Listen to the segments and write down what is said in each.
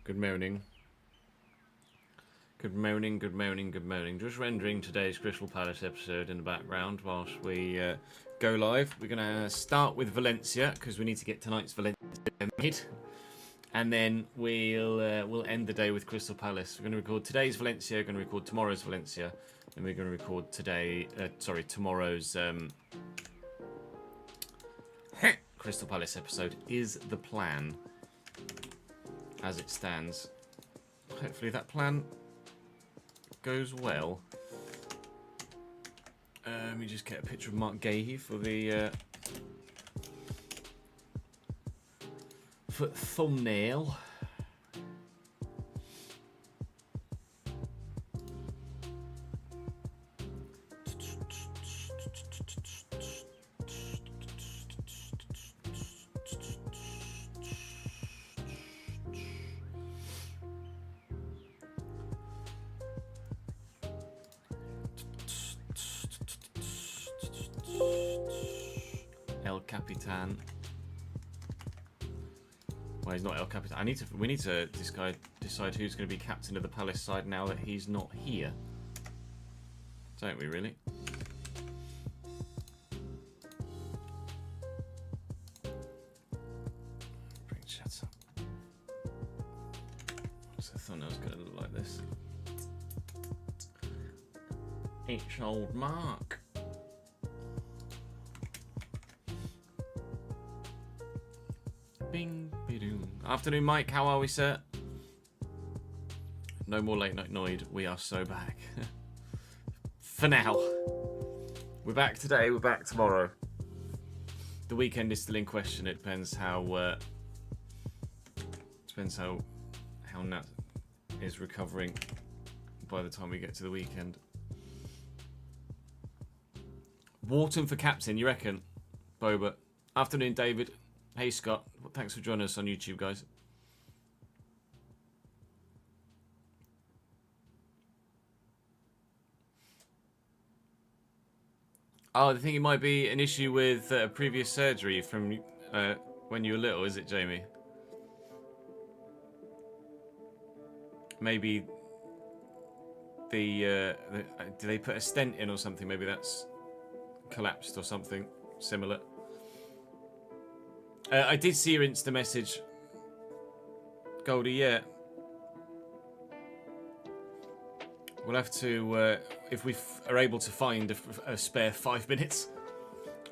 Good morning. Good morning, good morning, good morning. Just rendering today's Crystal Palace episode in the background whilst we go live. We're going to start with Valencia because we need to get tonight's Valencia made. And then we'll end the day with Crystal Palace. We're going to record today's Valencia, we're going to record tomorrow's Valencia, and we're going to record tomorrow's Crystal Palace episode is the plan as it stands. Hopefully that plan goes well. Let me just get a picture of marquee for the thumbnail. El Capitan. Well, he's not El Capitan. We need to decide who's going to be captain of the Palace side now that he's not here. Don't we, really? Bring chat up. So the thumbnail's going to look like this. It's old Mark. Bing, be-doom. Afternoon, Mike. How are we, sir? No more late night noid. We are so back. For now. We're back today. We're back tomorrow. The weekend is still in question. It depends how Nat is recovering by the time we get to the weekend. Wharton for captain, you reckon? Boba. Afternoon, David. Hey, Scott. Thanks for joining us on YouTube, guys. Oh, I think it might be an issue with previous surgery from when you were little, is it, Jamie? Maybe did they put a stent in or something? Maybe that's collapsed or something similar. I did see your Insta message, Goldie. Yeah, we'll have to if we are able to find a spare 5 minutes.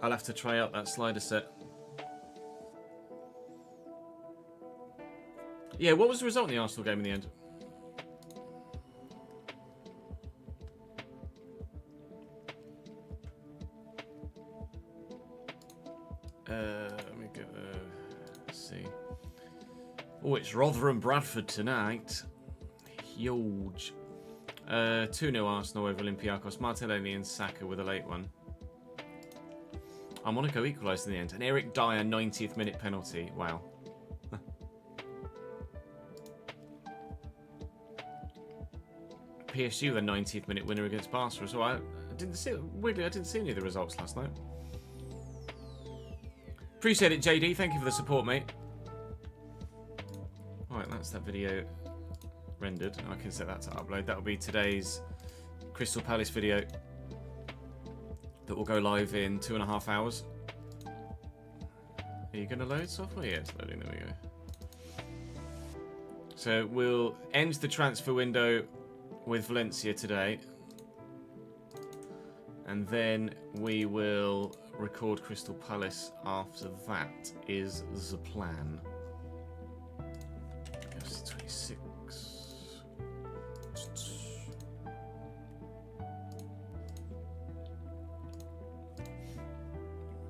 I'll have to try out that slider set. Yeah, what was the result in the Arsenal game in the end? Let me go. Let's see. Oh, it's Rotherham Bradford tonight. Huge. 2-0 Arsenal over Olympiacos. Martinelli and Saka with a late one. Monaco equalised in the end. An Eric Dyer 90th minute penalty. Wow. PSG with a 90th minute winner against Barca as well. Weirdly, I didn't see any of the results last night. Appreciate it, JD. Thank you for the support, mate. Alright, that's that video rendered. I can set that to upload. That'll be today's Crystal Palace video that will go live in 2.5 hours. Are you going to load software? Yeah, it's loading. There we go. So we'll end the transfer window with Valencia today. And then we will record Crystal Palace after that is the plan. FC26.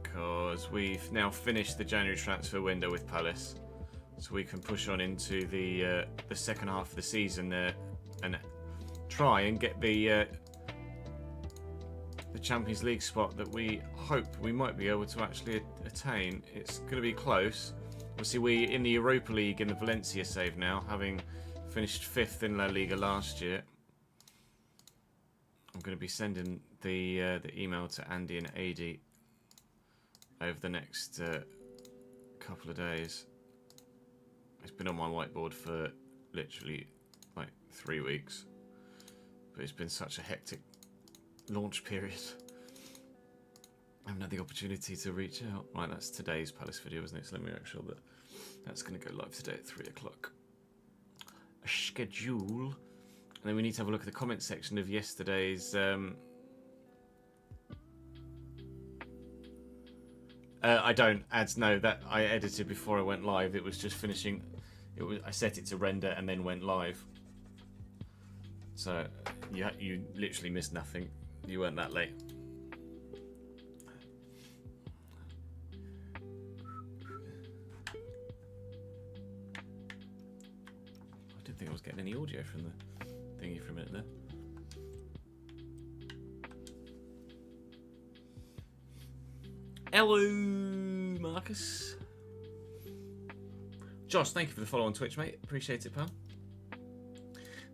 Because we've now finished the January transfer window with Palace, so we can push on into the second half of the season and try and get the Champions League spot that we hope we might be able to actually attain. It's going to be close. Obviously, we're in the Europa League in the Valencia save now, having finished 5th in La Liga last year. I'm going to be sending the email to Andy and Adi over the next couple of days. It's been on my whiteboard for literally like 3 weeks. But it's been such a hectic launch period. I haven't had the opportunity to reach out. Right, that's today's Palace video, isn't it? So let me make sure that that's going to go live today at 3 o'clock. A schedule. And then we need to have a look at the comment section of yesterday's... I don't. Ads, no. That I edited before I went live. It was just finishing... I set it to render and then went live. So you literally missed nothing. You weren't that late. I didn't think I was getting any audio from the thingy for a minute there. Hello, Marcus. Josh, thank you for the follow on Twitch, mate. Appreciate it, pal.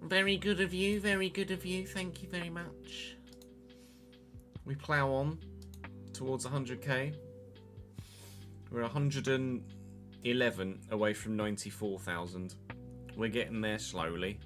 Very good of you, very good of you. Thank you very much. We plough on towards 100k. We're 111 away from 94,000. We're getting there slowly.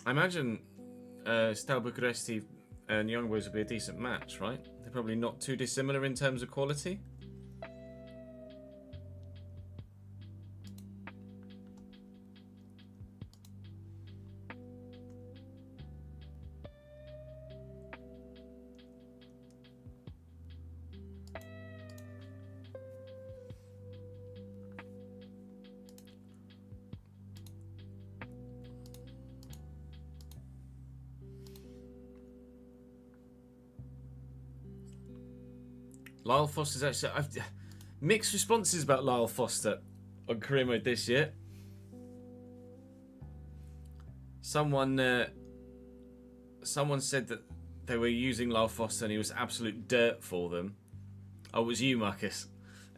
I imagine Steaua Bucuresti and Young Boys would be a decent match, right? They're probably not too dissimilar in terms of quality. Lyle Foster's actually... I've mixed responses about Lyle Foster on Career Mode this year. Someone said that they were using Lyle Foster and he was absolute dirt for them. Oh, it was you, Marcus.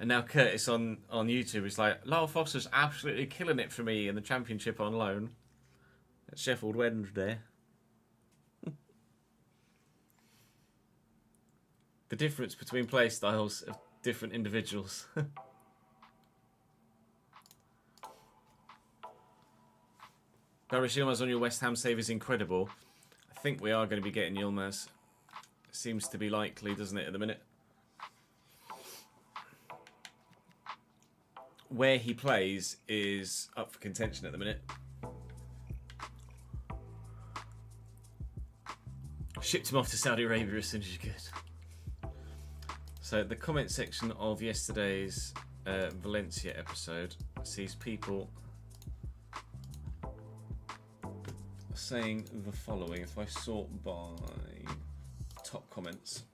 And now Curtis on YouTube is like, Lyle Foster's absolutely killing it for me in the Championship on loan at Sheffield Wednesday. The difference between play styles of different individuals. Barış Yilmaz on your West Ham save is incredible. I think we are going to be getting Yilmaz. Seems to be likely, doesn't it, at the minute? Where he plays is up for contention at the minute. Shipped him off to Saudi Arabia as soon as you could. So the comment section of yesterday's Valencia episode sees people saying the following. If I sort by top comments.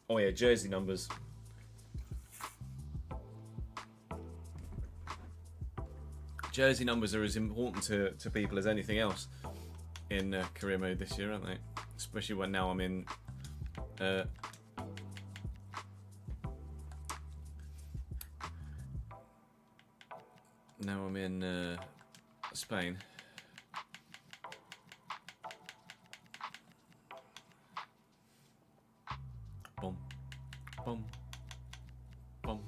Oh yeah, jersey numbers. Jersey numbers are as important to people as anything else in career mode this year, aren't they? Especially when now I'm in... Now I'm in Spain. Boom, boom, boom.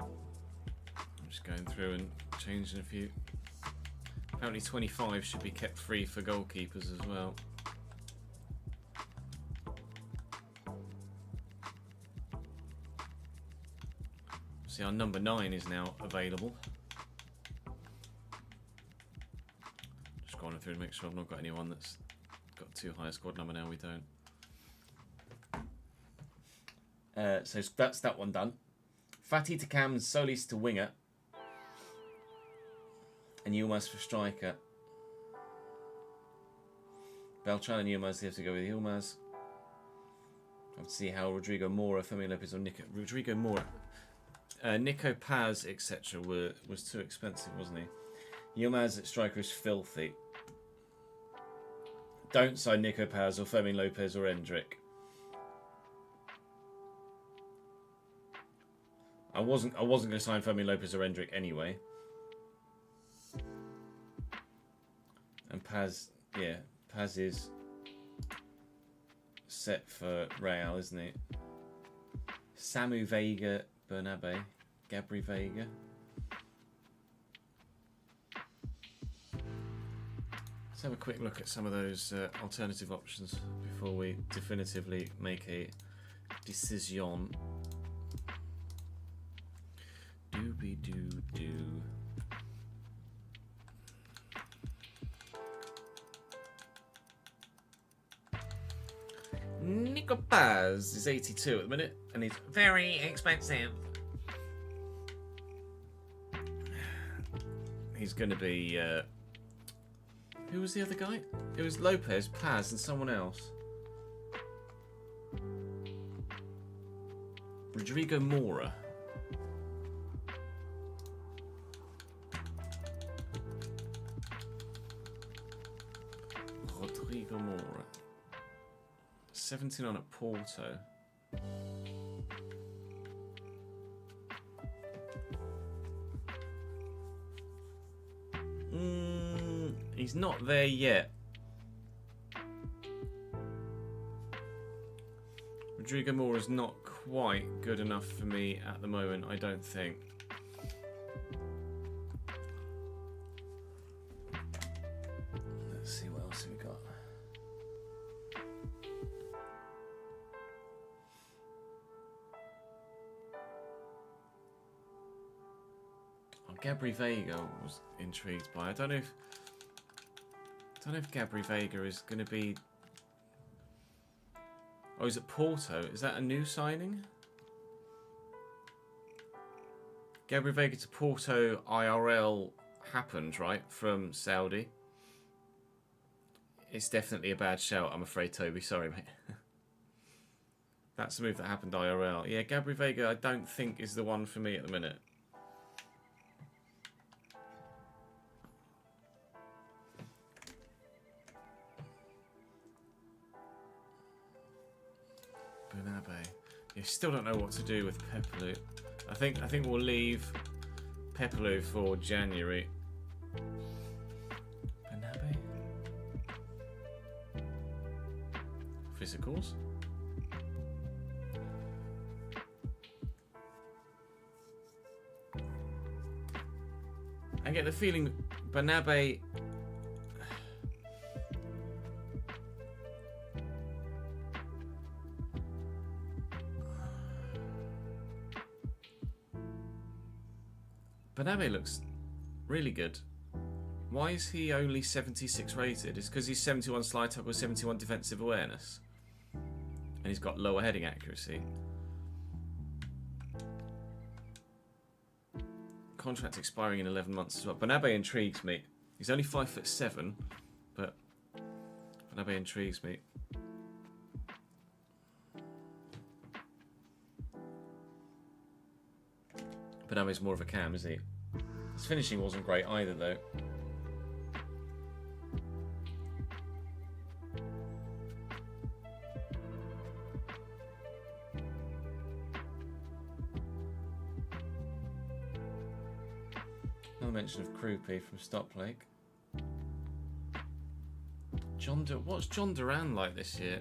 I'm just going through and changing a few. Apparently 25 should be kept free for goalkeepers as well. See, our number 9 is now available. Just going through to make sure I've not got anyone that's got too high a squad number now. We don't. So that's that one done. Fatty to Cam, Solis to winger. And Yilmaz for striker. Beltran and Yilmaz, they have to go with Yilmaz. I have to see how Rodrigo Mora, Fermin Lopez or Nico... Rodrigo Mora... Nico Paz, etc. was too expensive, wasn't he? Yilmaz at striker is filthy. Don't sign Nico Paz or Fermin Lopez or Endrick. I wasn't going to sign Fermin Lopez or Endrick anyway. And Paz, yeah, Paz is set for Real, isn't it? Samu Vega, Bernabe, Gabri Vega. Let's have a quick look at some of those alternative options before we definitively make a decision. Doobie-doo-doo. Nico Paz is 82 at the minute, and he's very expensive. He's going to be... who was the other guy? It was Lopez, Paz, and someone else. Rodrigo Mora. Rodrigo Mora. 17 on at Porto. He's not there yet. Rodrigo Mora is not quite good enough for me at the moment, I don't think. Let's see what else we got. Oh, Gabri Vega was intrigued by. I don't know if Gabri Vega is going to be... Oh, is it Porto? Is that a new signing? Gabri Vega to Porto IRL happened, right? From Saudi. It's definitely a bad shout, I'm afraid, Toby. Sorry, mate. That's a move that happened IRL. Yeah, Gabri Vega I don't think is the one for me at the minute. You still don't know what to do with Pepelu. I think we'll leave Pepelu for January. Bernabe. Physicals. I get the feeling Bernabe... Bernabe looks really good. Why is he only 76 rated? It's because he's 71 slide tackle, 71 defensive awareness. And he's got lower heading accuracy. Contract expiring in 11 months as well. Bernabe intrigues me. He's only 5'7", but Bernabe intrigues me. Bernabe's more of a cam, isn't he? His finishing wasn't great either, though. Another mention of Krupi from Stoplake. What's John Duran like this year?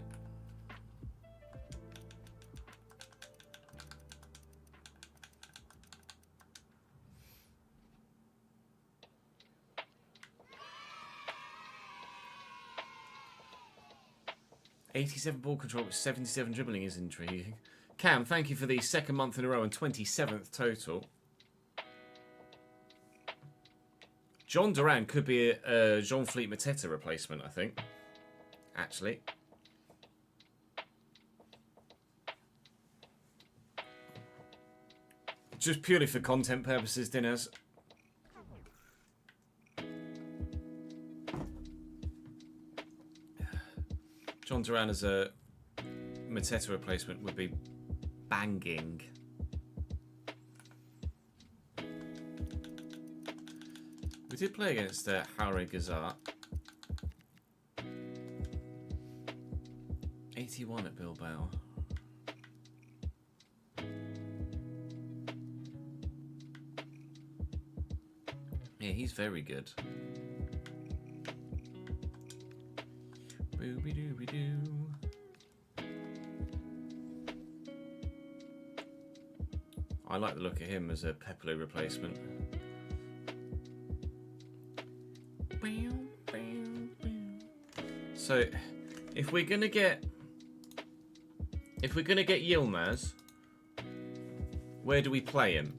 .87 ball control with 77 dribbling is intriguing. Cam, thank you for the second month in a row and 27th total. John Duran could be a Jean-Philippe Mateta replacement, I think. Actually. Just purely for content purposes, Dinners. John Duran as a Mateta replacement would be banging. We did play against Haure Gazart. 81 at Bilbao. Yeah, he's very good. Booby-dooby-doo. I like the look of him as a Pepelu replacement. So, if we're gonna get Yilmaz, where do we play him?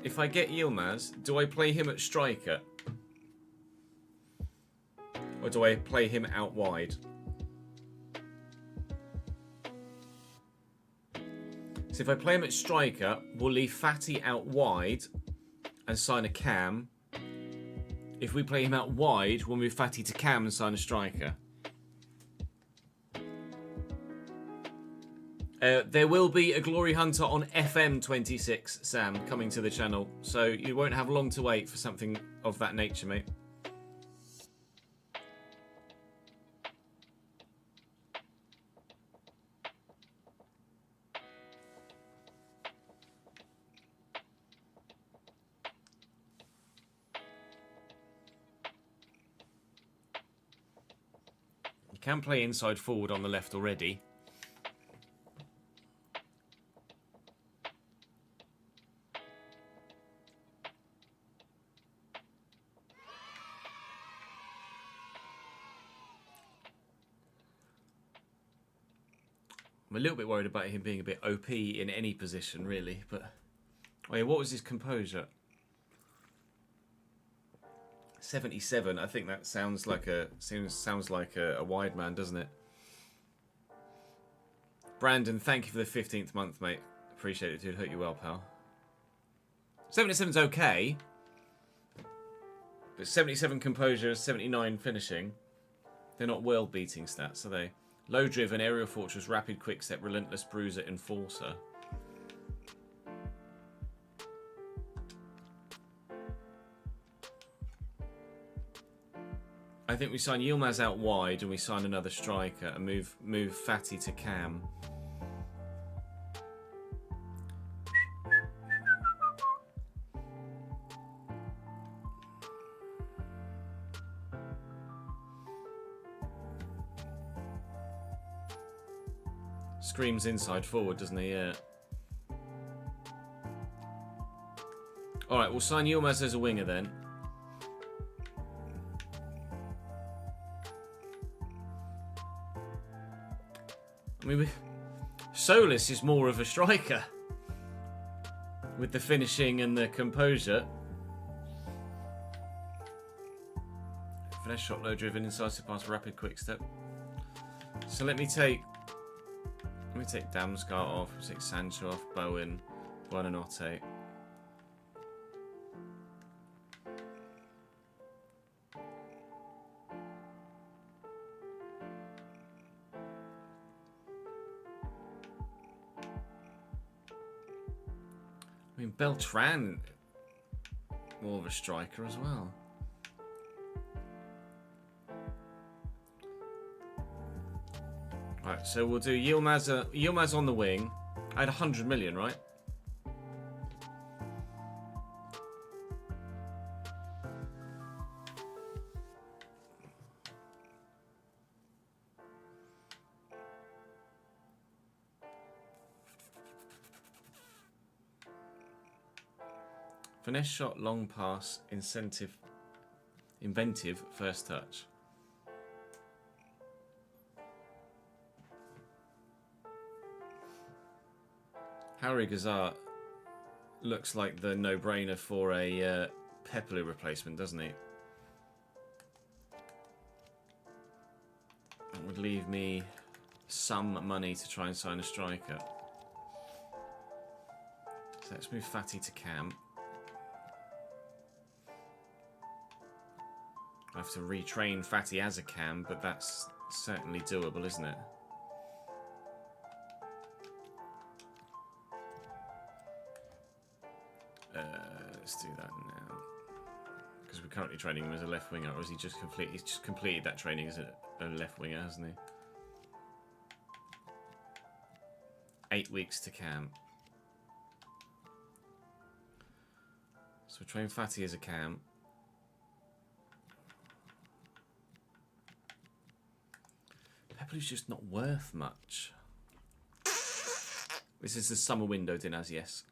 If I get Yilmaz, do I play him at striker? Or do I play him out wide? So if I play him at striker, we'll leave Fatty out wide and sign a cam. If we play him out wide, we'll move Fatty to cam and sign a striker. There will be a Glory Hunter on FM26, Sam, coming to the channel. So you won't have long to wait for something of that nature, mate. You can play inside forward on the left already. I'm a little bit worried about him being a bit OP in any position, really. But oh yeah, what was his composure? 77. I think that sounds like a wide man, doesn't it? Brandon, thank you for the 15th month, mate. Appreciate it, dude. Hope you well, pal. 77's okay, but 77 composure, 79 finishing. They're not world-beating stats, are they? Low driven, aerial fortress, rapid quickstep, relentless bruiser, enforcer. I think we sign Yilmaz out wide and we sign another striker and move Fatty to cam. Screams inside forward, doesn't he? Yeah. Alright, we'll sign Yilmaz as a winger then. I mean, Solis is more of a striker. With the finishing and the composure. Finesse shot, low driven, incisive pass, rapid quick step. So let me take Damsgaard off, take Sancho off, Bowen, Buonanotte. I mean, Beltran, more of a striker as well. Right, so we'll do Yilmaz on the wing. I had 100 million, right? Finesse shot, long pass, inventive, first touch. Harry Gazart looks like the no-brainer for a Pepelu replacement, doesn't he? That would leave me some money to try and sign a striker. So let's move Fatty to cam. I have to retrain Fatty as a cam, but that's certainly doable, isn't it? Let's do that now. Because we're currently training him as a left winger, or is he just he's just completed that training as a left winger, hasn't he? 8 weeks to camp. So we train Fatty as a cam. Peppelu's just not worth much. This is the summer window, Dinaz, yes.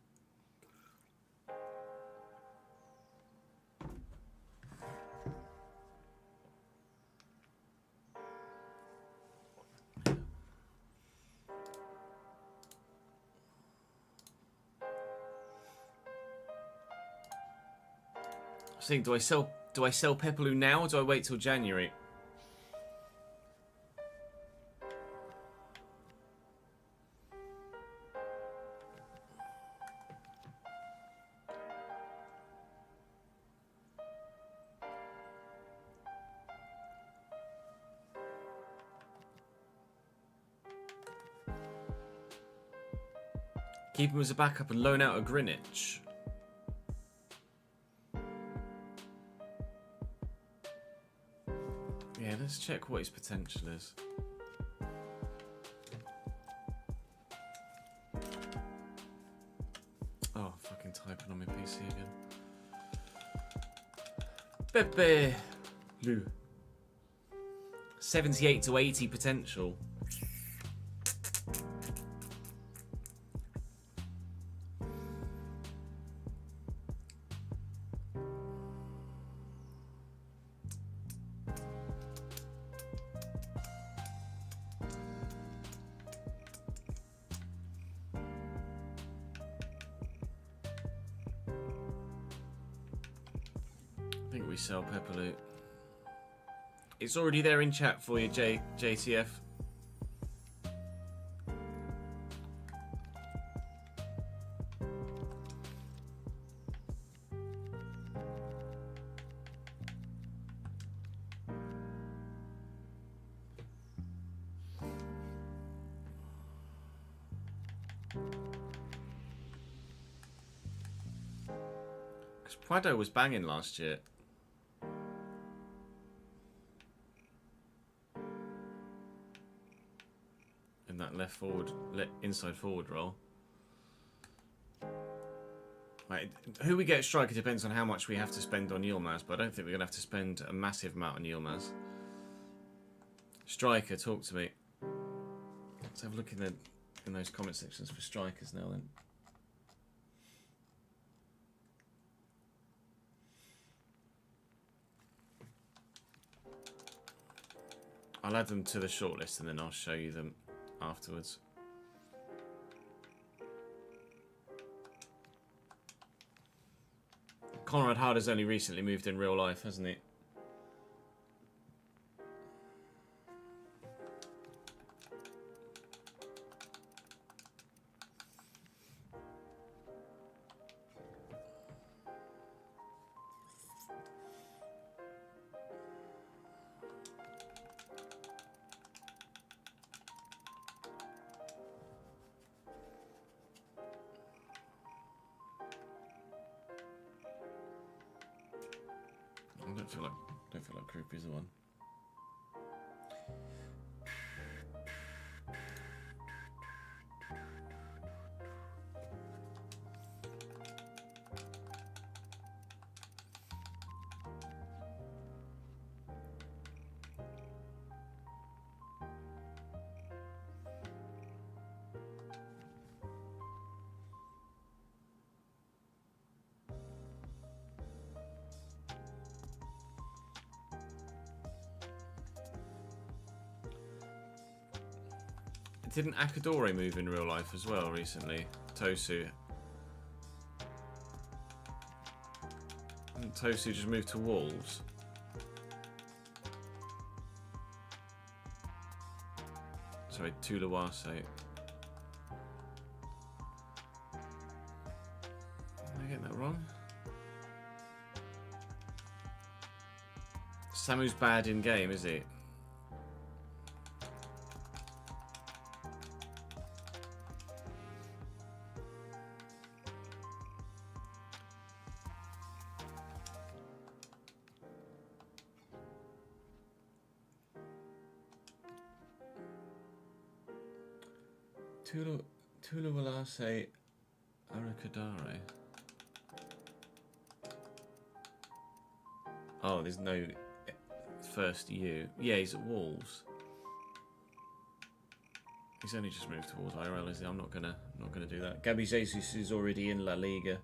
I think, do I sell Pepelu now, or do I wait till January? Keep him as a backup and loan out a Greenwich. Yeah, let's check what his potential is. Oh, fucking typing on my PC again. Pepe Lu. 78 to 80 potential. I think we sell Pepelu. It's already there in chat for you, JTF. Because Prado was banging last year. In that left forward, inside forward role. Right, who we get at striker depends on how much we have to spend on Yilmaz, but I don't think we're going to have to spend a massive amount on Yilmaz. Striker, talk to me. Let's have a look in those comment sections for strikers now then. I'll add them to the shortlist and then I'll show you them afterwards. Conrad Harder's only recently moved in real life, hasn't he? I don't feel like Krupa's the one. Didn't Akadore move in real life as well recently? Tosu. Didn't Tosu just moved to Wolves? Sorry, Tulawase. Am I getting that wrong? Samu's bad in game, is he? Tulu Walase Arakadare. Oh, there's no first U. Yeah, he's at Wolves. He's only just moved towards IRL, is he? I'm not gonna do that. Gabi Jesus is already in La Liga.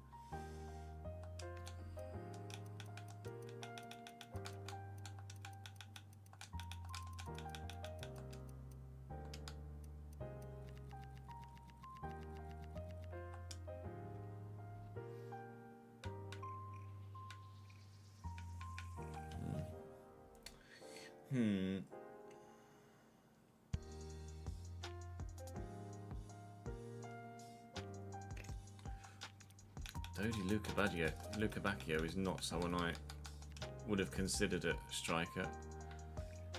Dodi Luca Bacchio is not someone I would have considered a striker.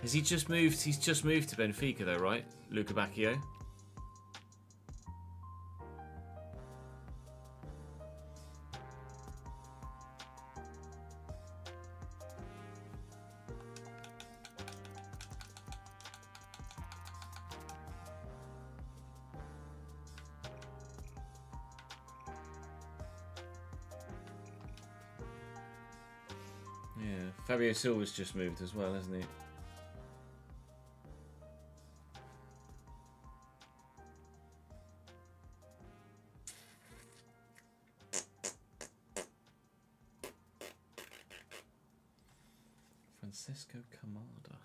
Has he just moved? He's just moved to Benfica though, right? Luca Bacchio. Fabio Silva's just moved as well, hasn't he? Francisco Camada.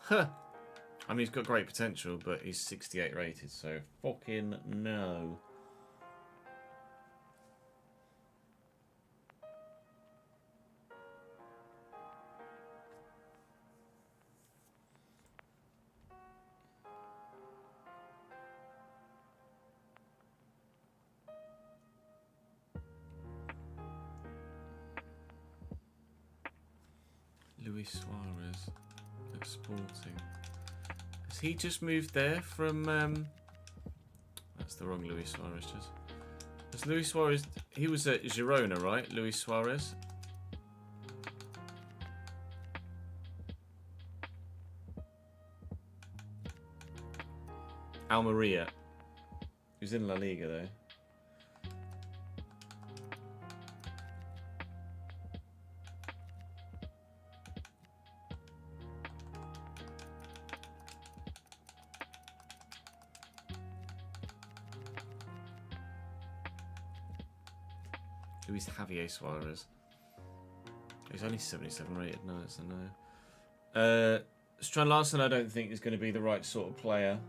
Huh. I mean, he's got great potential, but he's 68 rated, so fucking no. Luis Suarez at Sporting. Has he just moved there from... That's the wrong Luis Suarez, just. Has Luis Suarez... He was at Girona, right? Luis Suarez? Almeria. He's in La Liga, though. Luis Javier Suarez. He's only 77 rated. No, it's a no. Strand Larsen, I don't think is going to be the right sort of player.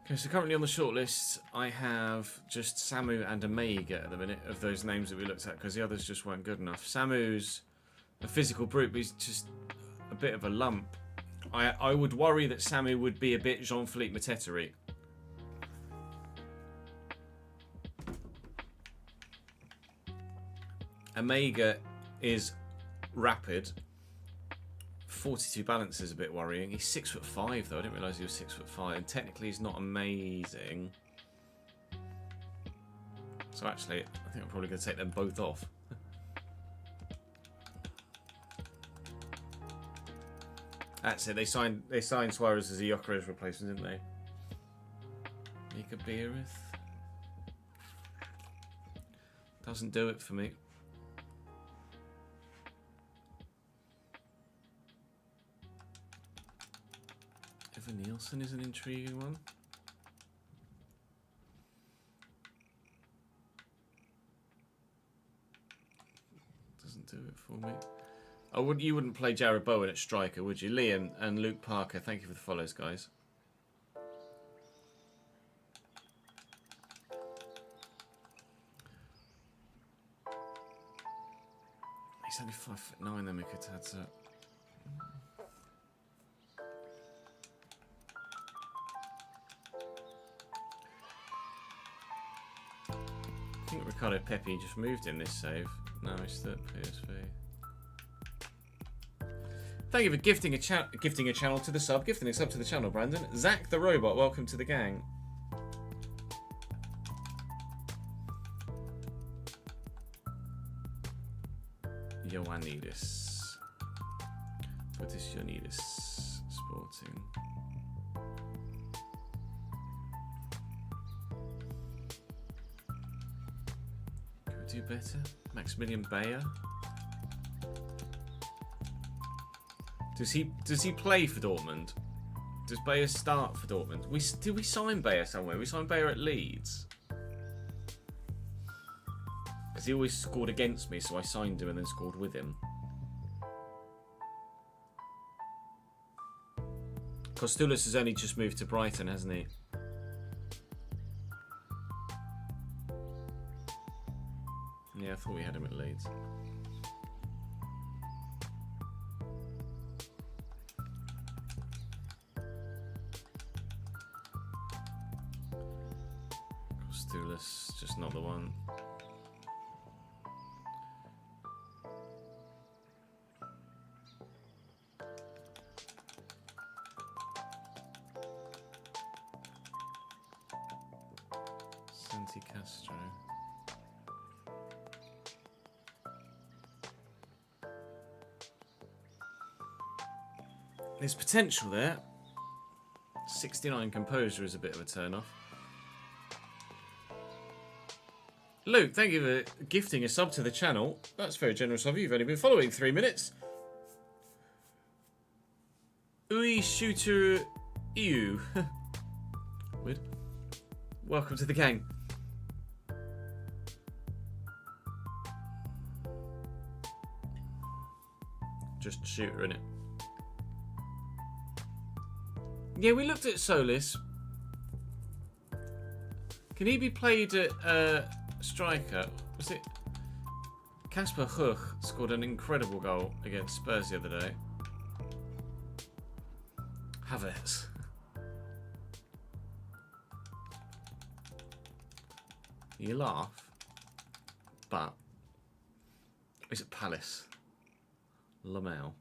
Okay, so currently on the shortlist, I have just Samu and Omega at the minute of those names that we looked at because the others just weren't good enough. Samu's a physical brute, but he's just a bit of a lump. I would worry that Samu would be a bit Jean-Philippe Mateta-y. Omega is rapid. 42 balance is a bit worrying. He's 6'5" though. I didn't realise he was 6'5", and technically he's not amazing. So actually, I think I'm probably going to take them both off. That's it. They signed Suarez as a Gyökeres replacement, didn't they? Mika Beerith doesn't do it for me. Evan Nielsen is an intriguing one. Doesn't do it for me. Oh, you wouldn't play Jared Bowen at striker, would you? Liam and Luke Parker, thank you for the follows, guys. He's only 5'9", then Mikatadze. I think Ricardo Pepe just moved in this save. No, he's still at PSV. Thank you for gifting a channel to the sub. Gifting a sub to the channel, Brandon. Zach the Robot, welcome to the gang. Ioannidis. What is Ioannidis Sporting? Can we do better? Maximilian Bayer. Does he play for Dortmund? Does Bayer start for Dortmund? Did we sign Bayer somewhere? We signed Bayer at Leeds. Because he always scored against me, so I signed him and then scored with him. Kostoulis has only just moved to Brighton, hasn't he? Yeah, I thought we had him at Leeds. Kostoulis, just not the one. Castro. There's potential there. 69 composure is a bit of a turn off. Luke, thank you for gifting a sub to the channel. That's very generous of you. You've only been following 3 minutes. Ui Shooter Ew. Weird. Welcome to the gang. Just shooter, innit? Yeah, we looked at Solis. Can he be played at striker? Was it Kasper Huch scored an incredible goal against Spurs the other day? Havertz. You laugh, but is it Palace? Lamel.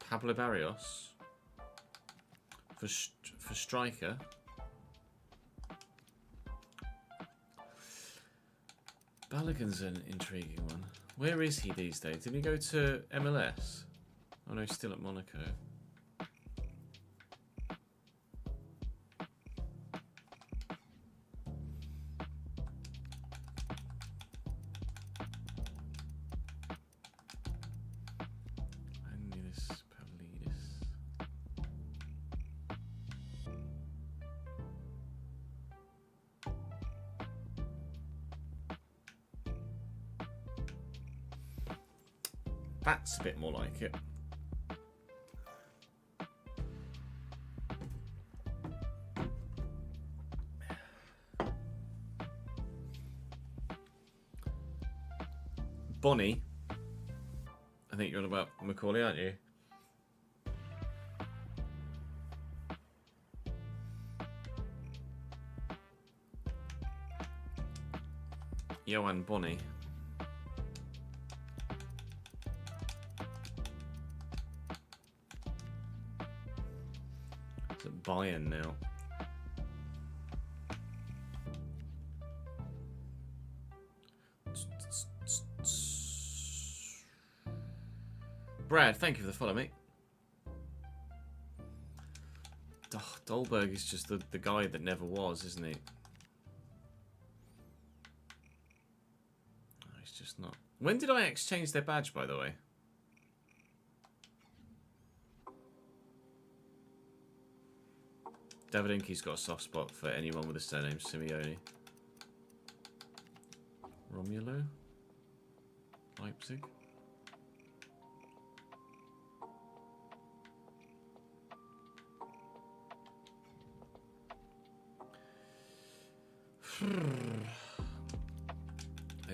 Pablo Barrios for striker. Balogun's an intriguing one. Where is he these days? Did he go to MLS? Oh no, he's still at Monaco. That's a bit more like it. Bonnie. I think you're on about Macaulay, aren't you? Johan Bonnie. It's at Bayern now. Brad, thank you for the follow, mate. Oh, Dolberg is just the guy that never was, isn't he? Oh, he's just not. When did I exchange their badge, by the way? Davidinki's got a soft spot for anyone with the surname Simeone. Romulo? Leipzig?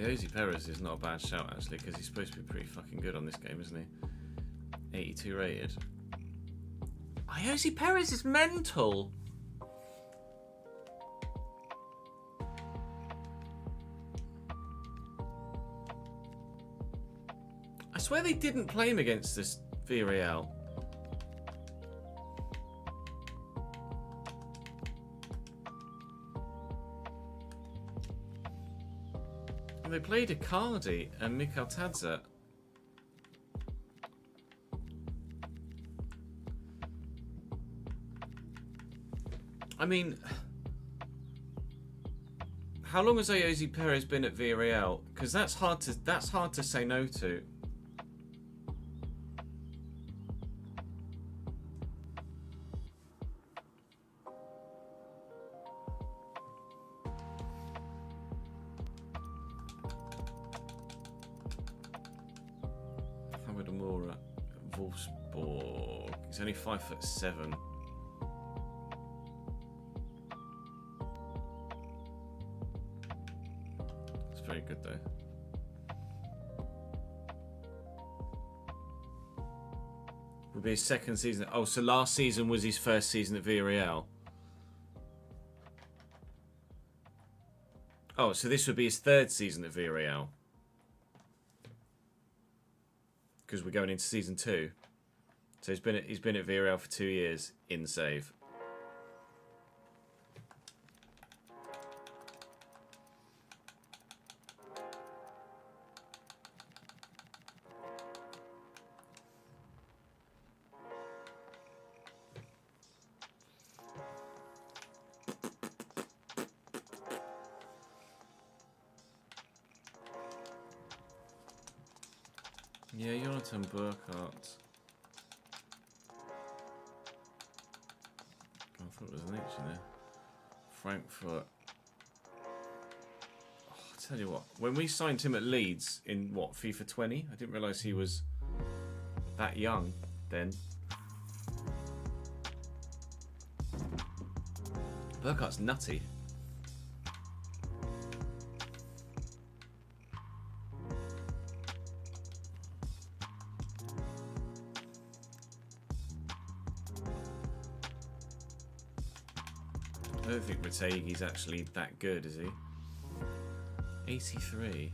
Jose Perez is not a bad shout actually, because he's supposed to be pretty fucking good on this game, isn't he? 82 rated. Jose Perez is mental. I swear they didn't play him against this Villarreal. And they played Icardi and Mikel Tadza. I mean, how long has Jose Perez been at Villarreal? Because that's hard to say no to. Howard Amora, Wolfsburg. He's only 5'7". Very good though. Will be his second season. Oh, so last season was his first season at Villarreal. Oh, so this would be his third season at Villarreal. Because we're going into season 2. So he's been at Villarreal for 2 years in save. Yeah, Jonathan Burkhardt. I thought it was an H in there. Frankfurt. Oh, I tell you what, when we signed him at Leeds in what, FIFA 20? I didn't realise he was that young then. Burkhardt's nutty. I don't think Retegi's actually that good, is he? 83.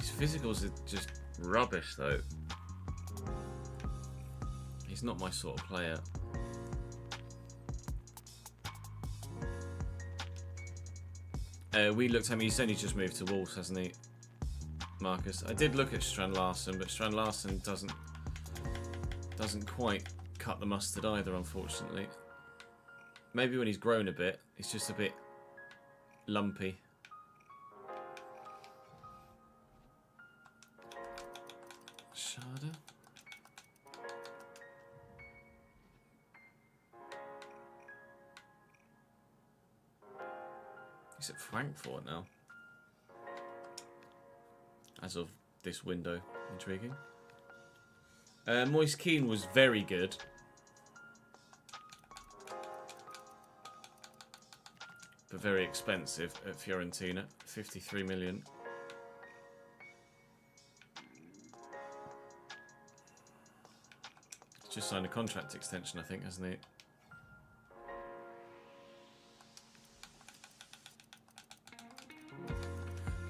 His physicals are just rubbish, though. He's not my sort of player. We looked at him. He's only just moved to Wolves, hasn't he, Marcus? I did look at Strand Larsen, but Strand Larsen doesn't quite cut the mustard either, unfortunately. Maybe when he's grown a bit, he's just a bit lumpy. Schade. He's at Frankfurt now. As of this window. Intriguing. Moise Keane was very good. But very expensive at Fiorentina. 53 million. He's just signed a contract extension, I think, hasn't he?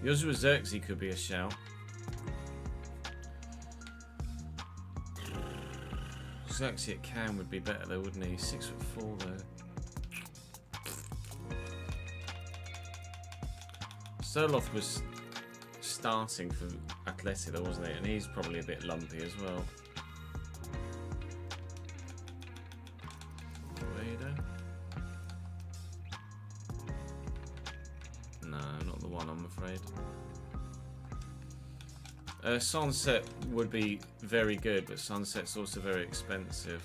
Joshua Zirkzee could be a shout. Zirkzee at Cam would be better though, wouldn't he? He's 6'4" though. Sirloth was starting for Atleti though, wasn't he? And he's probably a bit lumpy as well. No, not the one, I'm afraid. Sunset would be very good, but Sunset's also very expensive.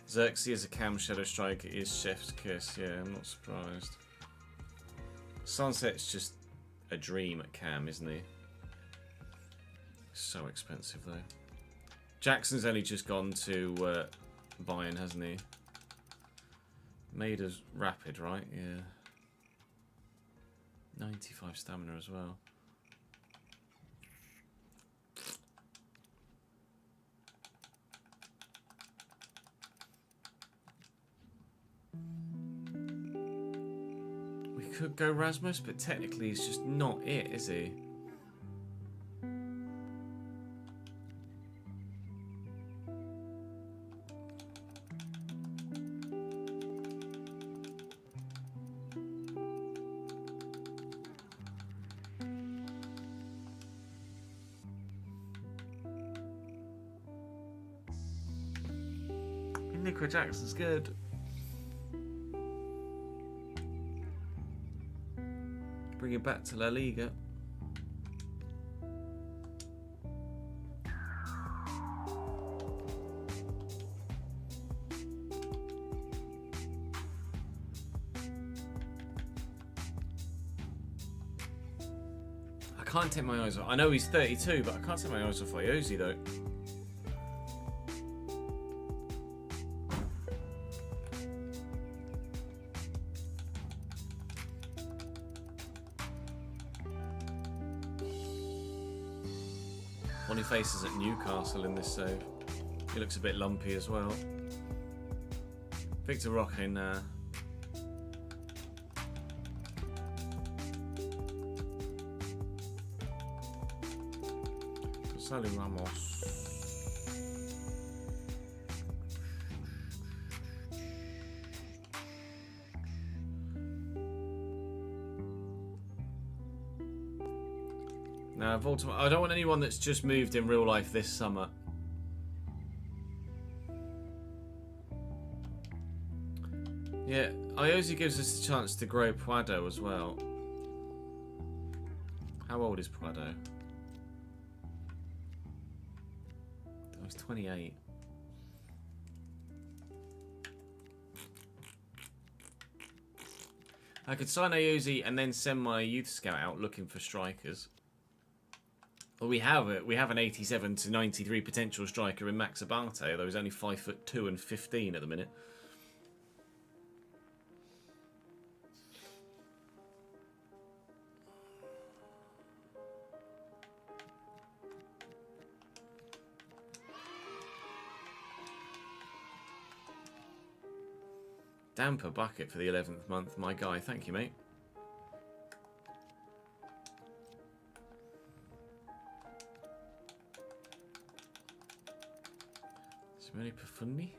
Zirkzee as a cam shadow striker is chef's kiss. Yeah, I'm not surprised. Sunset's just a dream at cam, isn't he? So expensive though. Jackson's only just gone to Bayern, hasn't he? Maida's rapid, right? Yeah. 95 stamina as well. could go Rasmus, but technically he's just not it, is he? Nico Jackson's good. Bring it back to La Liga. I can't take my eyes off. I know he's 32, but I can't take my eyes off Iosi though. Faces at Newcastle in this save. He looks a bit lumpy as well. Victor Roque in Gonzalo Ramos. Now, I don't want anyone that's just moved in real life this summer. Yeah, Iosi gives us a chance to grow Prado as well. How old is Prado? Oh, he's 28. I could sign Iosi and then send my youth scout out looking for strikers. Well, we have it. We have an 87 to 93 potential striker in Max Abate, although he's only 5'2" and 15 at the minute. Damper bucket for the 11th month, my guy. Thank you, mate. Simone Profundi?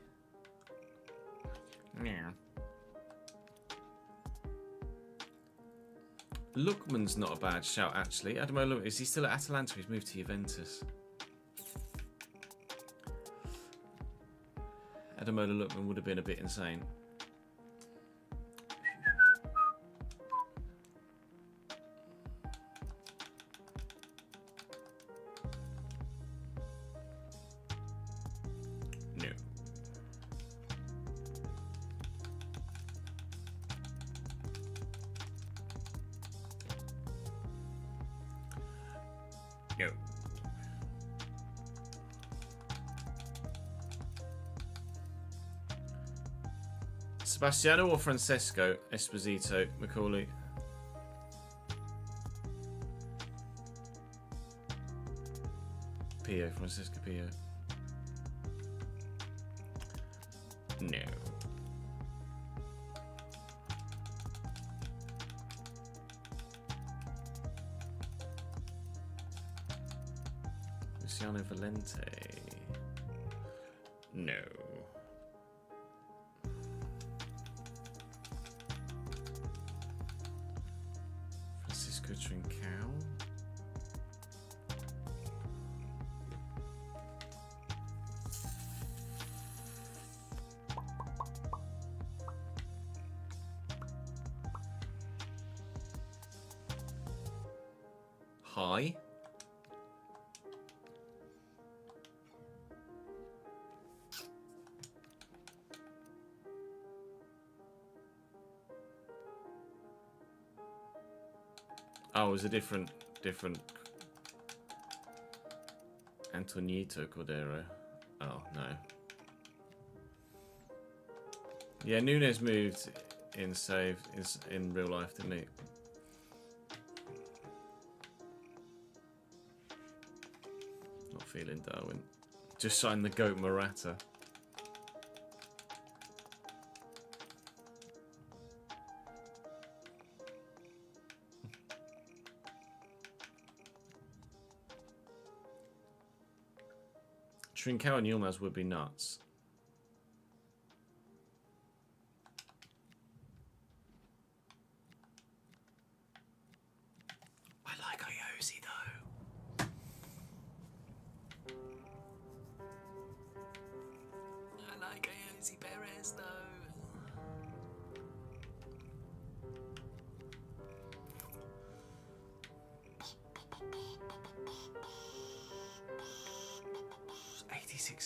Yeah. Lookman's not a bad shout, actually. Ademola Lookman, is he still at Atalanta? He's moved to Juventus. Ademola Lookman would have been a bit insane. Sebastiano or Francesco Esposito Macaulay? Pio, Francesco Pio. No. Luciano Valente. No. Trincao. Hi. Oh, it was a different Antonito Cordero. Oh, no. Yeah, Nunes moved in save in real life, didn't he? Not feeling Darwin. Just signed the GOAT Morata. Trincao and Yilmaz would be nuts. I like Iosi though. I like Iosi Perez though.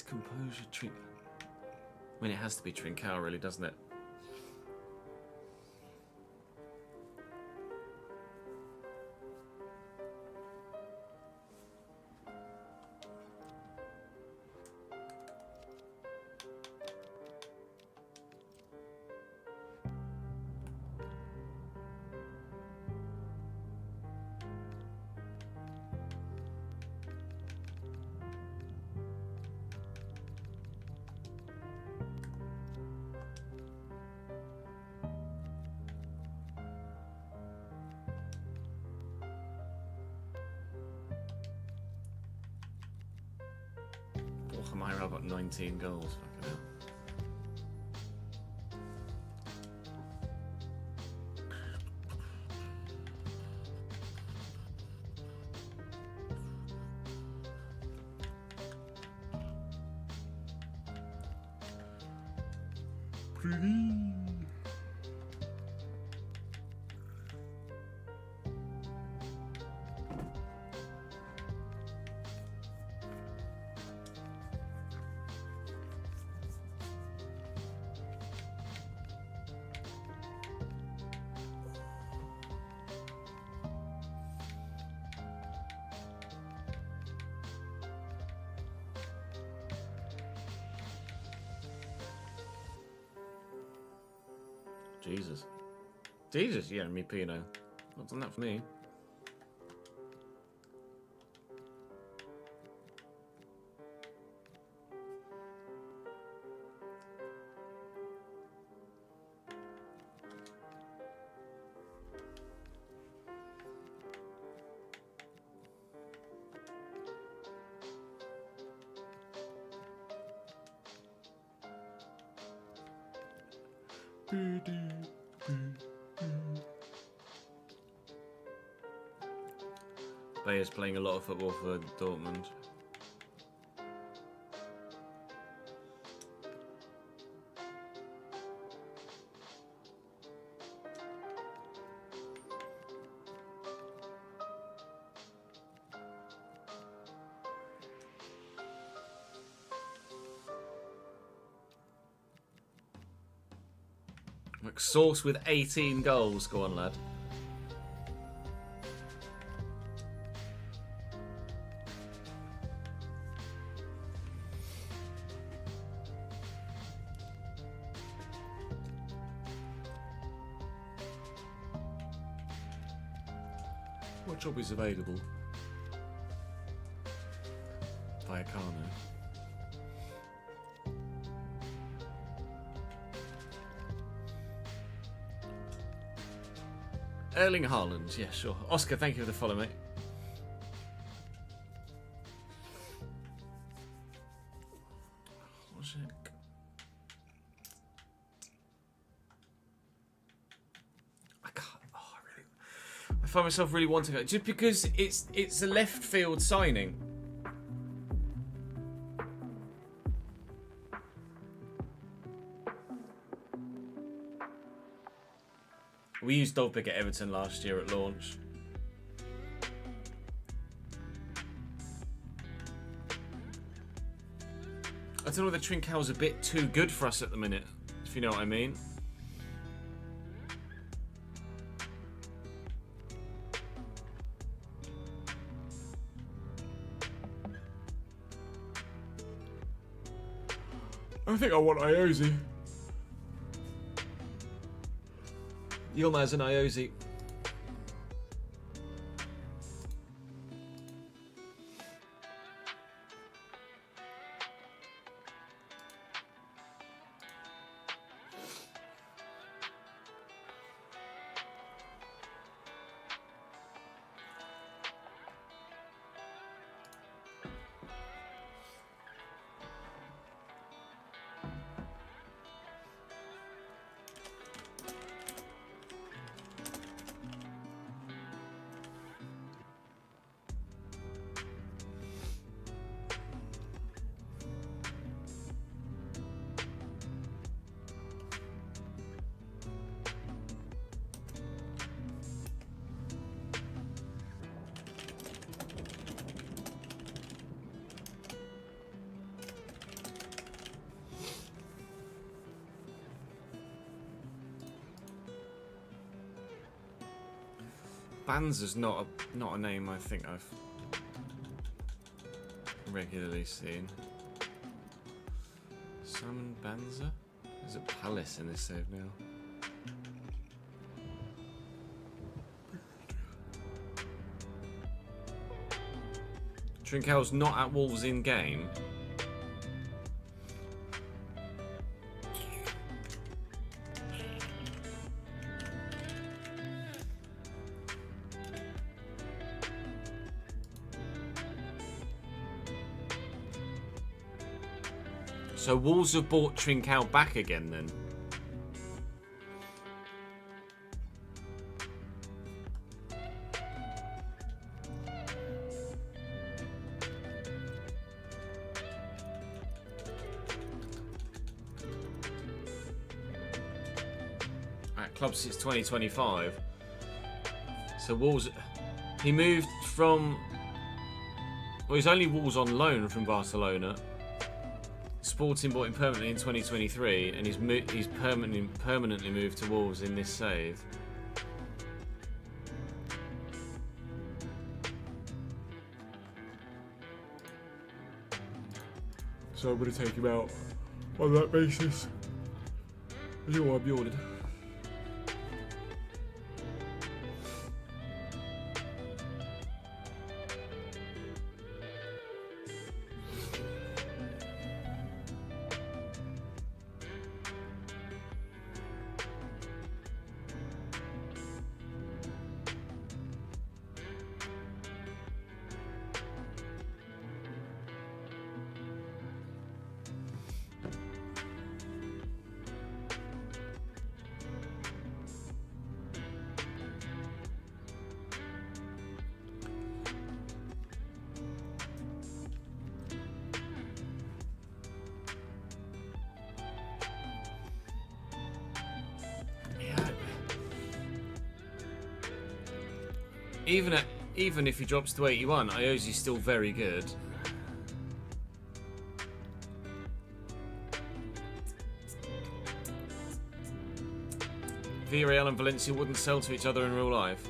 Composure Trin. I mean, it has to be Trincao, really, doesn't it? I've got 19 goals. Fucking hell. Pretty. Jesus. Jesus, yeah, me Pino. Not done that for me. Bayer's playing a lot of football for Dortmund. McSauce with 18 goals. Go on, lad. What job is available? Vallecano. Erling Haaland, yeah, sure. Oscar, thank you for the follow, mate. I find myself really wanting it just because it's a left field signing. We used Dovbik at Everton last year at launch. I don't know whether Trincao's a bit too good for us at the minute, if you know what I mean. I think I want Iosi. Yilmaz and Iosi. Banza's not a name I think I've regularly seen. Simon Banza? There's a Palace in this save now. Trincão's not at Wolves in game. So Wolves have bought Trincão back again then? At club since 2025. So Wolves, he moved from, well, he's only Wolves on loan from Barcelona. Sporting bought him permanently in 2023, and he's permanently moved to Wolves in this save. So I'm going to take him out on that basis. You know, I'm yawning. Even if he drops to 81, Iozi's still very good. Villarreal and Valencia wouldn't sell to each other in real life.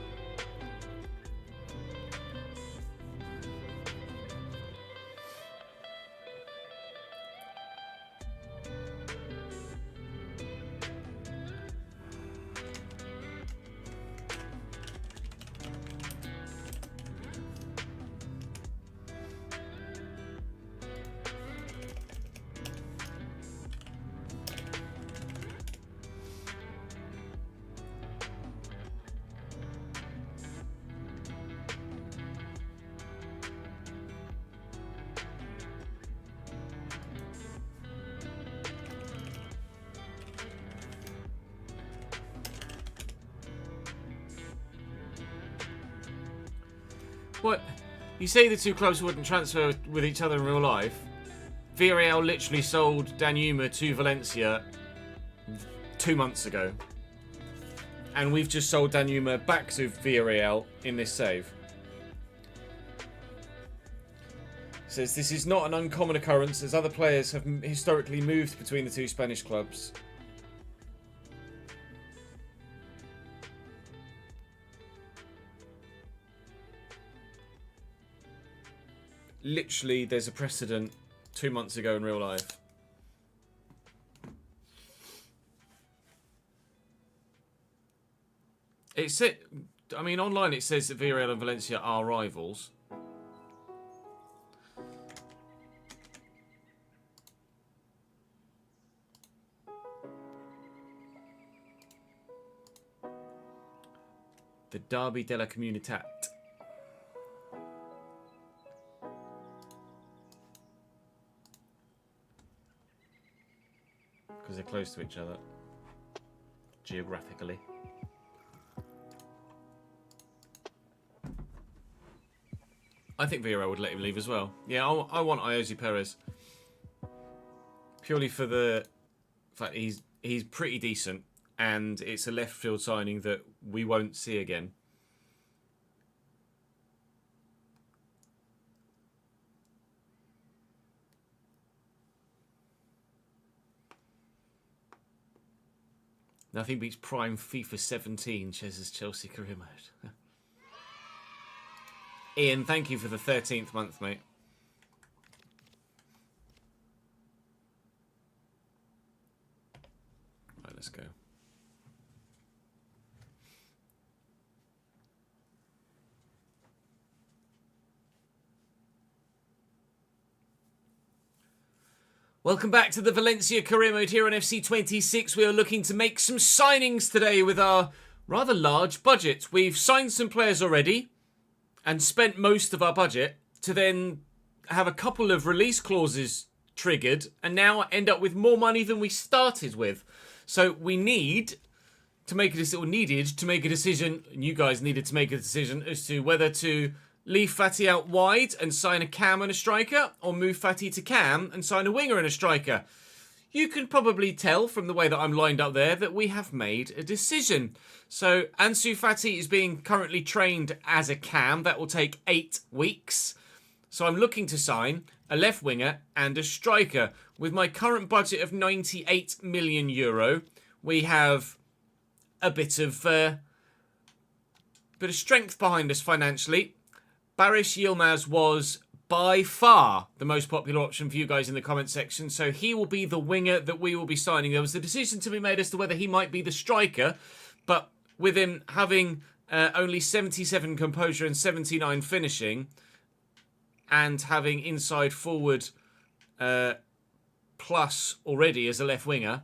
What? You say the two clubs wouldn't transfer with each other in real life? Villarreal literally sold Danjuma to Valencia 2 months ago. And we've just sold Danjuma back to Villarreal in this save. Says this is not an uncommon occurrence as other players have historically moved between the two Spanish clubs. Literally, there's a precedent 2 months ago in real life. I mean, online it says that Villarreal and Valencia are rivals. The Derby de la Comunitat. Because they're close to each other. Geographically. I think Villarreal would let him leave as well. Yeah, I want Iozi Perez. Purely for the fact he's pretty decent. And it's a left field signing that we won't see again. Nothing beats prime FIFA 17 Chez's Chelsea career mode. Ian, thank you for the 13th month, mate. Right, let's go. Welcome back to the Valencia Career Mode here on FC26. We are looking to make some signings today with our rather large budget. We've signed some players already and spent most of our budget to then have a couple of release clauses triggered and now end up with more money than we started with. So we need to make a decision, and you guys needed to make a decision as to whether to leave Fati out wide and sign a cam and a striker, or move Fati to cam and sign a winger and a striker. You can probably tell from the way that I'm lined up there that we have made a decision. So Ansu Fati is being currently trained as a cam. That will take 8 weeks. So I'm looking to sign a left winger and a striker. With my current budget of €98 million, we have a bit of strength behind us financially. Barış Yilmaz was by far the most popular option for you guys in the comment section, so he will be the winger that we will be signing. There was a decision to be made as to whether he might be the striker, but with him having only 77 composure and 79 finishing, and having inside forward plus already as a left winger,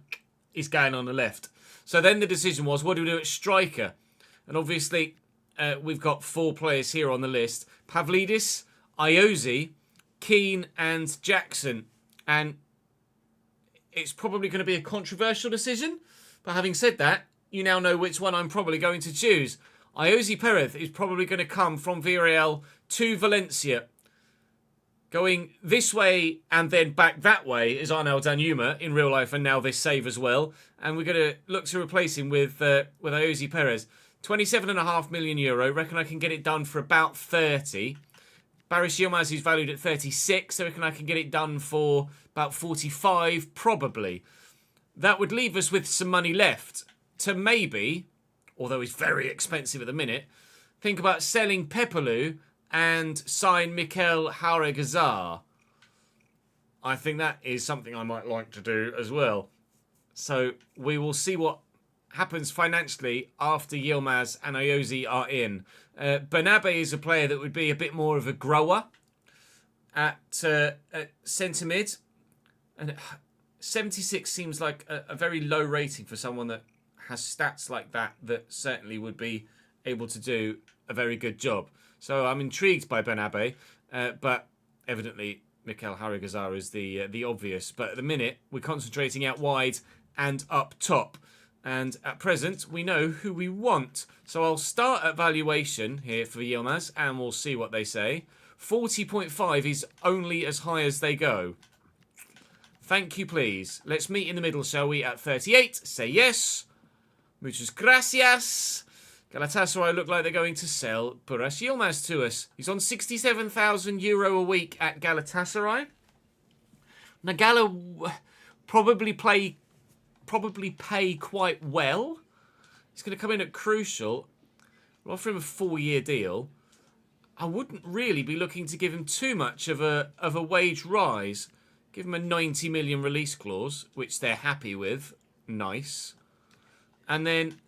he's going on the left. So then the decision was, what do we do at striker? And obviously, we've got 4 players here on the list. Pavlidis, Iozi, Keane and Jackson. And it's probably going to be a controversial decision. But having said that, you now know which one I'm probably going to choose. Iozi Perez is probably going to come from Villarreal to Valencia. Going this way and then back that way is Arnel Danjuma in real life, and now this save as well. And we're going to look to replace him with Iozi Perez. €27.5 million. Reckon I can get it done for about 30. Barış Yilmaz is valued at 36. So I reckon I can get it done for about 45, probably. That would leave us with some money left to maybe, although he's very expensive at the minute, think about selling Pepelu and sign Mikel Hauregazar. I think that is something I might like to do as well. So we will see what happens financially after Yilmaz and Iozi are in. Bernabe is a player that would be a bit more of a grower at centre mid. And 76 seems like a very low rating for someone that has stats like that certainly would be able to do a very good job. So I'm intrigued by Bernabe, but evidently Mikel Hauregazar is the obvious. But at the minute, we're concentrating out wide and up top. And at present, we know who we want. So I'll start at valuation here for Yilmaz, and we'll see what they say. 40.5 is only as high as they go. Thank you, please. Let's meet in the middle, shall we, at 38. Say yes. Muchas gracias. Galatasaray look like they're going to sell Barış Yilmaz to us. He's on €67,000 a week at Galatasaray. Nagala probably pay quite well. He's going to come in at crucial. We'll offer him a 4-year deal. I wouldn't really be looking to give him too much of a wage rise. Give him a 90 million release clause, which they're happy with. Nice. And then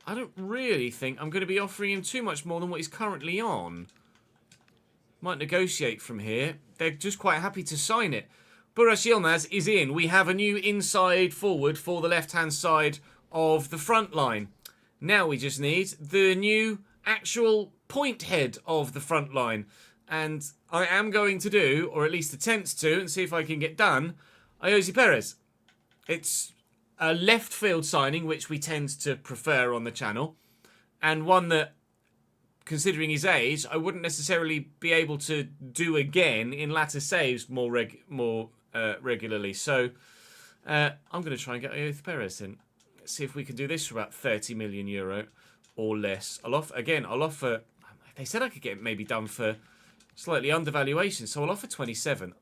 I don't really think I'm going to be offering him too much more than what he's currently on. Might negotiate from here. They're just quite happy to sign it. Barış Yilmaz is in. We have a new inside forward for the left-hand side of the front line. Now we just need the new actual point head of the front line. And I am going to do, or at least attempt to, and see if I can get done, Iozi Perez. It's a left field signing, which we tend to prefer on the channel. And one that, considering his age, I wouldn't necessarily be able to do again in latter saves more regularly. So I'm going to try and get Iozi Perez in. Let's see if we can do this for about €30 million or less. I'll offer. They said I could get it maybe done for slightly undervaluation, so I'll offer 27.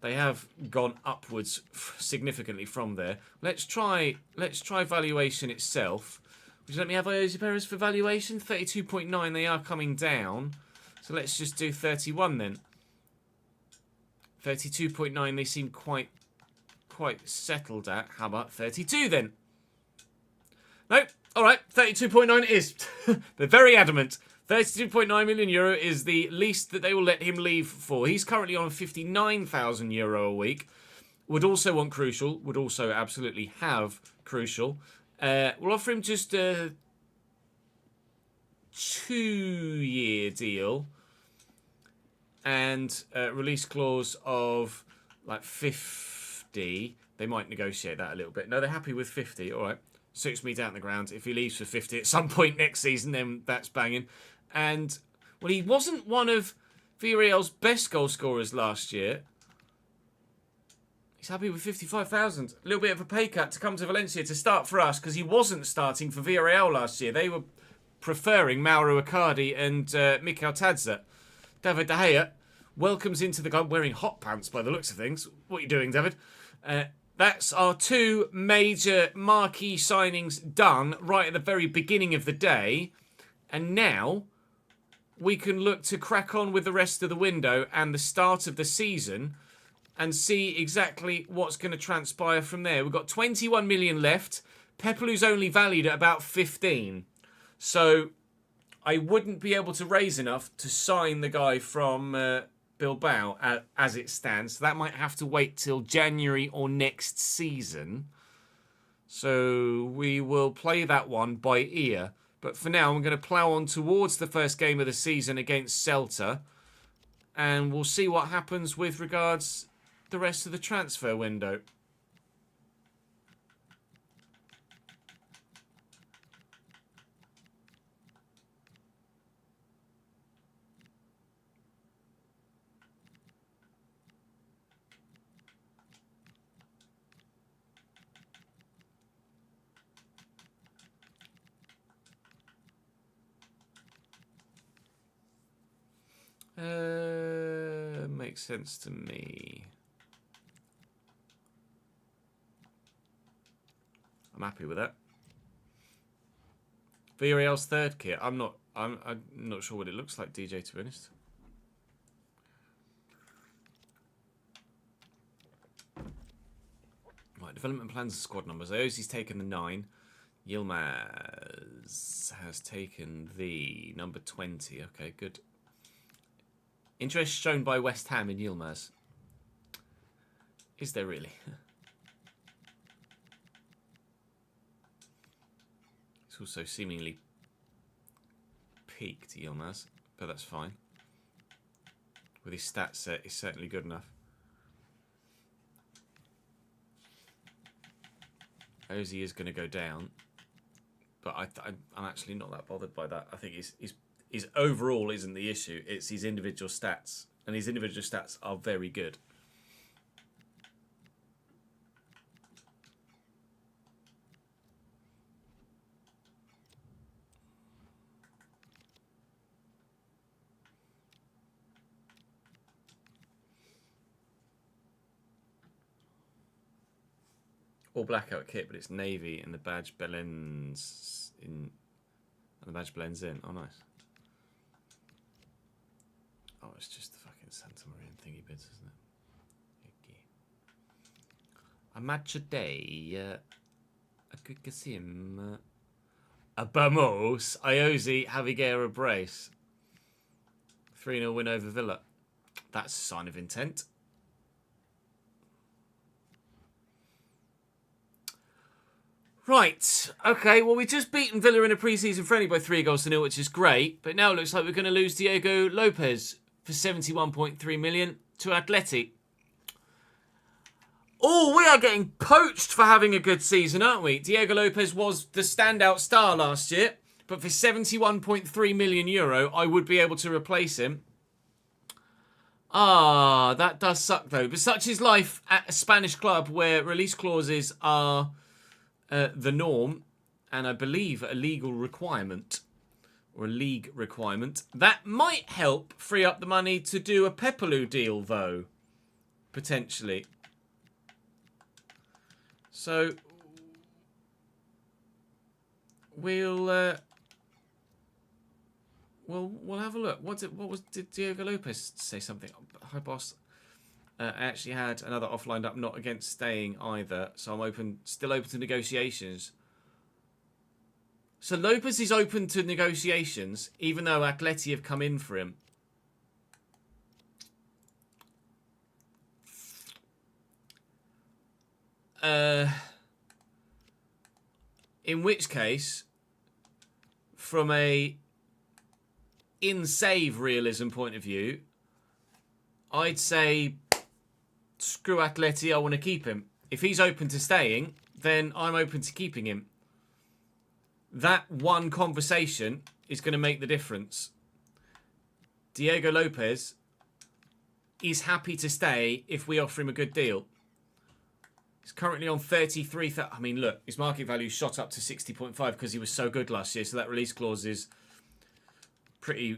They have gone upwards significantly from there. Let's try valuation itself. Would you let me have Iozi Perez for valuation? 32.9. They are coming down. So let's just do 31 then. 32.9 they seem quite settled at. How about 32 then? No, alright, 32.9 it is. They're very adamant. 32.9 million euro is the least that they will let him leave for. He's currently on 59,000 euro a week. Would also want Crucial. Would also absolutely have Crucial. We'll offer him just a 2-year deal. And release clause of like 50. They might negotiate that a little bit. No, they're happy with 50. All right. Suits me down the ground. If he leaves for 50 at some point next season, then that's banging. And, well, he wasn't one of Villarreal's best goal scorers last year. He's happy with 55,000. A little bit of a pay cut to come to Valencia to start for us because he wasn't starting for Villarreal last year. They were preferring Mauro Icardi and Mikel Tadze. David De Gea welcomes into the game wearing hot pants by the looks of things. What are you doing, David? That's our 2 major marquee signings done right at the very beginning of the day. And now we can look to crack on with the rest of the window and the start of the season and see exactly what's going to transpire from there. We've got 21 million left. Pepelu's only valued at about 15. So I wouldn't be able to raise enough to sign the guy from Bilbao as it stands. So that might have to wait till January or next season. So we will play that one by ear. But for now, I'm going to plough on towards the first game of the season against Celta. And we'll see what happens with regards the rest of the transfer window. Makes sense to me. I'm happy with that. Villarreal's third kit. I'm not sure what it looks like, DJ, to be honest. Right, development plans and squad numbers. Ozzy's taken the 9. Yilmaz has taken the number 20. Okay, good. Interest shown by West Ham in Yilmaz. Is there really? It's also seemingly peaked, Yilmaz, but that's fine. With his stat set, he's certainly good enough. Ozzy is going to go down, but I'm actually not that bothered by that. I think his overall isn't the issue. It's his individual stats. And his individual stats are very good. All blackout kit, but it's navy and the badge blends in. And the badge blends in. Oh, nice. Oh, it's just the fucking Santa Maria thingy bits, isn't it? Okay. A match a day. A good Kasim. A Bamos. Iosi. Javiguera brace. 3-0 win over Villa. That's a sign of intent. Right, okay, well, we've just beaten Villa in a pre-season friendly by 3-0, which is great. But now it looks like we're going to lose Diego Lopez for 71.3 million to Atleti. Oh, we are getting poached for having a good season, aren't we? Diego Lopez was the standout star last year, but for 71.3 million euro, I would be able to replace him. Ah, that does suck, though. But such is life at a Spanish club where release clauses are the norm, and I believe a legal requirement, or a league requirement. That might help free up the money to do a Pepelu deal, though, potentially. So we'll Well, we'll have a look. Did Diego Lopez say something? Hi, boss. I actually had another off lined up, not against staying either. So I'm still open to negotiations. So Lopez is open to negotiations, even though Atleti have come in for him. In which case, from a in-save realism point of view, I'd say screw Atleti, I want to keep him. If he's open to staying, then I'm open to keeping him. That one conversation is going to make the difference. Diego Lopez is happy to stay if we offer him a good deal. He's currently on 33. I mean, look, his market value shot up to 60.5 because he was so good last year. So that release clause is pretty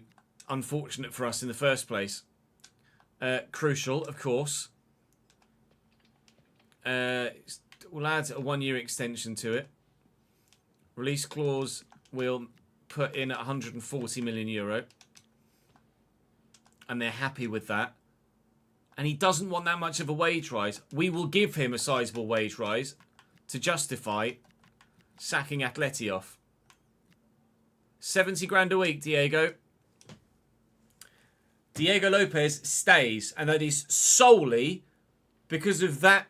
unfortunate for us in the first place. Crucial, of course. We'll add a 1-year extension to it. Release clause will put in at 140 million euro. And they're happy with that. And he doesn't want that much of a wage rise. We will give him a sizable wage rise to justify sacking Atleti off. 70 grand a week, Diego. Diego Lopez stays. And that is solely because of that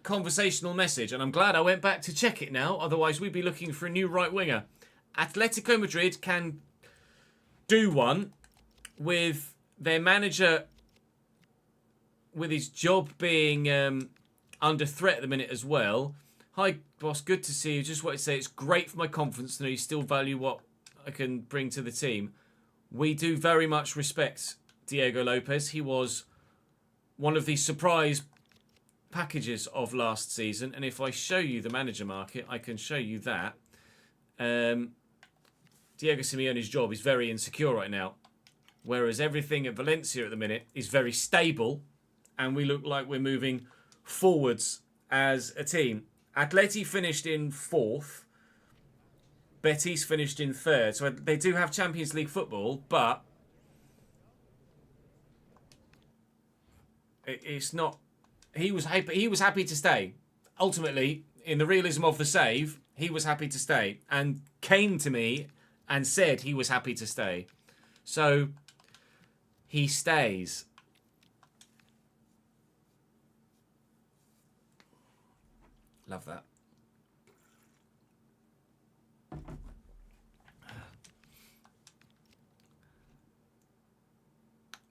conversational message. And I'm glad I went back to check it now. Otherwise, we'd be looking for a new right winger. Atletico Madrid can do one with their manager, with his job being under threat at the minute as well. Hi, boss. Good to see you. Just wanted to say it's great for my confidence to know you still value what I can bring to the team. We do very much respect Diego Lopez. He was one of the surprise packages of last season. And if I show you the manager market, I can show you that. Diego Simeone's job is very insecure right now. Whereas everything at Valencia at the minute is very stable. And we look like we're moving forwards as a team. Atleti finished in 4th. Betis finished in 3rd. So they do have Champions League football, but it's not. He was happy to stay. Ultimately, in the realism of the save, he was happy to stay and came to me and said he was happy to stay. So he stays. Love that.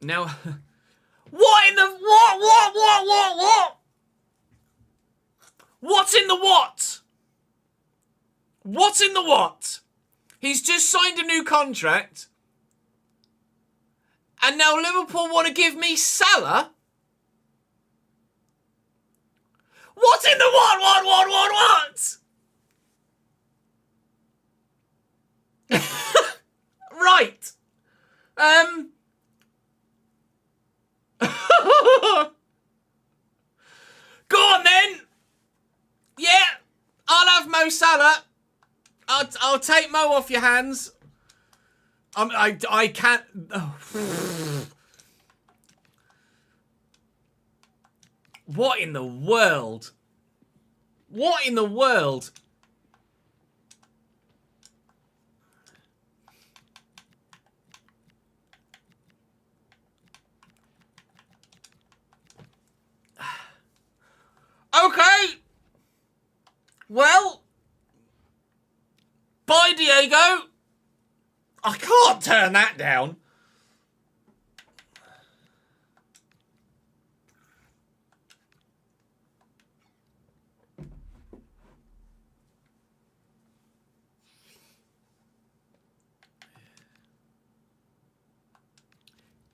Now, what in the what? What's in the what? What's in the what? He's just signed a new contract, and now Liverpool want to give me Salah. What's in the what? Right. Go on then. Yeah, I'll have Mo Salah. I'll take Mo off your hands. I can't. Oh. What in the world? What in the world? Okay. Well, bye, Diego. I can't turn that down.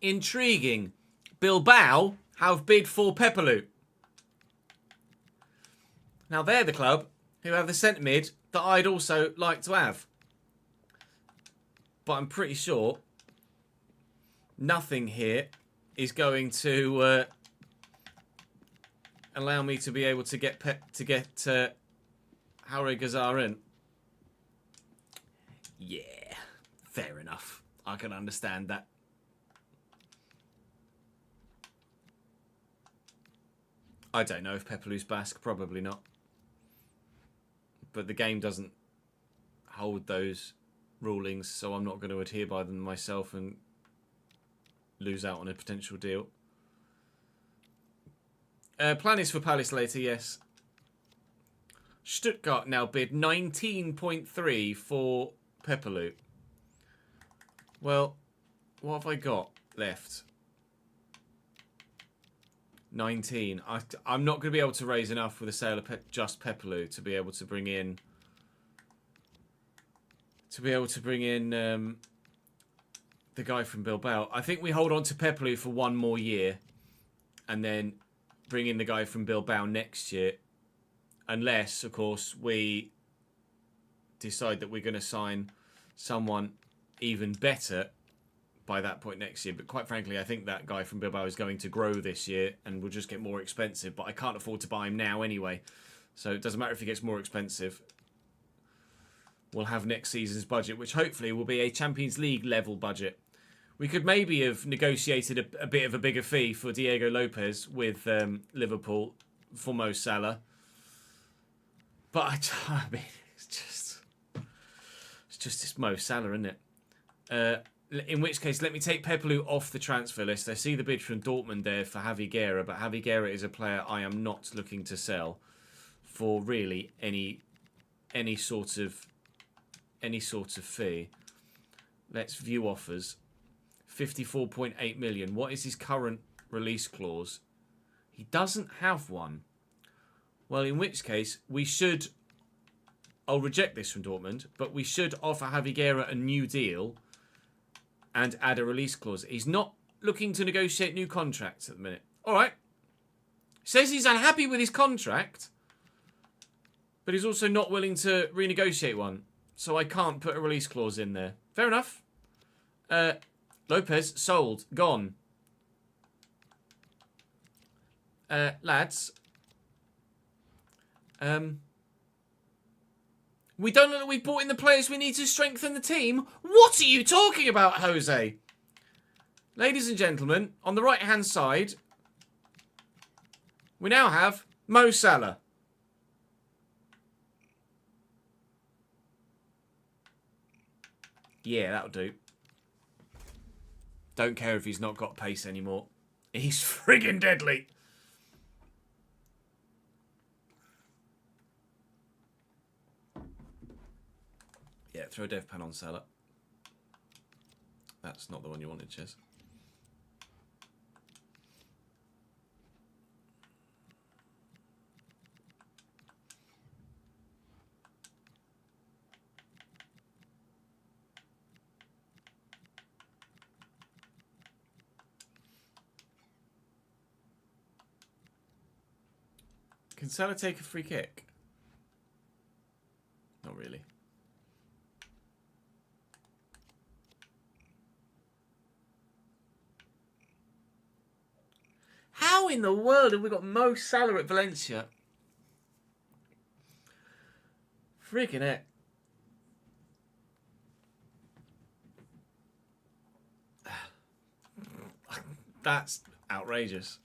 Intriguing. Bilbao have bid for Pepelu. Now they're the club who have the centre mid that I'd also like to have. But I'm pretty sure nothing here is going to allow me to be able to get Haure Gazar in. Yeah, fair enough. I can understand that. I don't know if Pepelou's Basque. Probably not. But the game doesn't hold those rulings, so I'm not going to adhere by them myself and lose out on a potential deal. Plan is for Palace later, yes. Stuttgart now bid 19.3 for Pepelou. Well, what have I got left? 19. I'm not going to be able to raise enough with a sale of just Pepelou to be able to bring in the guy from Bilbao. I think we hold on to Pepelou for one more year and then bring in the guy from Bilbao next year. Unless, of course, we decide that we're going to sign someone even better by that point next year. But quite frankly, I think that guy from Bilbao is going to grow this year and will just get more expensive. But I can't afford to buy him now anyway. So it doesn't matter if he gets more expensive. We'll have next season's budget, which hopefully will be a Champions League level budget. We could maybe have negotiated a bit of a bigger fee for Diego Lopez with Liverpool for Mo Salah. But I mean, it's just Mo Salah, isn't it? In which case, let me take Pepelou off the transfer list. I see the bid from Dortmund there for Javi Guerra, but Javi Guerra is a player I am not looking to sell for really any sort of fee. Let's view offers. 54.8 million. What is his current release clause? He doesn't have one. Well, in which case, I'll reject this from Dortmund, but we should offer Javi Guerra a new deal and add a release clause. He's not looking to negotiate new contracts at the minute. All right. Says he's unhappy with his contract, but he's also not willing to renegotiate one. So I can't put a release clause in there. Fair enough. Lopez, sold. Gone. Lads. We don't know that we've brought in the players we need to strengthen the team. What are you talking about, Jose? Ladies and gentlemen, on the right-hand side, we now have Mo Salah. Yeah, that'll do. Don't care if he's not got pace anymore. He's friggin' deadly. Yeah, throw dev pan on Salah. That's not the one you wanted, Ches. Can Salah take a free kick? Not really. How in the world have we got Mo Salah at Valencia? Freaking heck. That's outrageous.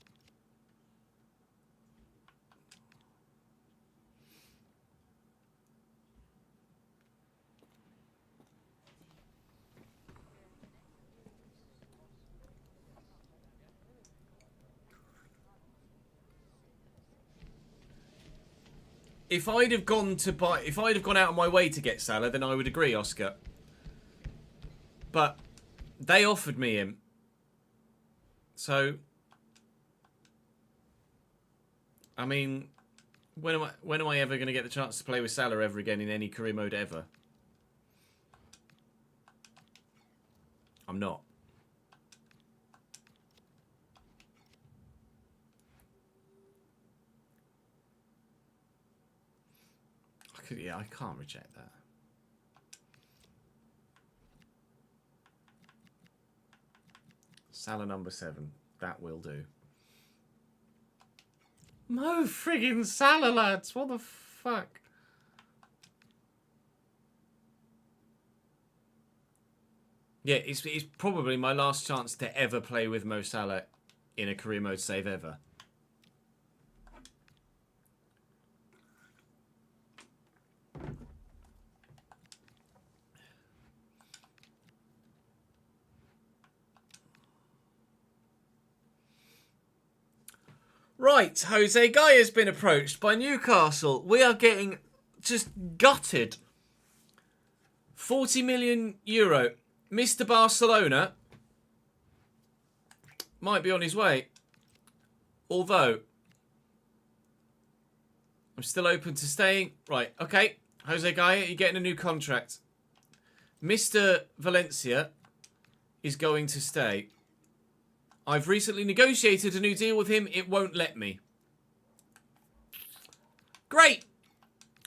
If I'd have gone out of my way to get Salah, then I would agree, Oscar. But they offered me him. So I mean, when am I ever going to get the chance to play with Salah ever again in any career mode ever? I'm not. Yeah, I can't reject that. Salah number 7. That will do. Mo friggin' Salah, lads. What the fuck? Yeah, it's probably my last chance to ever play with Mo Salah in a career mode save ever. Right, Jose Guy has been approached by Newcastle. We are getting just gutted. 40 million euro. Mr. Barcelona might be on his way. Although, I'm still open to staying. Right, okay. Jose Guy, you're getting a new contract. Mr. Valencia is going to stay. I've recently negotiated a new deal with him. It won't let me. Great.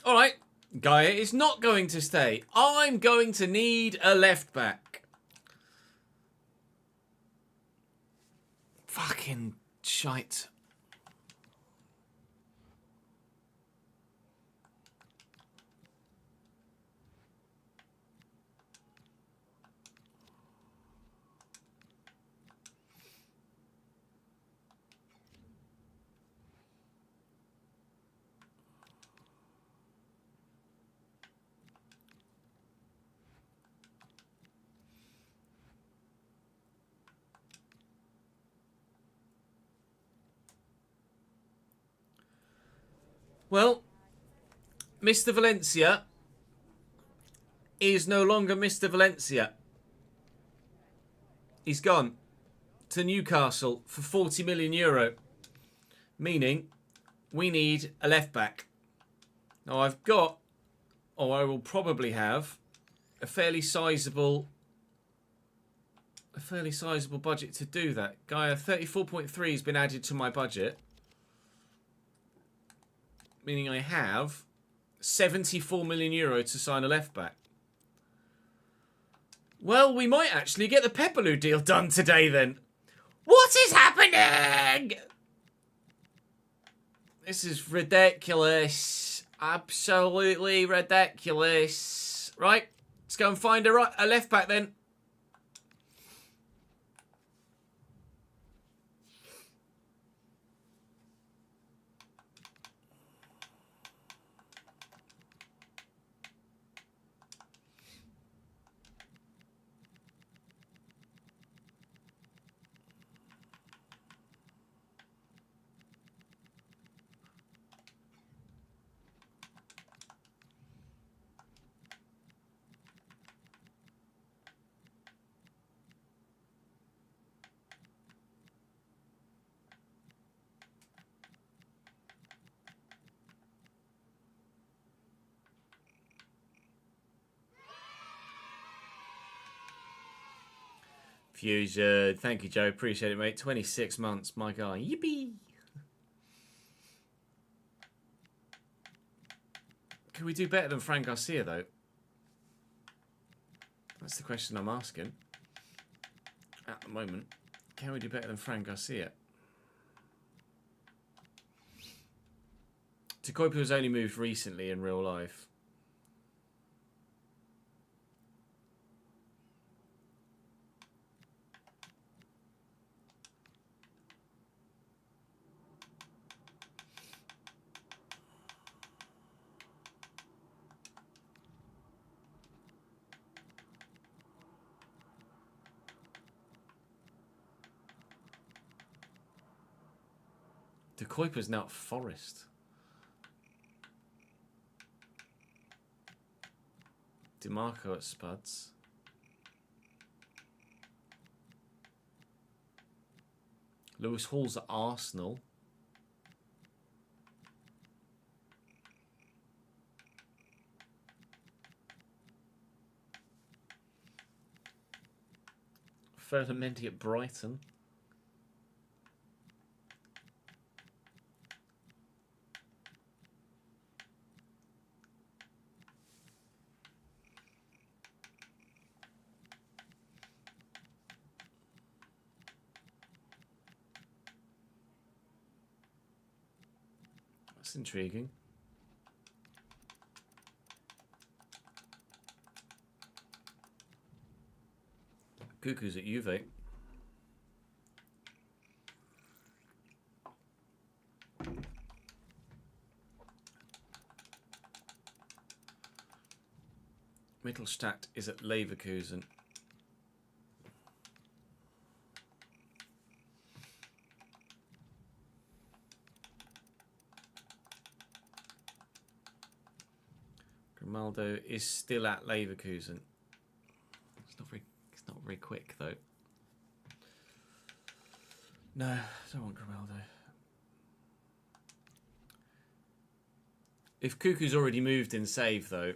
All right. Gaia is not going to stay. I'm going to need a left back. Fucking shite. Well, Mr. Valencia is no longer Mr. Valencia. He's gone to Newcastle for 40 million euro. Meaning, we need a left back. Now I've got, or I will probably have, a fairly sizable budget to do that. Gaia 34.3 has been added to my budget. Meaning I have 74 million euro to sign a left back. Well, we might actually get the Pepperloo deal done today then. What is happening? This is ridiculous. Absolutely ridiculous. Right, let's go and find a left back then. Fusion. Thank you, Joe. Appreciate it, mate. 26 months. My guy. Yippee. Can we do better than Fran Garcia, though? That's the question I'm asking. At the moment. Can we do better than Fran Garcia? Takoipu has only moved recently in real life. De Kuiper's now at Forest. DeMarco at Spuds. Lewis Hall's at Arsenal. Ferdinand at Brighton. That's intriguing. Cuckoo's at Juve. Mittelstadt is at Leverkusen. Grimaldo is still at Leverkusen. It's not very quick though. No, I don't want Grimaldo. If Cuckoo's already moved in save though,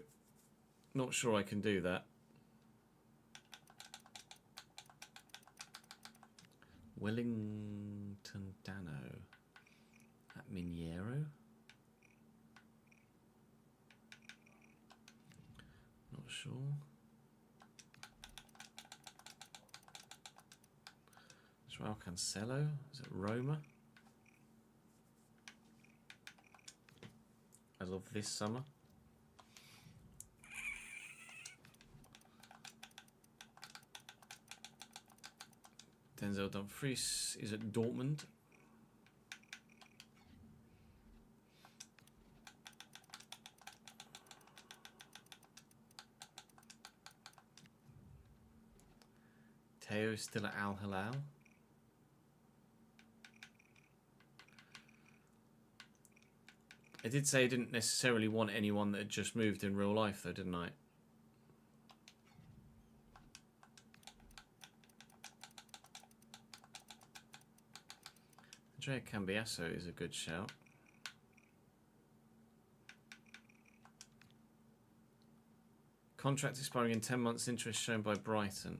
not sure I can do that. Wellington Dano at Miniero. Not sure. Joao Cancelo is it Roma? As of this summer. Denzel Dumfries is at Dortmund. Teo is still at Al Hilal. I did say I didn't necessarily want anyone that had just moved in real life though, didn't I? Andrea Cambiasso is a good shout. Contract expiring in 10 months, interest shown by Brighton.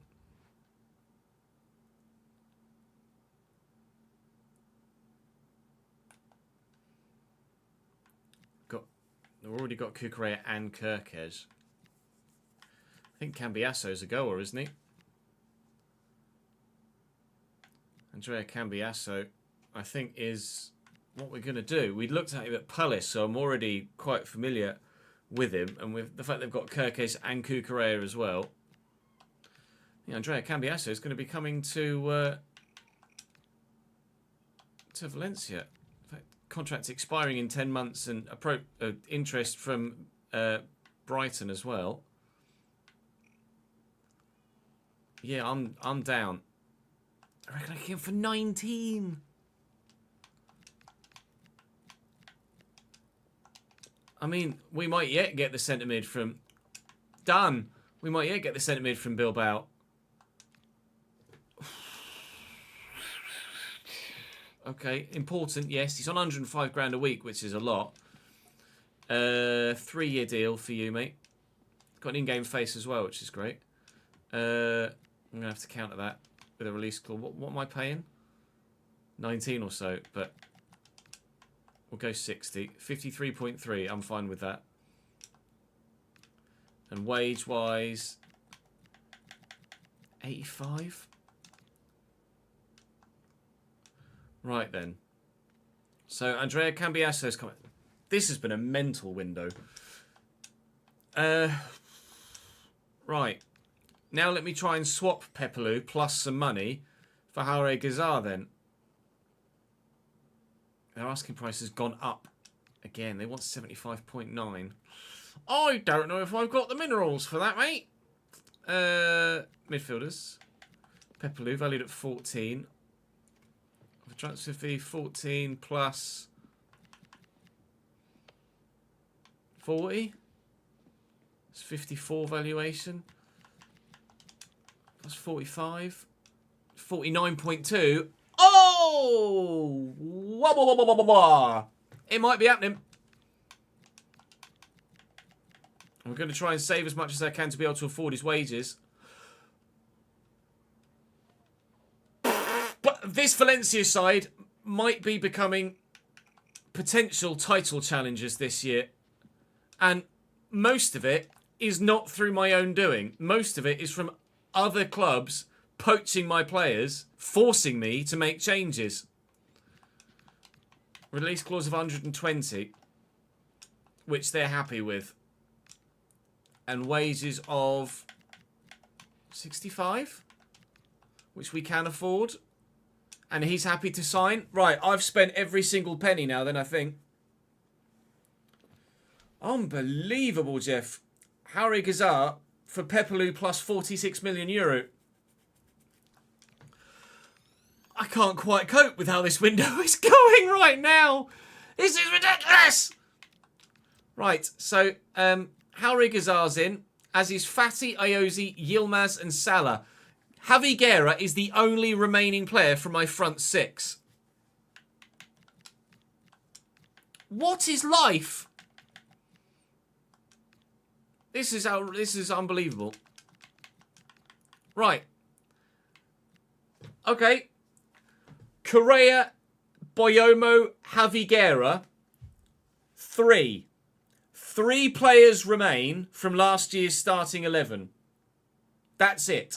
We've already got Cucurella and Kirkes. I think Cambiasso's a goer, isn't he? Andrea Cambiasso, I think, is what we're going to do. We looked at him at Palace, so I'm already quite familiar with him. And with the fact they've got Kirkes and Cucurella as well. Andrea Cambiasso is going to be coming to Valencia. Contract expiring in 10 months and interest from Brighton as well. Yeah, I'm down. I reckon I can get him for 19. I mean, we might yet get the centre mid from... Done. We might yet get the centre mid from Bilbao. Okay, important, yes. He's on 105 grand a week, which is a lot. 3-year deal for you, mate. Got an in-game face as well, which is great. I'm going to have to counter that with a release clause. What am I paying? 19 or so, but we'll go 60. 53.3, I'm fine with that. And wage-wise, 85. Right then. So Andrea Cambiasso's coming. This has been a mental window. Right. Now let me try and swap Pepelu plus some money for Haure Gazar then. Their asking price has gone up. Again, they want 75.9. I don't know if I've got the minerals for that, mate. Midfielders. Pepelu valued at 14. Transfer fee 14 plus 40. It's 54 valuation. Plus 45. 49.2. Oh! Wah, wah, wah, wah, wah, wah. It might be happening. I'm going to try and save as much as I can to be able to afford his wages. But this Valencia side might be becoming potential title challengers this year. And most of it is not through my own doing. Most of it is from other clubs poaching my players, forcing me to make changes. Release clause of 120, which they're happy with. And wages of 65? which we can afford. And he's happy to sign. Right, I've spent every single penny now then, I think. Unbelievable, Jeff. Harry Gazar for Pepelu plus 46 million euro. I can't quite cope with how this window is going right now. This is ridiculous. Right, so Harry Gazar's in, as is Fatih, Ayoze, Yilmaz and Salah. Javi Guerra is the only remaining player from my front six. What is life? This is unbelievable. Right. Okay. Correa, Boyomo, Javi Guerra. 3. 3 players remain from last year's starting 11. That's it.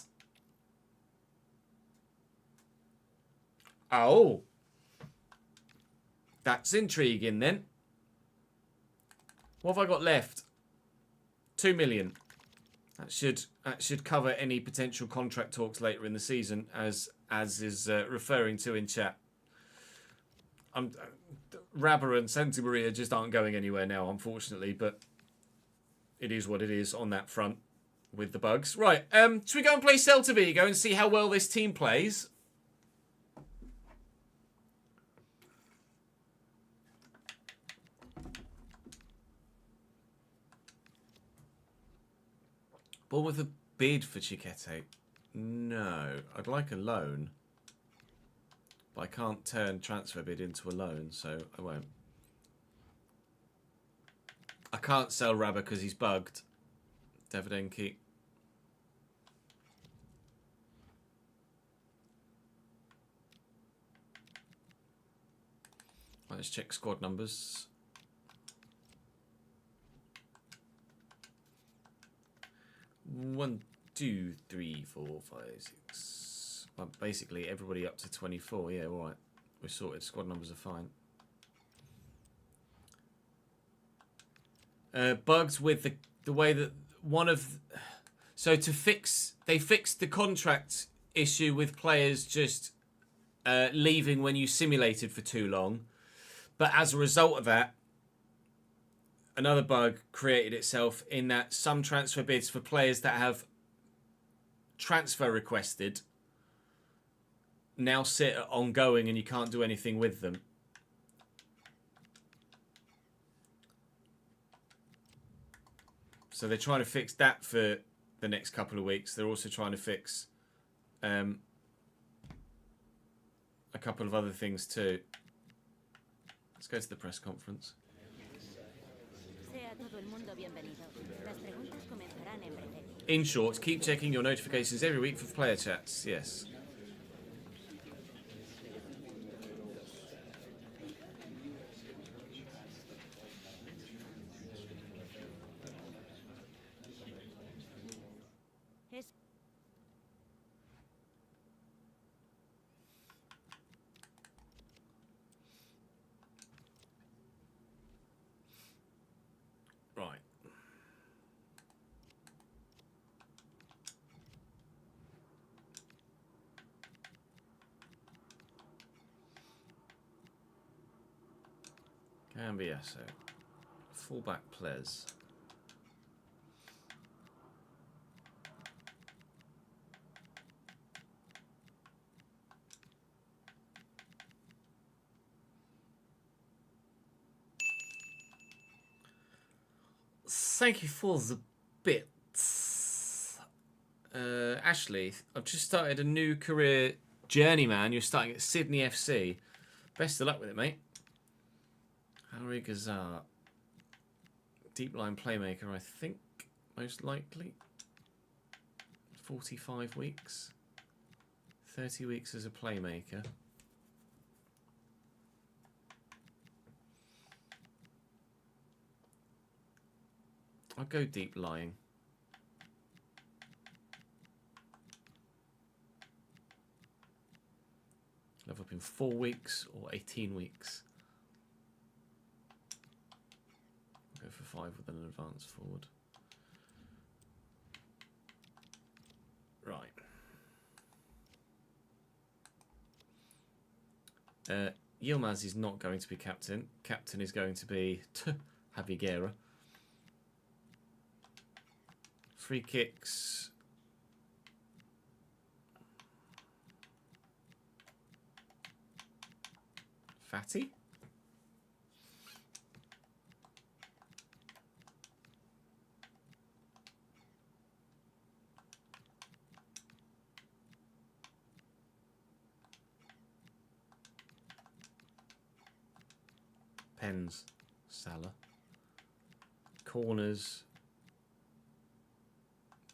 Oh. That's intriguing then. What have I got left? 2 million. That should cover any potential contract talks later in the season, as is referring to in chat. Rabber and Santa Maria just aren't going anywhere now, unfortunately, but it is what it is on that front with the bugs. Right, should we go and play Celta Vigo and see how well this team plays? With a bid for Chiquete? No. I'd like a loan. But I can't turn transfer bid into a loan, so I won't. I can't sell Rabba because he's bugged. Davidenki. Let's check squad numbers. 1, 2, 3, 4, 5, 6. Well, basically everybody up to 24. Yeah, all right. We're sorted. Squad numbers are fine. Bugs with the way that one of... So to fix... They fixed the contract issue with players just leaving when you simulated for too long. But as a result of that, another bug created itself in that some transfer bids for players that have transfer requested now sit at ongoing and you can't do anything with them. So they're trying to fix that for the next couple of weeks. They're also trying to fix a couple of other things too. Let's go to the press conference. In short, keep checking your notifications every week for player chats. Yes. Right. Cambiasso. Fullback Ples. Thank you for the bits. Ashley, I've just started a new career journey, man. You're starting at Sydney FC. Best of luck with it, mate. Harry Gazar. Deep line playmaker, I think, most likely. 45 weeks. 30 weeks as a playmaker. I'll go deep lying. Level up in 4 weeks or 18 weeks. I'll go for 5 with an advance forward. Right. Yilmaz is not going to be captain. Captain is going to be Javi Guerra. Free kicks. Fatty? Pens, Salah. Corners,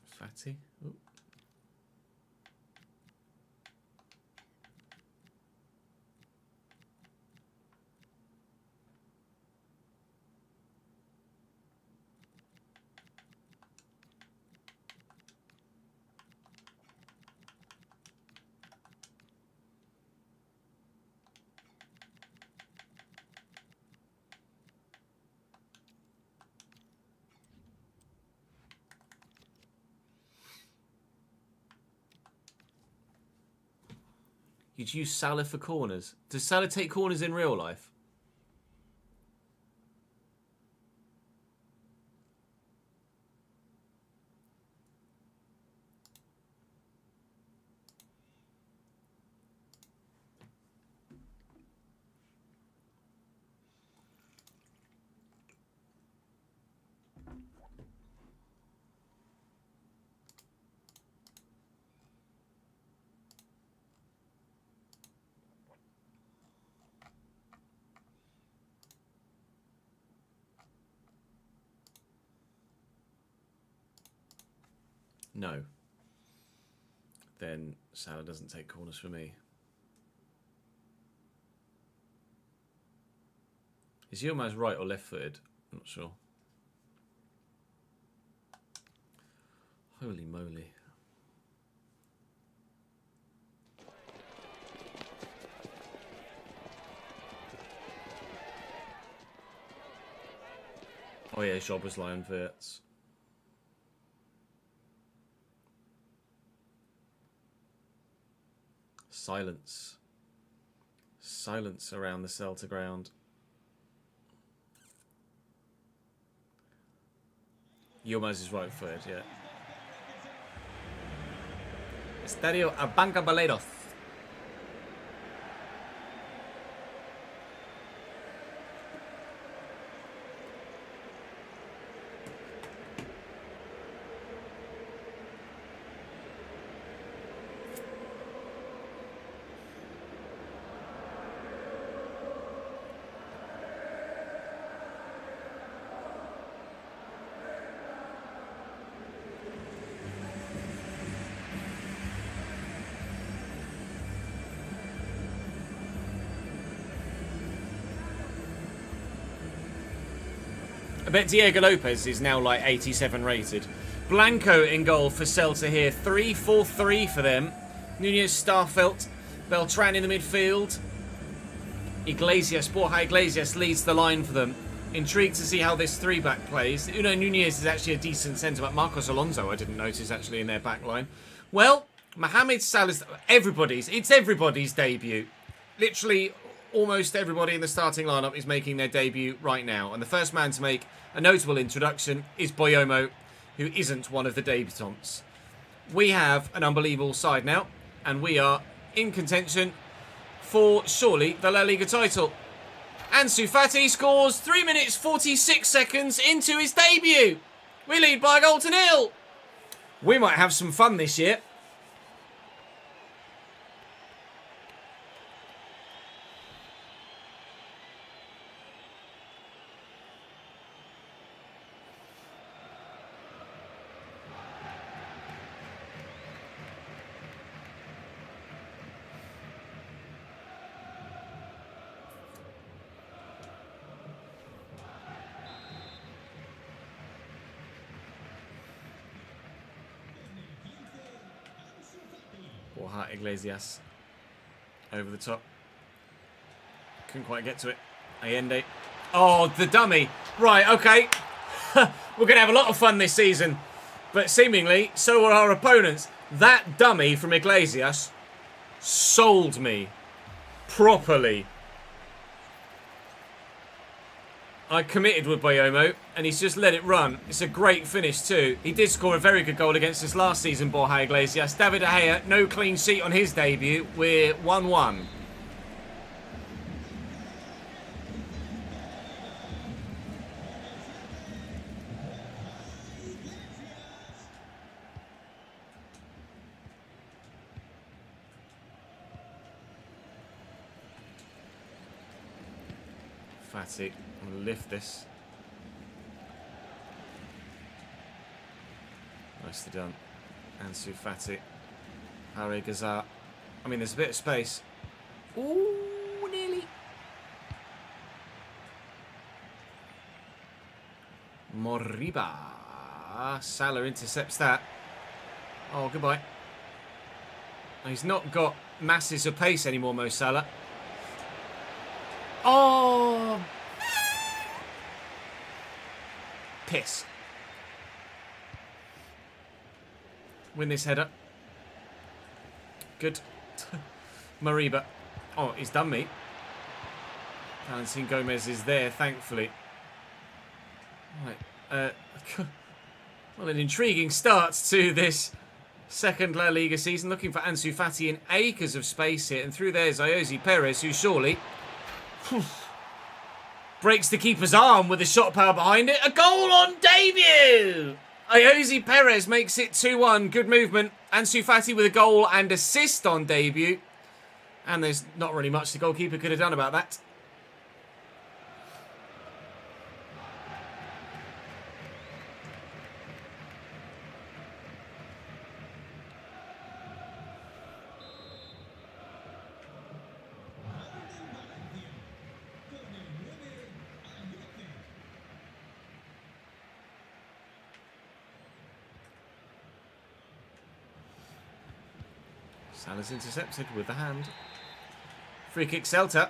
Fatty. Ooh. You'd use Salah for corners. Does Salah take corners in real life? No. Then Salah doesn't take corners for me. Is Yilmaz right or left-footed? I'm not sure. Holy moly. Oh yeah, Job was Lion Verts. Silence. Silence around the Celta ground. Yilmaz is right-footed, yeah. Estadio Abanca Baleros. I bet Diego Lopez is now like 87 rated. Blanco in goal for Celta here. 3-4-3 for them. Nunez, Starfelt, Beltran in the midfield. Iglesias, Borja Iglesias leads the line for them. Intrigued to see how this three-back plays. Uno Nunez is actually a decent centre-back. Marcos Alonso, I didn't notice, actually, in their back line. Well, Mohamed Salah's... It's everybody's debut. Literally, almost everybody in the starting lineup is making their debut right now. And the first man to make a notable introduction is Boyomo, who isn't one of the debutants. We have an unbelievable side now, and we are in contention for, surely, the La Liga title. Ansu Fati scores 3 minutes 46 seconds into his debut. We lead by a goal to nil. We might have some fun this year. Borja Iglesias over the top. Couldn't quite get to it. Allende. Oh, the dummy. Right, okay. We're going to have a lot of fun this season. But seemingly, so are our opponents. That dummy from Iglesias sold me. properly. I committed with Boyomo, and he's just let it run. It's a great finish too. He did score a very good goal against us last season, Borja Iglesias. David De Gea, no clean sheet on his debut. We're 1-1. Fatty, I'm going to lift this. Nicely done. Ansu Fati. Harry Gazar. I mean, there's a bit of space. Ooh, nearly. Moriba. Salah intercepts that. Oh, goodbye. He's not got masses of pace anymore, Mo Salah. Oh! Piss. Win this header. Good. Mariba. Oh, he's done me. Valentin Gomez is there, thankfully. Right. Well, an intriguing start to this second La Liga season. Looking for Ansu Fati in acres of space here. And through there's Ayoze Perez, who surely breaks the keeper's arm with the shot power behind it. A goal on debut! Ayoze Perez makes it 2-1. Good movement. Ansu Fati with a goal and assist on debut. And there's not really much the goalkeeper could have done about that. Salah's intercepted with the hand. Free kick Celta.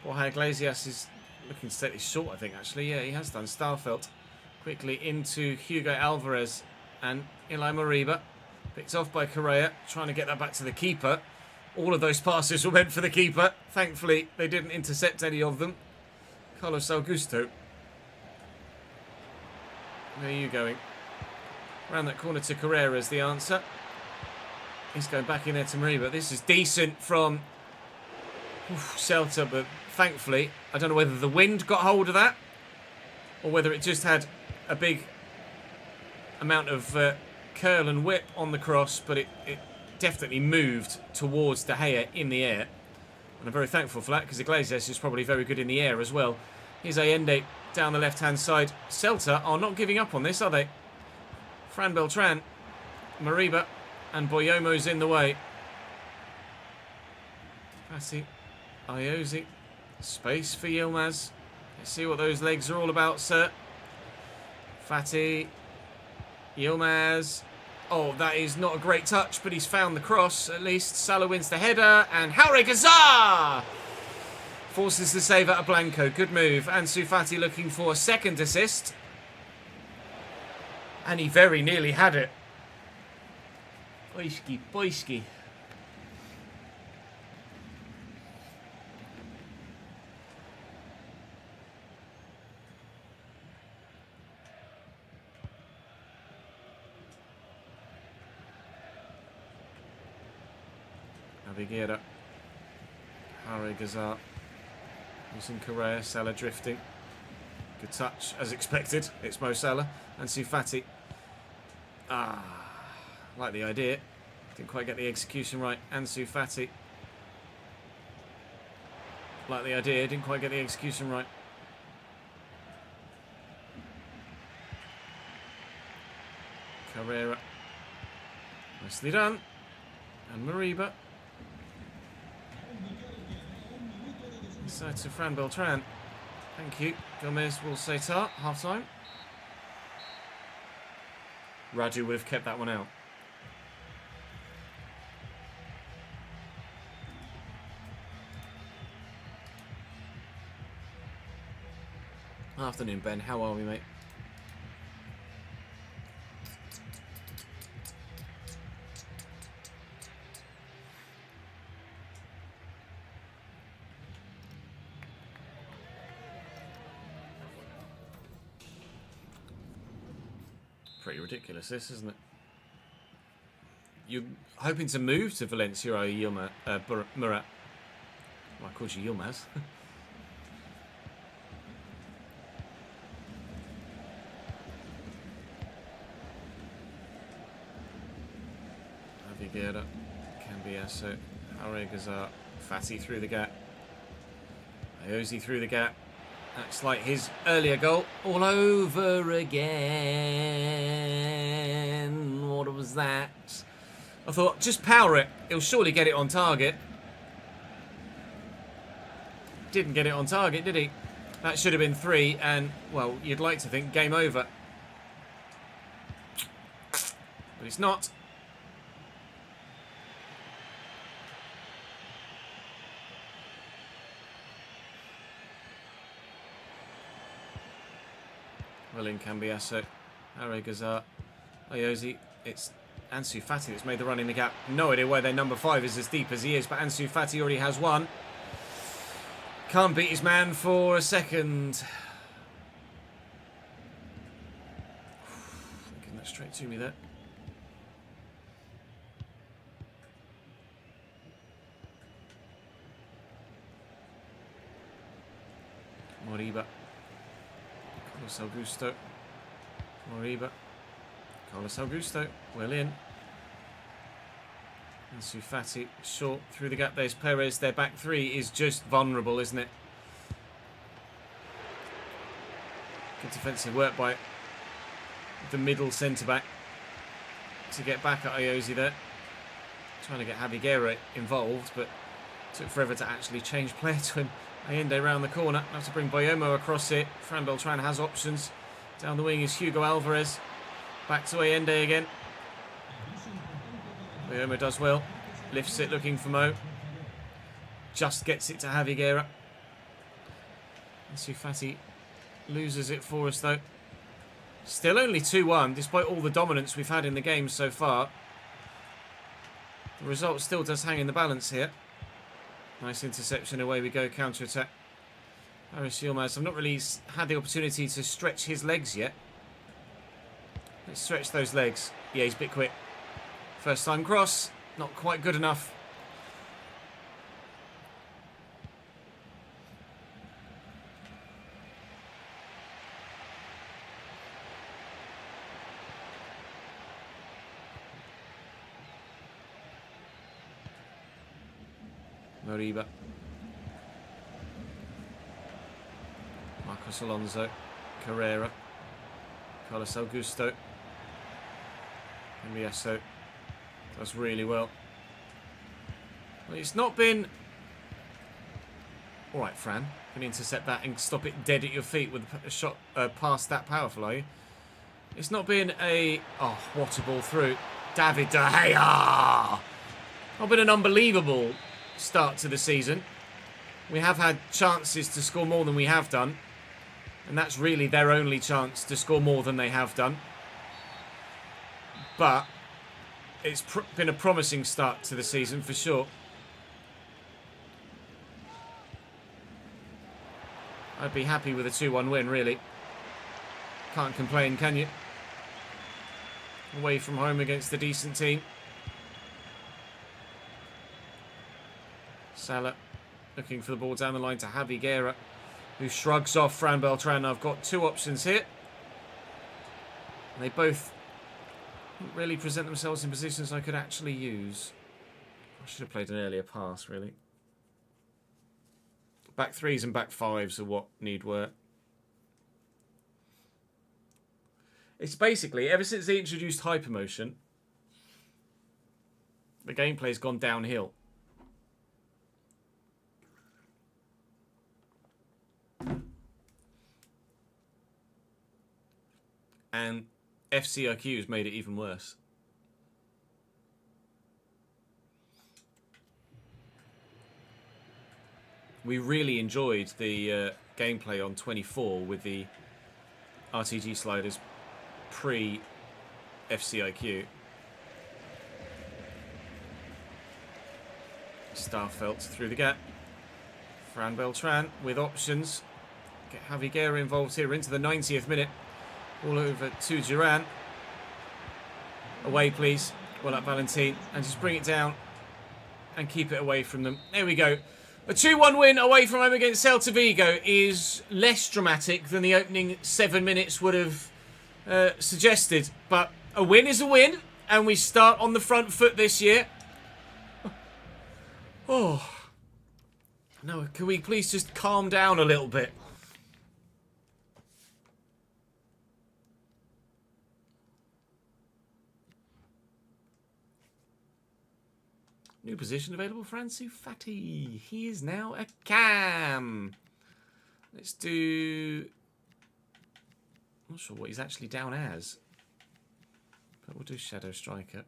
Borja Iglesias is looking slightly short, I think, actually. Yeah, he has done. Starfelt quickly into Hugo Alvarez and Eli Moriba. Picked off by Correa, trying to get that back to the keeper. All of those passes were meant for the keeper. Thankfully, they didn't intercept any of them. Carlos Augusto. Where are you going? Around that corner to Carrera is the answer. He's going back in there to Moriba. This is decent from Celta, but thankfully, I don't know whether the wind got hold of that or whether it just had a big amount of curl and whip on the cross, but it definitely moved towards De Gea in the air. And I'm very thankful for that because Iglesias is probably very good in the air as well. Here's Allende down the left-hand side. Celta are not giving up on this, are they? Fran Beltran, Moriba, and Boyomo's in the way. Fati, Ayoze, space for Yilmaz. Let's see what those legs are all about, sir. Fati, Yilmaz. Oh, that is not a great touch, but he's found the cross. At least Salah wins the header, and Harry Gazar forces the save out of Blanco. Good move. Ansu Fati looking for a second assist. And he very nearly had it. Boyski, Boyski. Naviguera. Harry Gazar. Using Correa. Salah drifting. Good touch, as expected. It's Mo Salah. Ansu Fati. Like the idea. Didn't quite get the execution right. Ansu Fati. Like the idea. Didn't quite get the execution right. Carrera. Nicely done. And Moriba. Inside to Fran Beltran. Thank you. Gomez will say tar. Half time. Raju would have kept that one out. Afternoon, Ben. How are we, mate? pretty ridiculous, this, isn't it? You're hoping to move to Valencia, are you, Murat? Well, I called you Yilmaz. Aviguera, Cambiasso, Arregazar, Fati through the gap. Iosi through the gap. That's like his earlier goal. All over again. What was that? I thought, just power it. He'll surely get it on target. Didn't get it on target, did he? That should have been 3, and, well, you'd like to think game over. But it's not. Well in Cambiasso, Arregazar, Iosi. It's Ansu Fati that's made the run in the gap. No idea why their number 5 is as deep as he is, but Ansu Fati already has one. Can't beat his man for a second. Getting that straight to me there. Moriba. Carlos Augusto. Moriba. Carlos Augusto. Well in. Ansu Fati short through the gap. There's Perez. Their back 3 is just vulnerable, isn't it? Good defensive work by the middle centre-back to get back at Iosi there. Trying to get Aviguera involved, but took forever to actually change player to him. Allende round the corner. Have to bring Boyomo across it. Fran Beltran has options. Down the wing is Hugo Alvarez. Back to Allende again. Boyomo does well. Lifts it looking for Mo. Just gets it to Aviguera. Ansu Fati loses it for us though. Still only 2-1 despite all the dominance we've had in the game so far. The result still does hang in the balance here. Nice interception, away we go, counter-attack. Aris Yilmaz, I've not really had the opportunity to stretch his legs yet. Let's stretch those legs. Yeah, he's a bit quick. First time cross, not quite good enough. Moriba. Marcos Alonso. Carrera. Carlos Augusto. Cambiasso does really well. Well, it's not been... Alright, Fran. Can you intercept that and stop it dead at your feet with a shot past that powerful, are you? It's not been a... Oh, what a ball through. David De Gea! Not been an unbelievable start to the season. We have had chances to score more than we have done, and that's really their only chance to score more than they have done. But it's been a promising start to the season for sure. I'd be happy with a 2-1 win, really. Can't complain, can you? Away from home against a decent team. Salah looking for the ball down the line to Aviguera, who shrugs off Fran Beltran. I've got 2 options here. And they both don't really present themselves in positions I could actually use. I should have played an earlier pass, really. Back 3s and back 5s are what need work. It's basically, ever since they introduced hypermotion, the gameplay's gone downhill. And FCIQ has made it even worse. We really enjoyed the gameplay on 24 with the RTG sliders pre-FCIQ. Starfelt through the gap. Fran Beltran with options. Get Aviguera involved here into the 90th minute. All over to Duran. Away, please. Well up, Valentine. And just bring it down and keep it away from them. There we go. A 2-1 win away from home against Celta Vigo is less dramatic than the opening 7 minutes would have suggested. But a win is a win, and we start on the front foot this year. Oh. No, can we please just calm down a little bit? New position available for Ansu Fati. He is now a cam. Let's do... I'm not sure what he's actually down as. But we'll do Shadow Striker.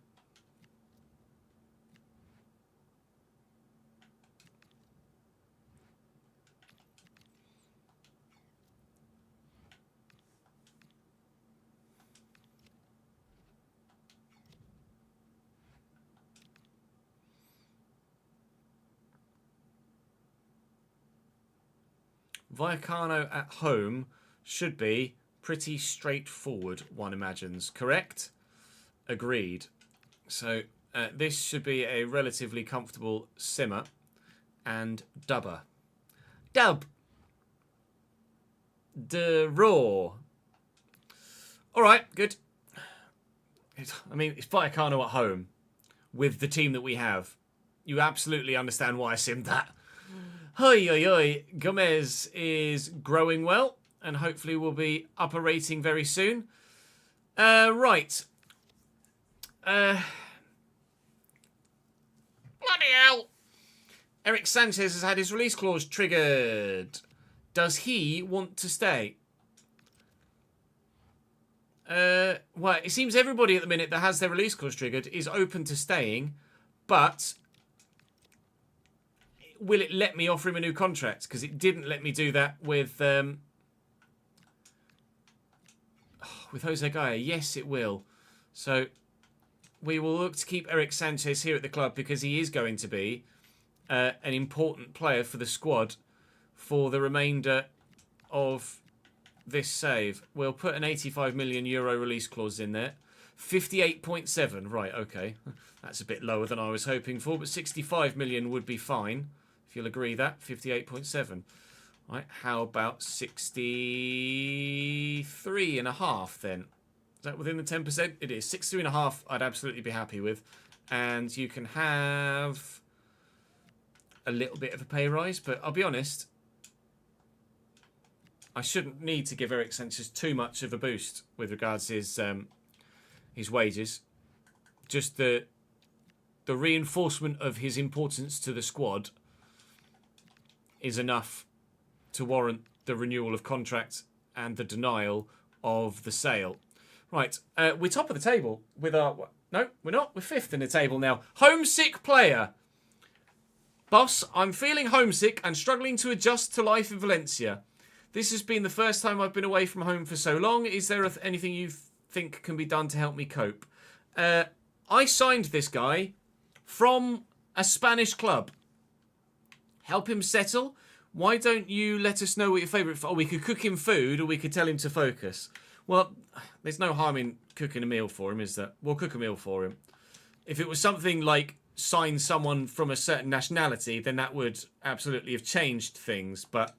Vallecano at home should be pretty straightforward, one imagines. Correct? Agreed. So this should be a relatively comfortable simmer and dubber. Dub. De raw. Alright, good. I mean, it's Vallecano at home with the team that we have. You absolutely understand why I simmed that. Hoi, oi, oi. Gomez is growing well and hopefully will be up a rating very soon. Right. Bloody hell. Eric Sanchez has had his release clause triggered. Does he want to stay? Well, it seems everybody at the minute that has their release clause triggered is open to staying, but... will it let me offer him a new contract? Because it didn't let me do that with Jose Gaia. Yes, it will. So we will look to keep Eric Sanchez here at the club because he is going to be an important player for the squad for the remainder of this save. We'll put an 85 million euro release clause in there. 58.7. Right, okay. That's a bit lower than I was hoping for, but 65 million would be fine. If you'll agree that, 58.7. Right, how about 63.5 then? Is that within the 10%? It is. 63.5 I'd absolutely be happy with. And you can have a little bit of a pay rise, but I'll be honest, I shouldn't need to give Eric Sanchez too much of a boost with regards to his wages. Just the reinforcement of his importance to the squad is enough to warrant the renewal of contract and the denial of the sale. Right, we're top of the table with our... No, we're not. We're fifth in the table now. Homesick player. Boss, I'm feeling homesick and struggling to adjust to life in Valencia. This has been the first time I've been away from home for so long. Is there anything you think can be done to help me cope? I signed this guy from a Spanish club. Help him settle. Why don't you let us know what your favourite... Oh, we could cook him food or we could tell him to focus. Well, there's no harm in cooking a meal for him, is there? We'll cook a meal for him. If it was something like sign someone from a certain nationality, then that would absolutely have changed things. But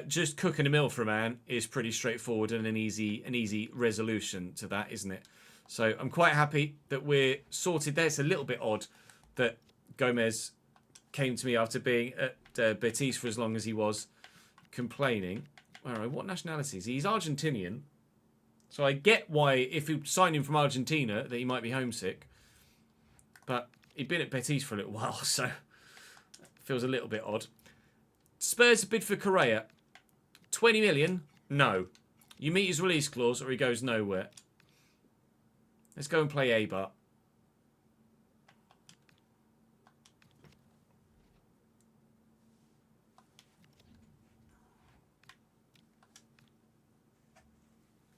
just cooking a meal for a man is pretty straightforward and an easy resolution to that, isn't it? So I'm quite happy that we're sorted there. It's a little bit odd that Gomez came to me after being at Betis for as long as he was, complaining. All right, what nationality is he? He's Argentinian. So I get why, if you sign him from Argentina, that he might be homesick. But he'd been at Betis for a little while, so it feels a little bit odd. Spurs bid for Correa. 20 million? No. You meet his release clause or he goes nowhere. Let's go and play Eibar.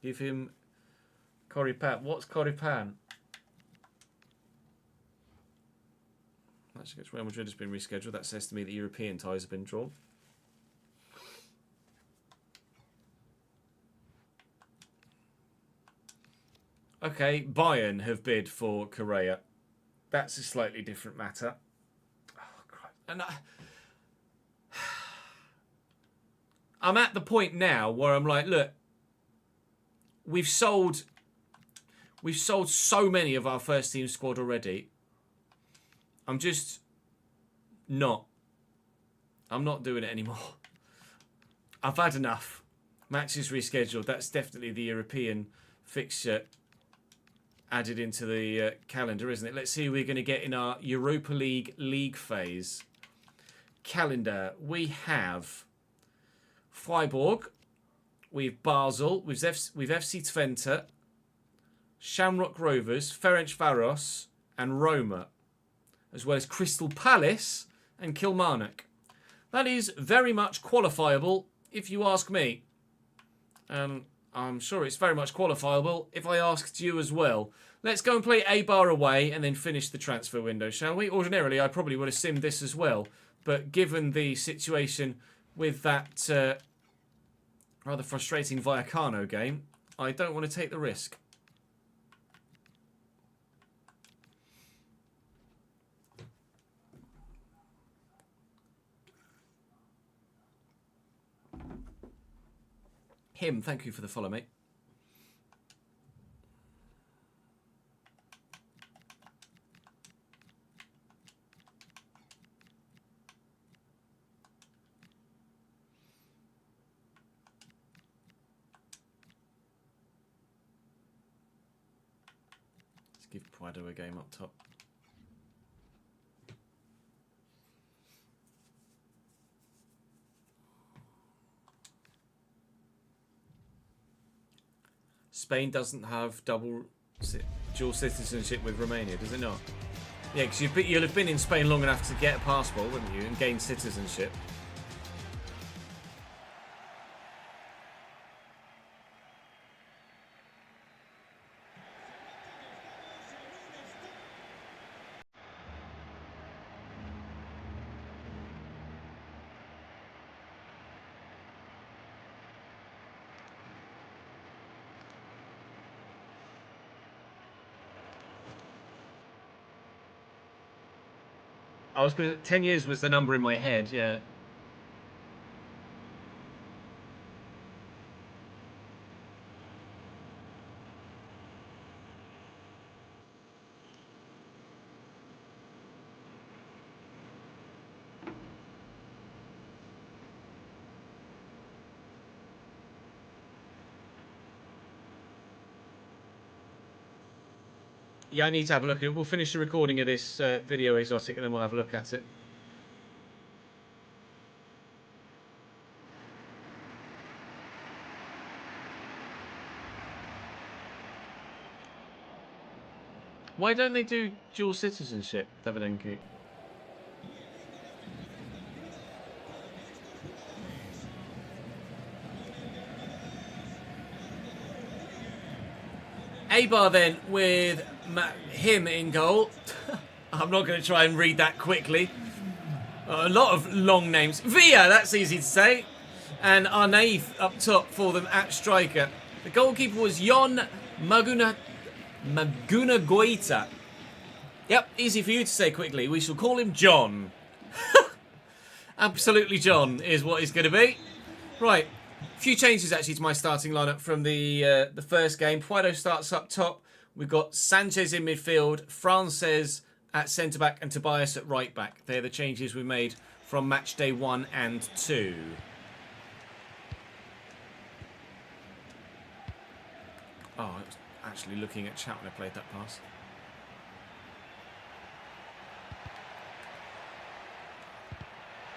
Give him Coripan. What's Coripan? Match against Real Madrid has been rescheduled. That says to me that European ties have been drawn. Okay, Bayern have bid for Correa. That's a slightly different matter. Oh, Christ. And I'm at the point now where I'm like, look, we've sold so many of our first team squad already. I'm not doing it anymore. I've had enough. Matches rescheduled. That's definitely the European fixture added into the calendar, isn't it? Let's see who we're going to get in our Europa League phase. Calendar. We have Freiburg. We've Basel. We've FC Twente. Shamrock Rovers. Ferencvaros. And Roma. As well as Crystal Palace and Kilmarnock. That is very much qualifiable, if you ask me. And I'm sure it's very much qualifiable if I asked you as well. Let's go and play Eibar away and then finish the transfer window, shall we? Ordinarily, I probably would have simmed this as well. But given the situation with that rather frustrating Vallecano game, I don't want to take the risk. Him, thank you for the follow, mate. Let's give Puado a game up top. Spain doesn't have dual citizenship with Romania, does it not? Yeah, because you'll have been in Spain long enough to get a passport, wouldn't you, and gain citizenship. I was going to... 10 years was the number in my head, yeah. Yeah, I need to have a look at it. We'll finish the recording of this video, Exotic, and then we'll have a look at it. Why don't they do dual citizenship, Davidenko? Eibar then with him in goal. I'm not going to try and read that quickly. A lot of long names. Villa, that's easy to say. And Arnaif up top for them at striker. The goalkeeper was Jon Maguna Goita. Yep, easy for you to say quickly. We shall call him John. Absolutely John is what he's going to be. Right. A few changes actually to my starting lineup from the first game. Puado starts up top. We've got Sanchez in midfield, Frances at centre back, and Tobias at right back. They're the changes we made from match day 1 and 2. Oh, I was actually looking at chat when I played that pass.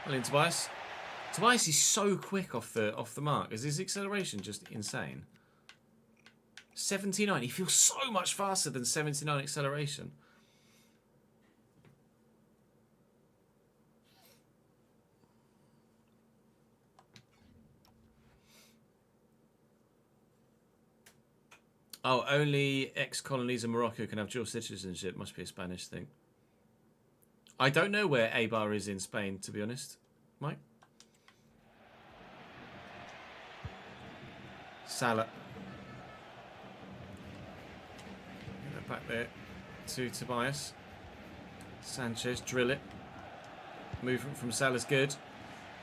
Well in, Tobias. Tobias is so quick off the mark. Is his acceleration just insane? 79. He feels so much faster than 79 acceleration. Oh, only ex-colonies in Morocco can have dual citizenship. Must be a Spanish thing. I don't know where Eibar is in Spain, to be honest. Mike? Salah. back there to Tobias. Sanchez, drill it. Movement from Salah's good.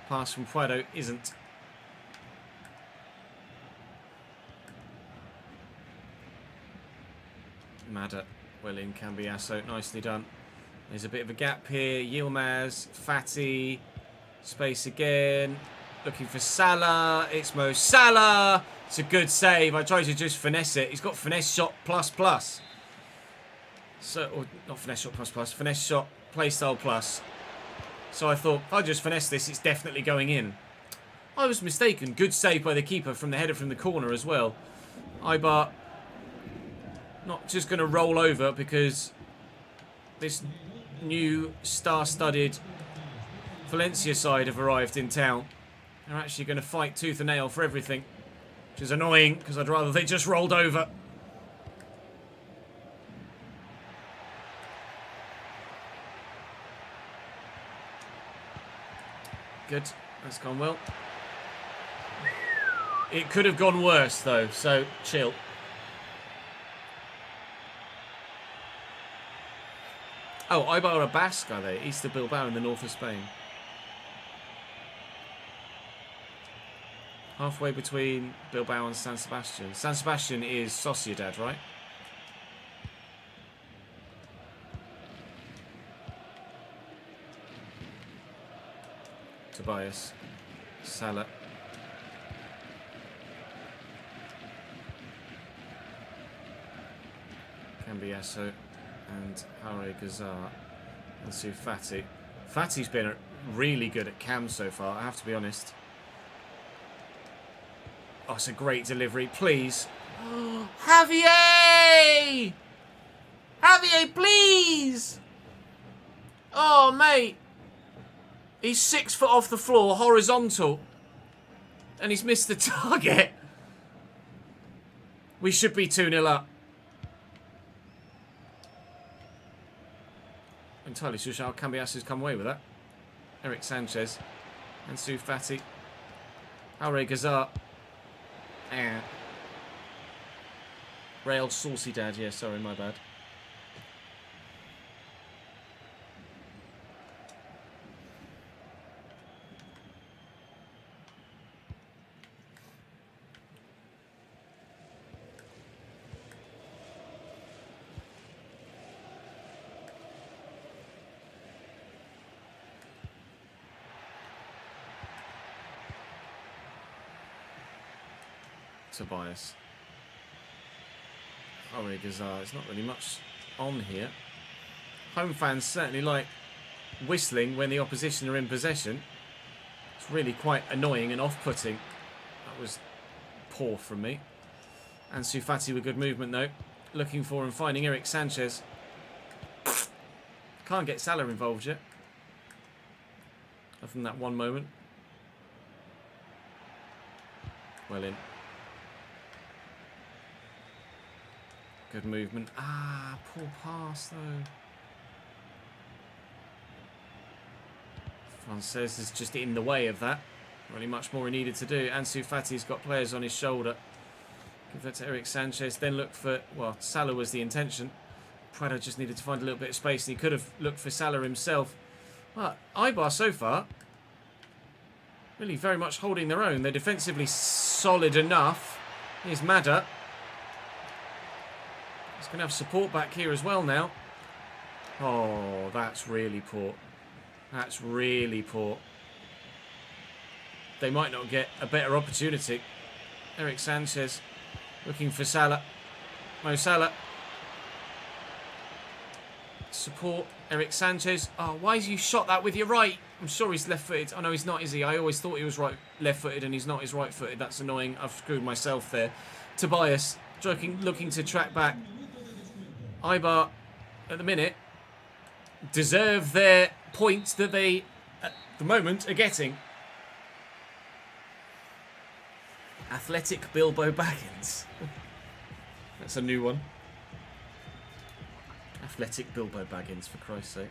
Pass from Puado isn't. Madder, well in, Cambiasso, nicely done. There's a bit of a gap here. Yilmaz, Fati, space again. Looking for Salah. It's Mo Salah. It's a good save. I tried to just finesse it. He's got finesse shot plus plus. So, or not finesse shot plus plus. Finesse shot playstyle plus. So I thought, if I just finesse this, it's definitely going in. I was mistaken. Good save by the keeper from the header from the corner as well. Eibar not just going to roll over because this new star-studded Valencia side have arrived in town. They're actually going to fight tooth and nail for everything, which is annoying because I'd rather they just rolled over. Good. That's gone well. It could have gone worse, though, so chill. Oh, Eibar are Basque, are they? East of Bilbao in the north of Spain. Halfway between Bilbao and San Sebastian. San Sebastian is Sociedad, right? Tobias. Salah. Cambiasso. And Harry Gazar. And Fati. Fati's been really good at cam so far, I have to be honest. Oh, it's a great delivery. Please. Javier! Javier, please! Oh, mate. He's 6 foot off the floor, horizontal. And he's missed the target. We should be 2-0 up. Entirely sure how Cambiasso's come away with that. Eric Sanchez. And Fati. Aure Gazar. Real Sociedad, yeah, sorry, my bad. Tobias. Aure Gazar. There's not really much on here. Home fans certainly like whistling when the opposition are in possession. It's really quite annoying and off-putting. That was poor from me. And Fati with good movement though. Looking for and finding Eric Sanchez. Can't get Salah involved yet. Other than that one moment. Well in. Good movement. Ah, poor pass though. Frances is just in the way of that. Really much more he needed to do. Ansu Fati's got players on his shoulder. Give that to Eric Sanchez. Then look for, well, Salah was the intention. Prado just needed to find a little bit of space and he could have looked for Salah himself. But Eibar so far, really very much holding their own. They're defensively solid enough. Here's Madder. He's going to have support back here as well now. Oh, that's really poor. That's really poor. They might not get a better opportunity. Eric Sanchez looking for Salah. Mo Salah. Support. Eric Sanchez. Oh, why has you shot that with your right? I'm sure he's left-footed. Oh, no, he's not, is he? I always thought he was left-footed and he's not. He's right-footed. That's annoying. I've screwed myself there. Tobias looking to track back. Eibar, at the minute, deserve their points that they, at the moment, are getting. Athletic Bilbo Baggins. That's a new one. Athletic Bilbo Baggins, for Christ's sake.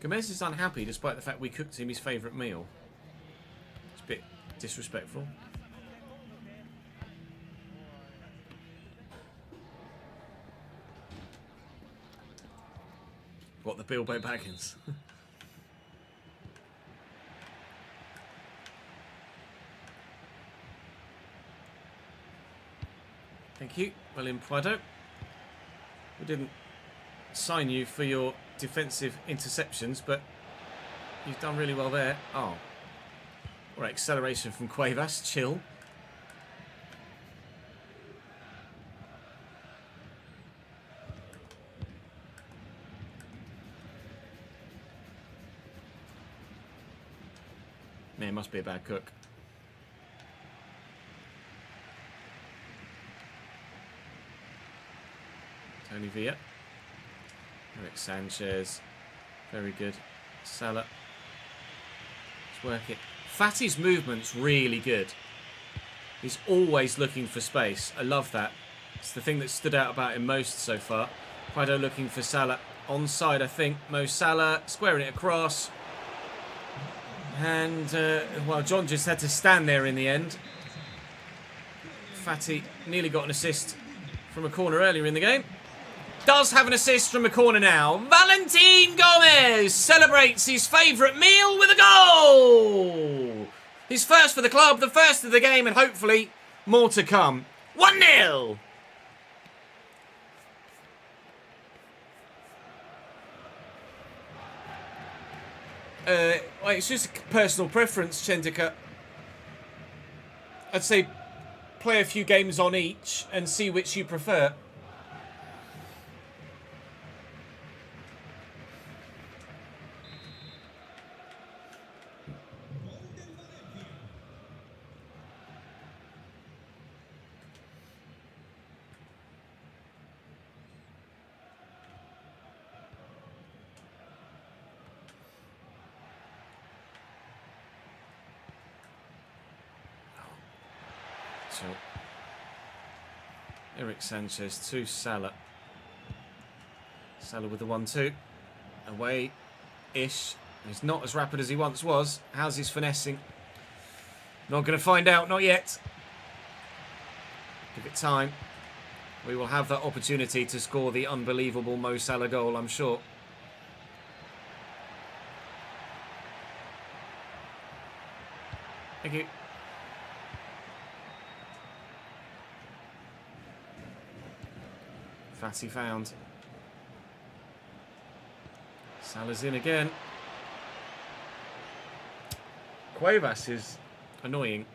Gomez is unhappy despite the fact we cooked him his favourite meal. It's a bit disrespectful. What, the Bilbo Baggins? Thank you, William Prado. We didn't sign you for your defensive interceptions, but you've done really well there. Oh. All right, acceleration from Cuevas. Chill. Man, it must be a bad cook. Tony Villa. Eric Sanchez. Very good. Salah. Let's work it. Fatty's movement's really good. He's always looking for space. I love that. It's the thing that stood out about him most so far. Prado looking for Salah. Onside, I think. Mo Salah squaring it across. And, well, John just had to stand there in the end. Fatty nearly got an assist from a corner earlier in the game. Does have an assist from a corner now. Valentin Gomez celebrates his favourite meal with a goal. His first for the club, the first of the game, and hopefully more to come. 1-0. It's just a personal preference, Chendika. I'd say play a few games on each and see which you prefer. Eric Sanchez to Salah. Salah with the 1-2. Away-ish. He's not as rapid as he once was. How's his finessing? Not going to find out, not yet. Give it time. We will have that opportunity to score the unbelievable Mo Salah goal, I'm sure. Thank you. Fatty found. Salah's in again. Cuevas is annoying.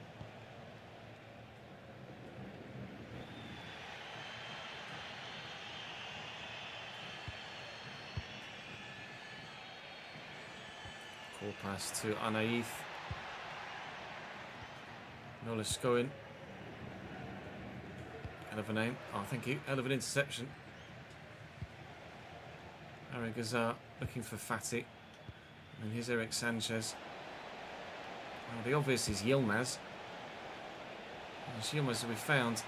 Call pass to Anaith. Nola Scoin. Hell of a name. Oh, thank you. Hell of an interception. Aragazar looking for Fatty. And here's Eric Sanchez. Well, the obvious is Yilmaz. It's Yilmaz that we found.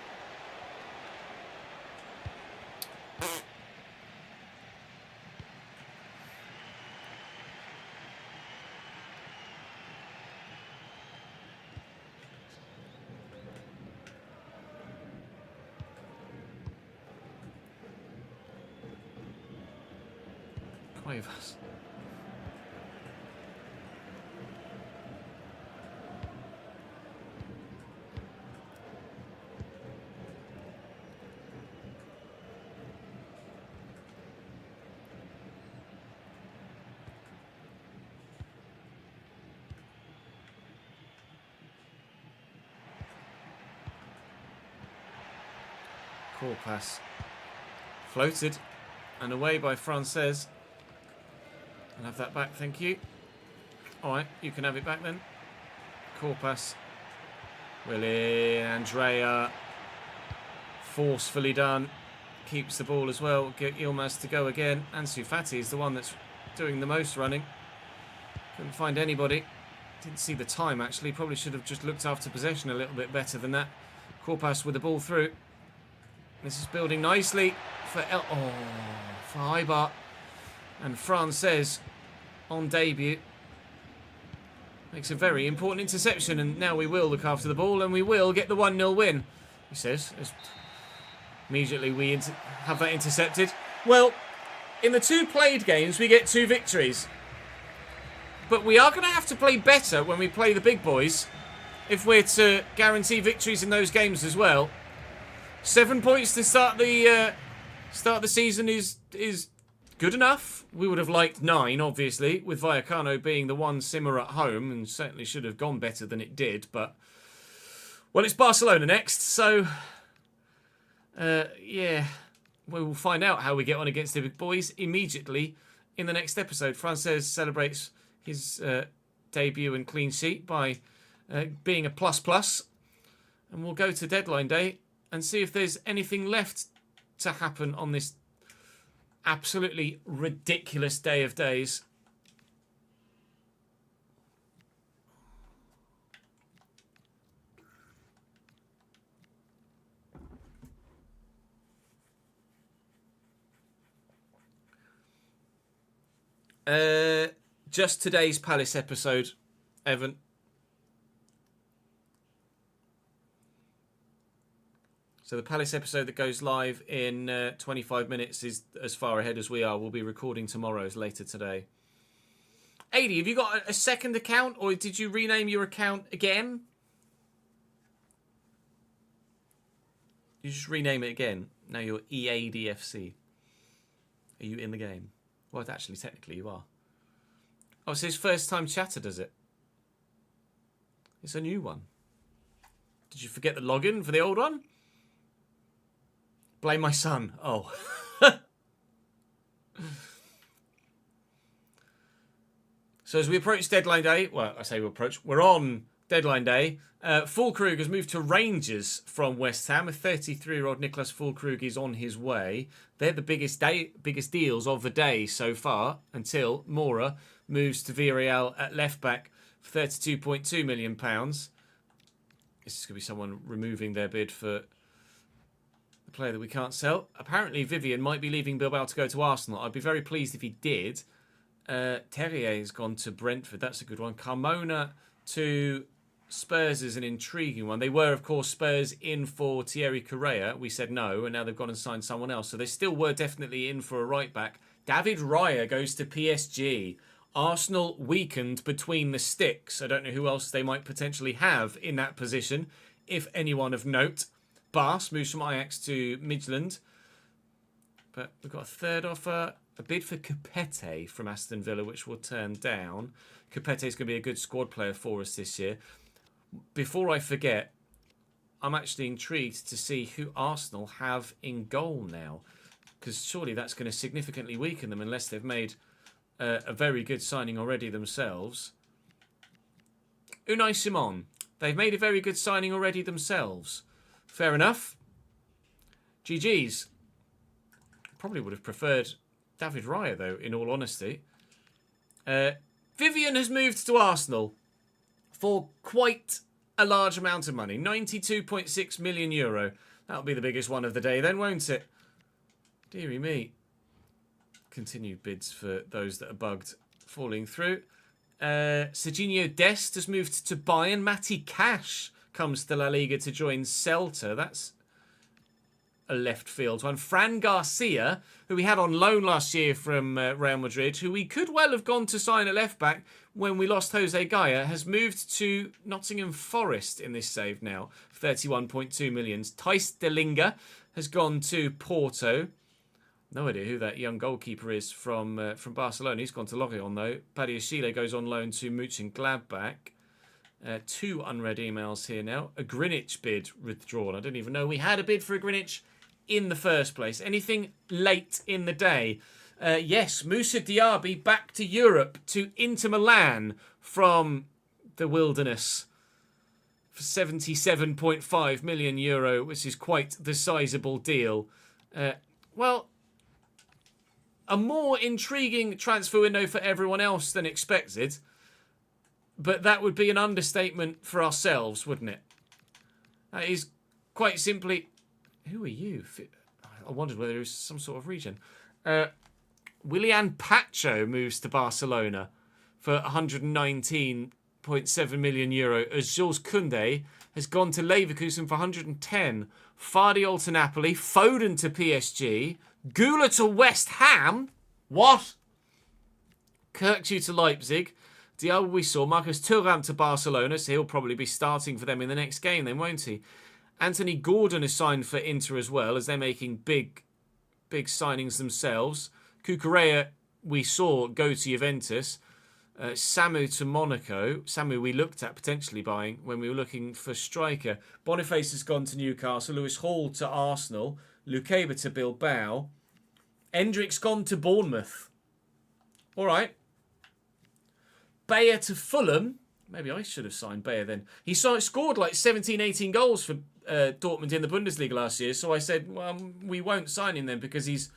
Cuevas. Call pass. Floated and away by Frances. I'll have that back, thank you. Alright, you can have it back then. Call pass. Willie, Andrea. Forcefully done. Keeps the ball as well. Get Yilmaz to go again. Ansu Fati is the one that's doing the most running. Couldn't find anybody. Didn't see the time actually. Probably should have just looked after possession a little bit better than that. Call pass with the ball through. This is building nicely for Eibar. And Frances on debut. Makes a very important interception, and now we will look after the ball, and we will get the 1-0 win, he says. As immediately we have that intercepted. Well, in the 2 played games, we get 2 victories. But we are going to have to play better when we play the big boys if we're to guarantee victories in those games as well. 7 points to start the season is good enough. We would have liked 9, obviously, with Vallecano being the one simmer at home, and certainly should have gone better than it did. But, well, it's Barcelona next, so, yeah, we will find out how we get on against the big boys immediately in the next episode. Frances celebrates his debut and clean sheet by being a plus, and we'll go to deadline day and see if there's anything left to happen on this absolutely ridiculous day of days. Just today's Palace episode, Evan. So the Palace episode that goes live in 25 minutes is as far ahead as we are. We'll be recording tomorrow's later today. Adi, have you got a second account, or did you rename your account again? You just rename it again. Now you're EADFC. Are you in the game? Well, actually, technically you are. Oh, it's his first time chatter, does it? It's a new one. Did you forget the login for the old one? Blame my son. Oh. So as we approach deadline day, well, I say we approach, we're on deadline day. Fulkrug has moved to Rangers from West Ham. A 33-year-old Niklas Fulkrug is on his way. They're the biggest deals of the day so far, until Mora moves to Villarreal at left back for £32.2 million. This is going to be someone removing their bid for the player that we can't sell. Apparently, Vivian might be leaving Bilbao to go to Arsenal. I'd be very pleased if he did. Terrier has gone to Brentford. That's a good one. Carmona to Spurs is an intriguing one. They were, of course, Spurs in for Thierry Correa. We said no, and now they've gone and signed someone else. So they still were definitely in for a right-back. David Raya goes to PSG. Arsenal weakened between the sticks. I don't know who else they might potentially have in that position, if anyone of note. Bas moves from Ajax to Midland. But we've got a third offer. A bid for Capete from Aston Villa, which we'll turn down. Capete is going to be a good squad player for us this year. Before I forget, I'm actually intrigued to see who Arsenal have in goal now. Because surely that's going to significantly weaken them unless they've made a very good signing already themselves. Unai Simon. They've made a very good signing already themselves. Fair enough. GG's. Probably would have preferred David Raya, though, in all honesty. Vivian has moved to Arsenal for quite a large amount of money. €92.6 million. That'll be the biggest one of the day then, won't it? Deary me. Continued bids for those that are bugged falling through. Serginho Dest has moved to Bayern. Matty Cash comes to La Liga to join Celta. That's a left field one. Fran Garcia, who we had on loan last year from Real Madrid, who we could well have gone to sign a left back when we lost Jose Gaya, has moved to Nottingham Forest in this save now. 31.2 million. Thijs de Linga has gone to Porto. No idea who that young goalkeeper is from Barcelona. He's gone to Lorient though. Badiashile goes on loan to Mönchengladbach. 2 unread emails here now. A Greenwich bid withdrawn. I don't even know we had a bid for a Greenwich in the first place. Anything late in the day? Yes, Moussa Diaby back to Europe, to Inter Milan from the wilderness for €77.5 million, which is quite the sizable deal. Well, a more intriguing transfer window for everyone else than expected. But that would be an understatement for ourselves, wouldn't it? That is quite simply... Who are you? I wondered whether it was some sort of region. Willian Pacho moves to Barcelona. for 119.7 million euro, as Jules Koundé has gone to Leverkusen for 110. Fardiol to Napoli, Foden to PSG, Gula to West Ham. What? Kirkju to Leipzig. Diallo we saw. Marcus Thuram to Barcelona, so he'll probably be starting for them in the next game then, won't he? Anthony Gordon is signed for Inter as well, as they're making big signings themselves. Cucurella we saw go to Juventus. Samu to Monaco. Samu we looked at potentially buying when we were looking for striker. Boniface has gone to Newcastle. Lewis Hall to Arsenal. Lukeba to Bilbao. Endrick's gone to Bournemouth. All right. Bayer to Fulham. Maybe I should have signed Bayer then. He scored like 17, 18 goals for Dortmund in the Bundesliga last year. So I said, well, we won't sign him then because he's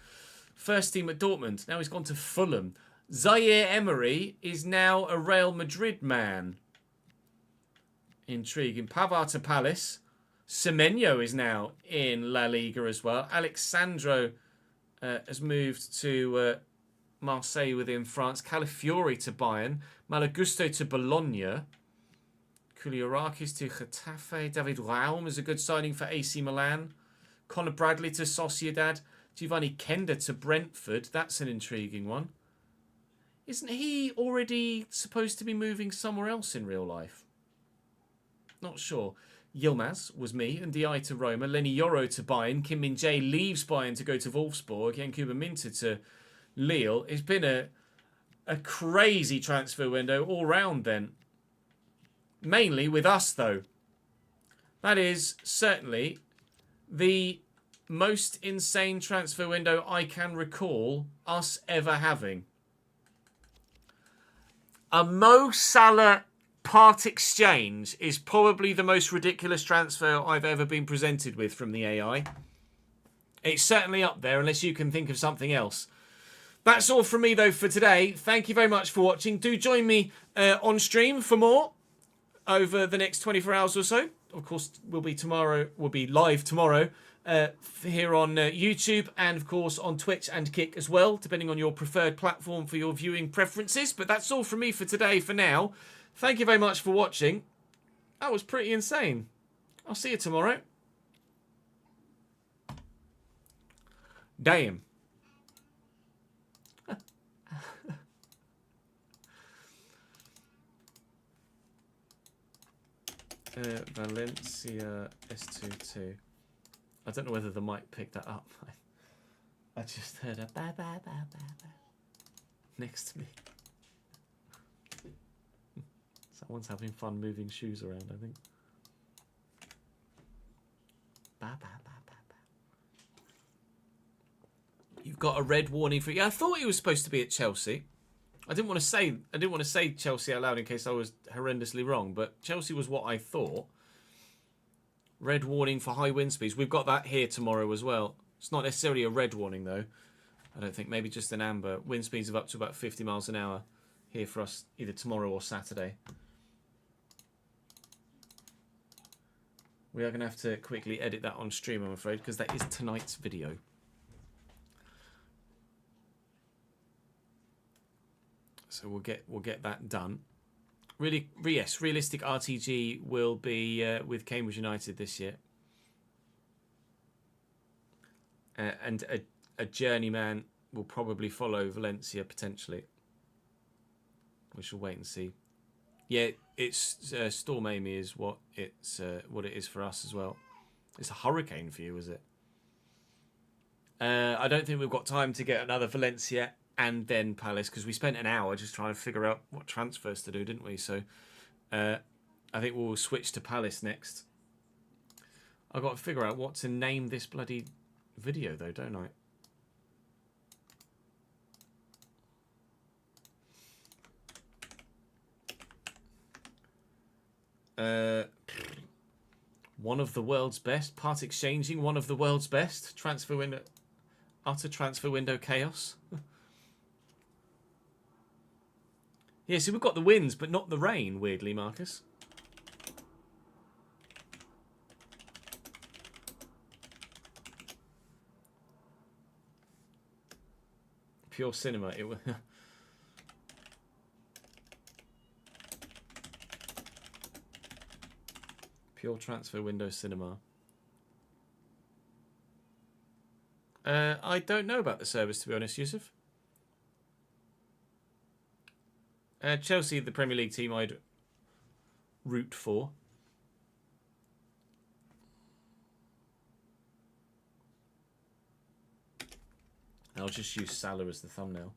first team at Dortmund. Now he's gone to Fulham. Zaire Emery is now a Real Madrid man. Intriguing. Pavard to Palace. Semenyo is now in La Liga as well. Alexandro has moved to Marseille within France. Calafiori to Bayern. Malagusto to Bologna. Kouliarakis to Getafe. David Raum is a good signing for AC Milan. Conor Bradley to Sociedad. Giovanni Kenda to Brentford. That's an intriguing one. Isn't he already supposed to be moving somewhere else in real life? Not sure. Yilmaz was me, and Di to Roma. Lenny Yoro to Bayern. Kim Min-jae leaves Bayern to go to Wolfsburg. Yankuba Minter to Lille. It's been a crazy transfer window all round then. Mainly with us, though. That is certainly the most insane transfer window I can recall us ever having. A Mo Salah part exchange is probably the most ridiculous transfer I've ever been presented with from the AI. It's certainly up there, unless you can think of something else. That's all from me, though, for today. Thank you very much for watching. Do join me on stream for more over the next 24 hours or so. Of course, we'll be live tomorrow here on YouTube and, of course, on Twitch and Kick as well, depending on your preferred platform for your viewing preferences. But that's all from me for today for now. Thank you very much for watching. That was pretty insane. I'll see you tomorrow. Damn. Valencia S22. I don't know whether the mic picked that up. I just heard a ba ba ba ba ba next to me. Someone's having fun moving shoes around, I think. Ba ba ba ba ba. You've got a red warning for you. I thought he was supposed to be at Chelsea. I didn't want to say Chelsea out loud in case I was horrendously wrong, but Chelsea was what I thought. Red warning for high wind speeds. We've got that here tomorrow as well. It's not necessarily a red warning though. I don't think. Maybe just an amber. Wind speeds of up to about 50 miles an hour here for us either tomorrow or Saturday. We are going to have to quickly edit that on stream, I'm afraid, because that is tonight's video. So we'll get that done. Really, yes, realistic RTG will be with Cambridge United this year, and a journeyman will probably follow Valencia potentially. We shall wait and see. Yeah, it's Storm Amy is what it is for us as well. It's a hurricane for you, is it? I don't think we've got time to get another Valencia and then Palace, because we spent an hour just trying to figure out what transfers to do, didn't we? So I think we'll switch to Palace next. I've got to figure out what to name this bloody video, though, don't I? One of the world's best. Part exchanging, one of the world's best. Transfer window. Utter transfer window chaos. Yeah, so we've got the winds, but not the rain, weirdly, Marcus. Pure cinema. It was. Pure transfer window cinema. I don't know about the service, to be honest, Yusuf. Chelsea, the Premier League team I'd root for. I'll just use Salah as the thumbnail.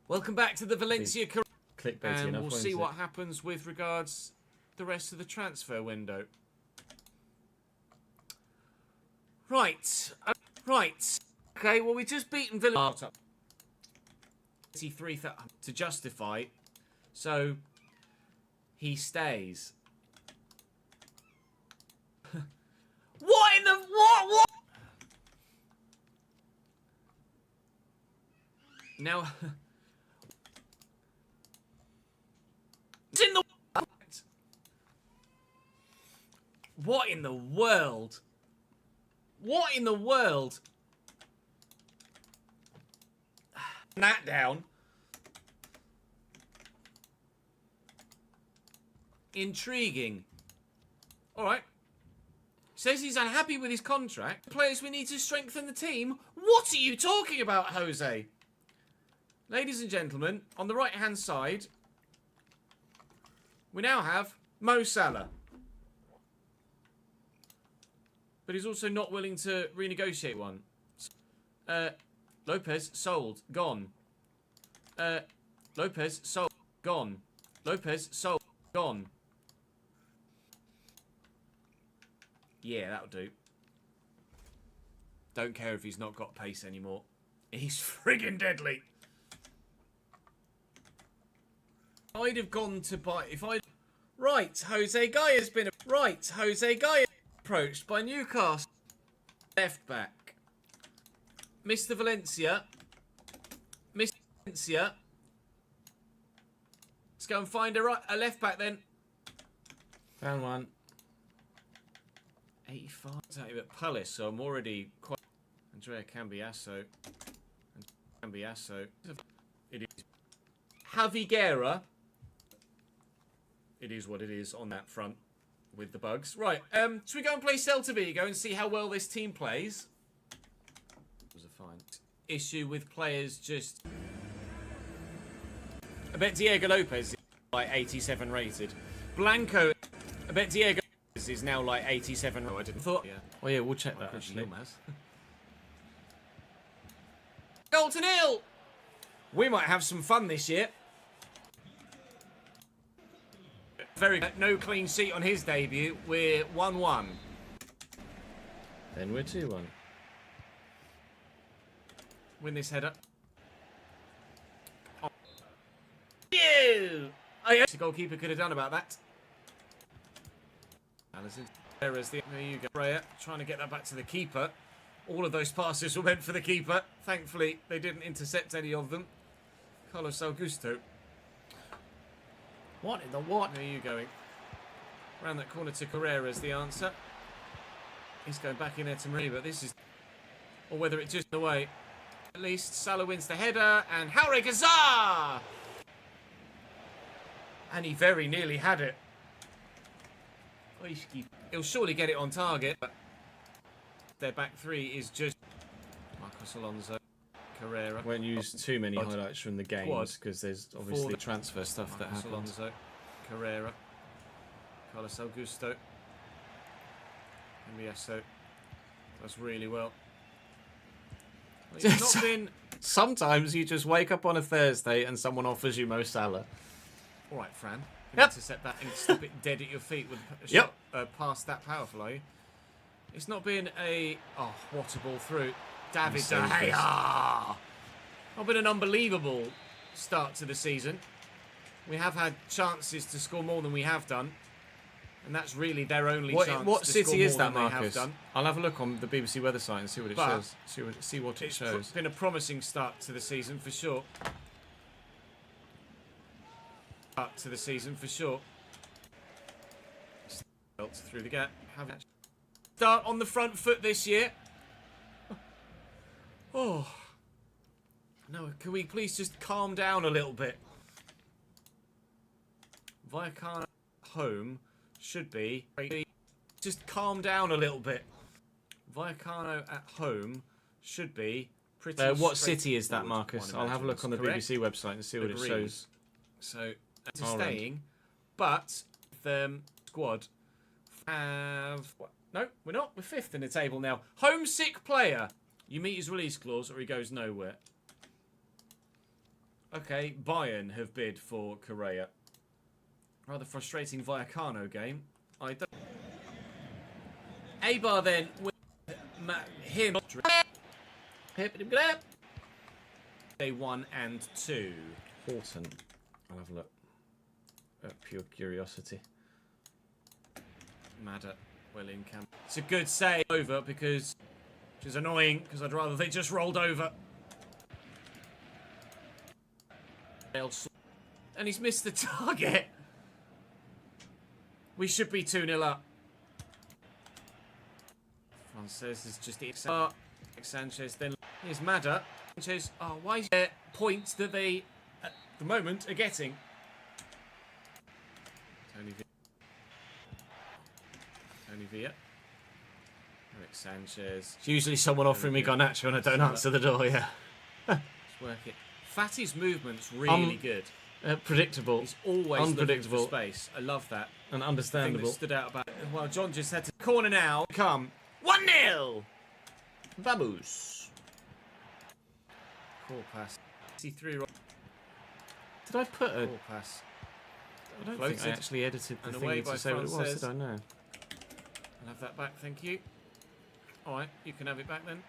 Welcome back to the Valencia Career Mode, and we'll see what happens with regards the rest of the transfer window. Right. Okay, well, we've just beaten Villa 83 to justify, so he stays. What in the what? Now, it's in the what in the world? What in the world? That down. Intriguing. All right. Says he's unhappy with his contract. Players, we need to strengthen the team. What are you talking about, Jose? Ladies and gentlemen, on the right-hand side, we now have Mo Salah. But he's also not willing to renegotiate one. Lopez, sold, gone. Lopez, sold, gone. Lopez, sold, gone. Yeah, that'll do. Don't care if he's not got pace anymore. He's friggin' deadly. I'd have gone to buy... If I'd... Right, Jose Gaya's been... Right, Jose Gaya approached by Newcastle. Left back. Mr. Valencia. Mr. Valencia. Let's go and find a left back then. Found one. 85. Exactly, but Palace, so I'm already quite... Andrea Cambiasso. It is. Javi Guerra. It is what it is on that front with the bugs. Right, should we go and play Celta Vigo and see how well this team plays? It was a fine issue with players just... I bet Diego Lopez is like 87 rated. Blanco, I bet Diego Lopez is now like 87. Oh, I didn't thought. Yeah. Oh yeah, we'll check that actually. Goal to nil! We might have some fun this year. Very good. No clean sheet on his debut. We're 1-1. Then we're 2-1. Win this header. Oh. Ew! The goalkeeper could have done about that. There you go. Freya trying to get that back to the keeper. All of those passes were meant for the keeper. Thankfully, they didn't intercept any of them. Carlos Augusto. What in the what? Where are you going? Around that corner to Carrera's the answer. He's going back in there to Marie, but this is... Or whether it's just away. At least Salah wins the header, and Haure Gazar! And he very nearly had it. He'll surely get it on target, but their back three is just... Marcos Alonso. Carrera. Won't use too many highlights from the games because there's obviously transfer stuff that happens. Alonso, Carrera, Carlos Augusto, Cambiasso does really well. It's not been. Sometimes you just wake up on a Thursday and someone offers you Mo Salah. All right, Fran. You need to set that and stop it dead at your feet with a shot past that powerful, are you? It's not been a what a ball through. David De Gea! Not been an unbelievable start to the season. We have had chances to score more than we have done. And that's really their only chance what to city score is more that, than Marcus? they have done. I'll have a look on the BBC weather site and see what it shows. See what it shows. It's been a promising start to the season for sure. Through the gap. Start on the front foot this year. Oh. No, can we please just calm down a little bit? Vallecano home should be... Just calm down a little bit. Vallecano at home should be pretty what city is that, Marcus? I'll have a look on the Correct. BBC website and see what it shows. So, that's staying, but the squad have... What? No, we're not. We're 5th in the table now. Homesick player. You meet his release clause or he goes nowhere. Okay, Bayern have bid for Correa. Rather frustrating Vallecano game. I don't... Eibar then with him. Day 1 and 2. Horton. I'll have a look. Pure curiosity. Madder. Well in camp. It's a good save over because... Which is annoying because I'd rather they just rolled over. And he's missed the target. We should be 2-0 up. Frances is just Sanchez. Then here's Madder. Sanchez. Oh, why is there points that they, at the moment, are getting? Tony Villa. Eric Sanchez. It's usually someone offering me Garnacho and I don't answer the door, yeah. Let's work it. Fatty's movement's really good. Predictable. He's always unpredictable. looking for space. I love that. And Thing understandable. that stood out about it. Well, John just had to corner now. Come. 1-0! Vamos. Call pass. See through. Did I put a... Call pass. I don't think I Floated. actually edited the And thing away to by say what it was, Frances. did I? No. I'll have that back, thank you. Alright, you can have it back then.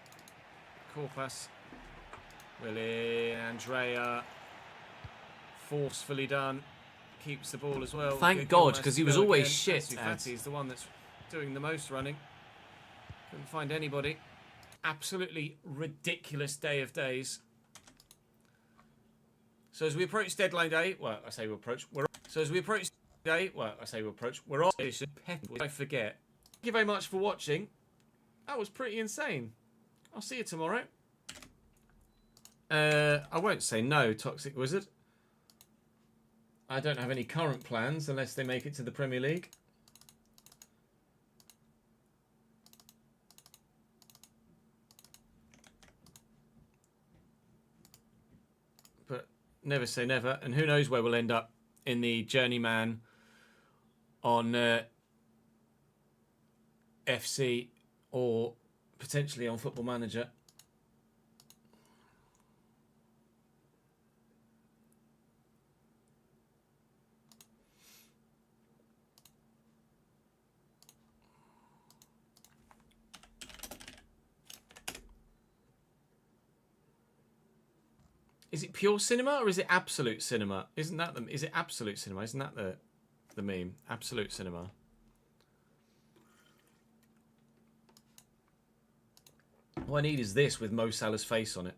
Call pass. Willie, Andrea. Forcefully done. Keeps the ball as well. Thank Good God, goal, because nice he to was go always again. shit Ansu at- Fati's the one that's doing the most running. Couldn't find anybody. Absolutely ridiculous day of days. So as we approach deadline day, well, I say we approach. So as we approach day, well, I say we approach. We're on. I forget. Thank you very much for watching. That was pretty insane. I'll see you tomorrow. I won't say no, Toxic Wizard. I don't have any current plans unless they make it to the Premier League. But never say never. And who knows where we'll end up in the Journeyman on FC or potentially on Football Manager. Is it pure cinema or is it absolute cinema? Isn't that the? Is it absolute cinema? Isn't that the meme? Absolute cinema. All I need is this with Mo Salah's face on it.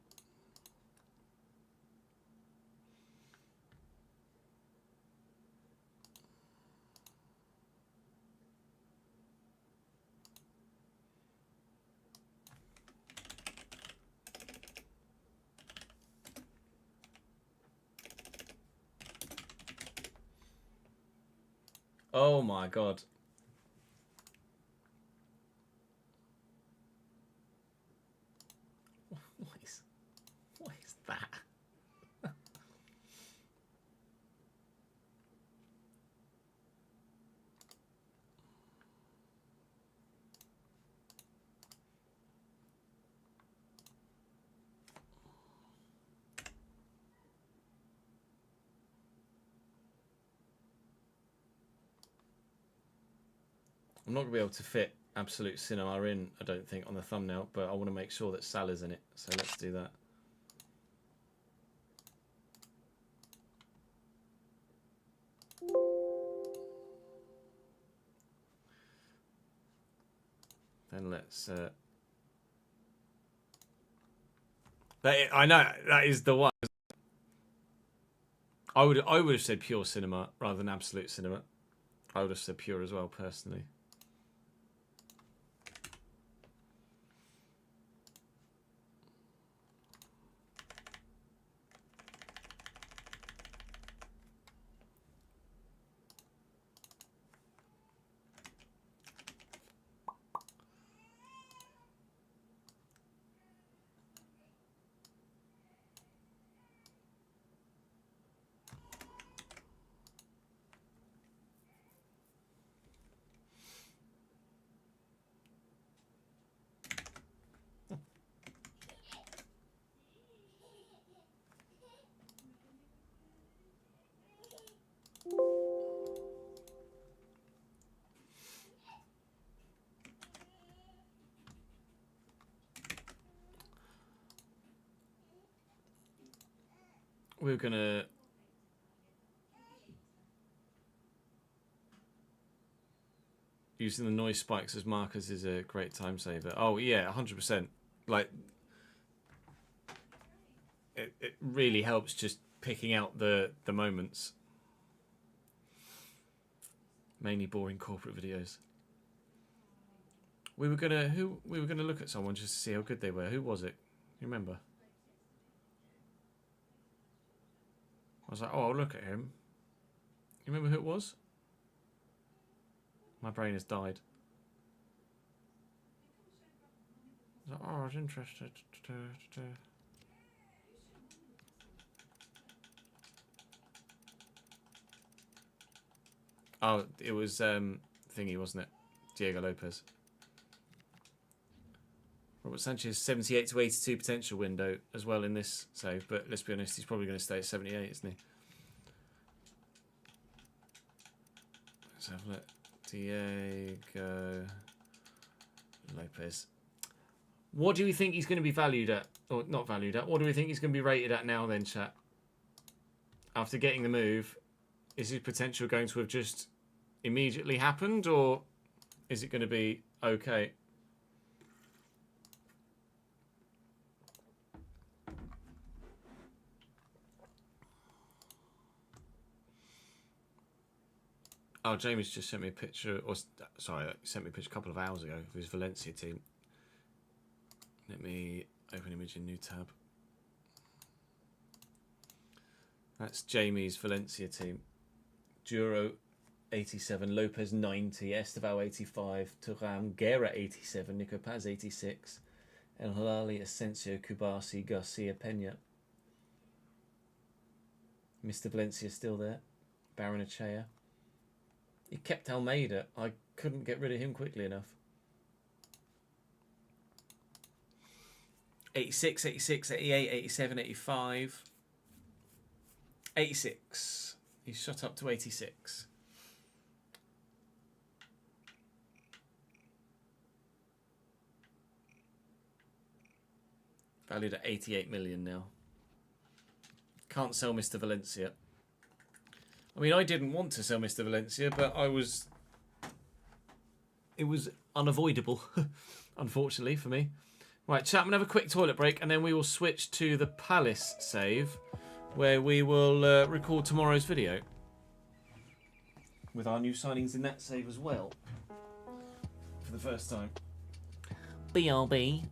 Oh my God. What is that? I'm not going to be able to fit Absolute Cinema in, I don't think, on the thumbnail, but I want to make sure that Salah's in it. So let's do that. Then let's... I know, that is the one. I would have said pure cinema rather than absolute cinema. I would have said pure as well, personally. we're going to... Using the noise spikes as markers is a great time saver. Oh, yeah, 100%. Like, it really helps just picking out the moments. Mainly boring corporate videos. We were gonna look at someone just to see how good they were. Who was it? You remember? I was like, oh, I'll look at him. You remember who it was? My brain has died. I was like, oh, I was interested. Oh, it was thingy, wasn't it? Diego Lopez. Robert Sanchez 78 to 82 potential window as well in this save, but let's be honest, he's probably going to stay at 78, isn't he? Let's have a look. Diego Lopez. What do we think he's going to be valued at? Or not valued at. What do we think he's going to be rated at now then, chat? After getting the move, is his potential going to have just immediately happened, or is it going to be okay? Oh, Jamie's just sent me a picture, or sorry, he sent me a picture a couple of hours ago of his Valencia team. Let me open image in new tab. That's Jamie's Valencia team. Duro 87, Lopez 90, Esteval 85, Turam, Guerra 87, Nico Paz 86, El Halali, Asensio, Kubasi, Garcia, Pena. Mr. Valencia still there. Baron Achea. He kept Almeida. I couldn't get rid of him quickly enough. 86, 86, 88, 87, 85. 86. He's shot up to 86. Valued at 88 million now. Can't sell Mr. Valencia. I mean, I didn't want to sell Mr. Valencia, but it was unavoidable, unfortunately for me. Right, chat, I'm going to have a quick toilet break, and then we will switch to the Palace save, where we will record tomorrow's video. With our new signings in that save as well. For the first time. BRB.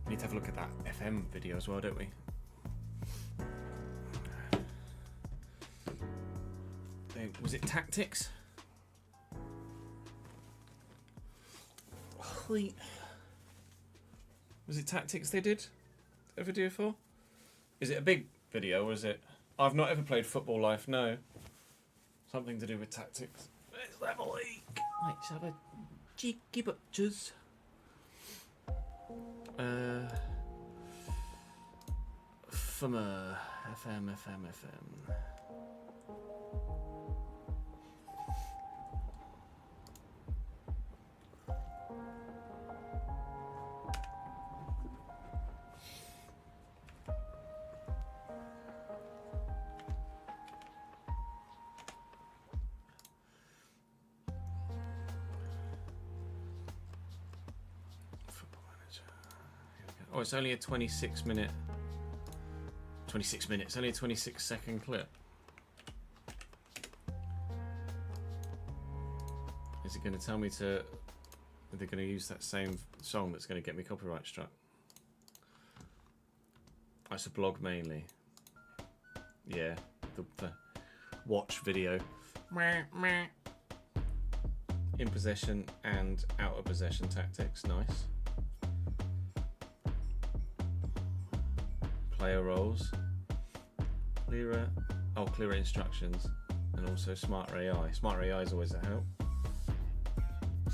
We need to have a look at that FM video as well, don't we? Was it Tactics? Was it Tactics they did a video for? Is it a big video or is it... I've not ever played Football Life, no. Something to do with tactics. Let's have a leak. Let's have a cheeky butchers. FM. Oh, it's only a 26 minutes, only a 26-second clip. Is it going to tell me to... Are they going to use that same song that's going to get me copyright struck? Oh, it's a blog mainly. Yeah, the watch video. In possession and out of possession tactics, nice. Player roles, clearer instructions, and also smarter AI. Smarter AI is always a help.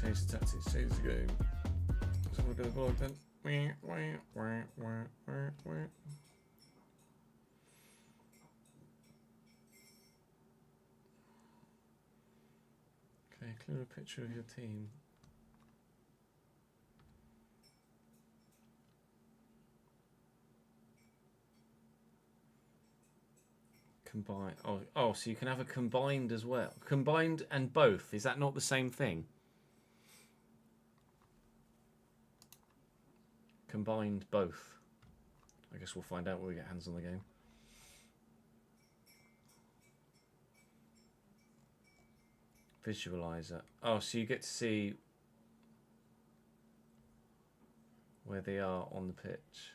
Change the tactics, change the game. Let's have a look at the blog then. Okay, clear a picture of your team. Combine. Oh, so you can have a combined as well. Combined and both. Is that not the same thing? Combined both. I guess we'll find out when we get hands on the game. Visualizer. Oh, so you get to see where they are on the pitch.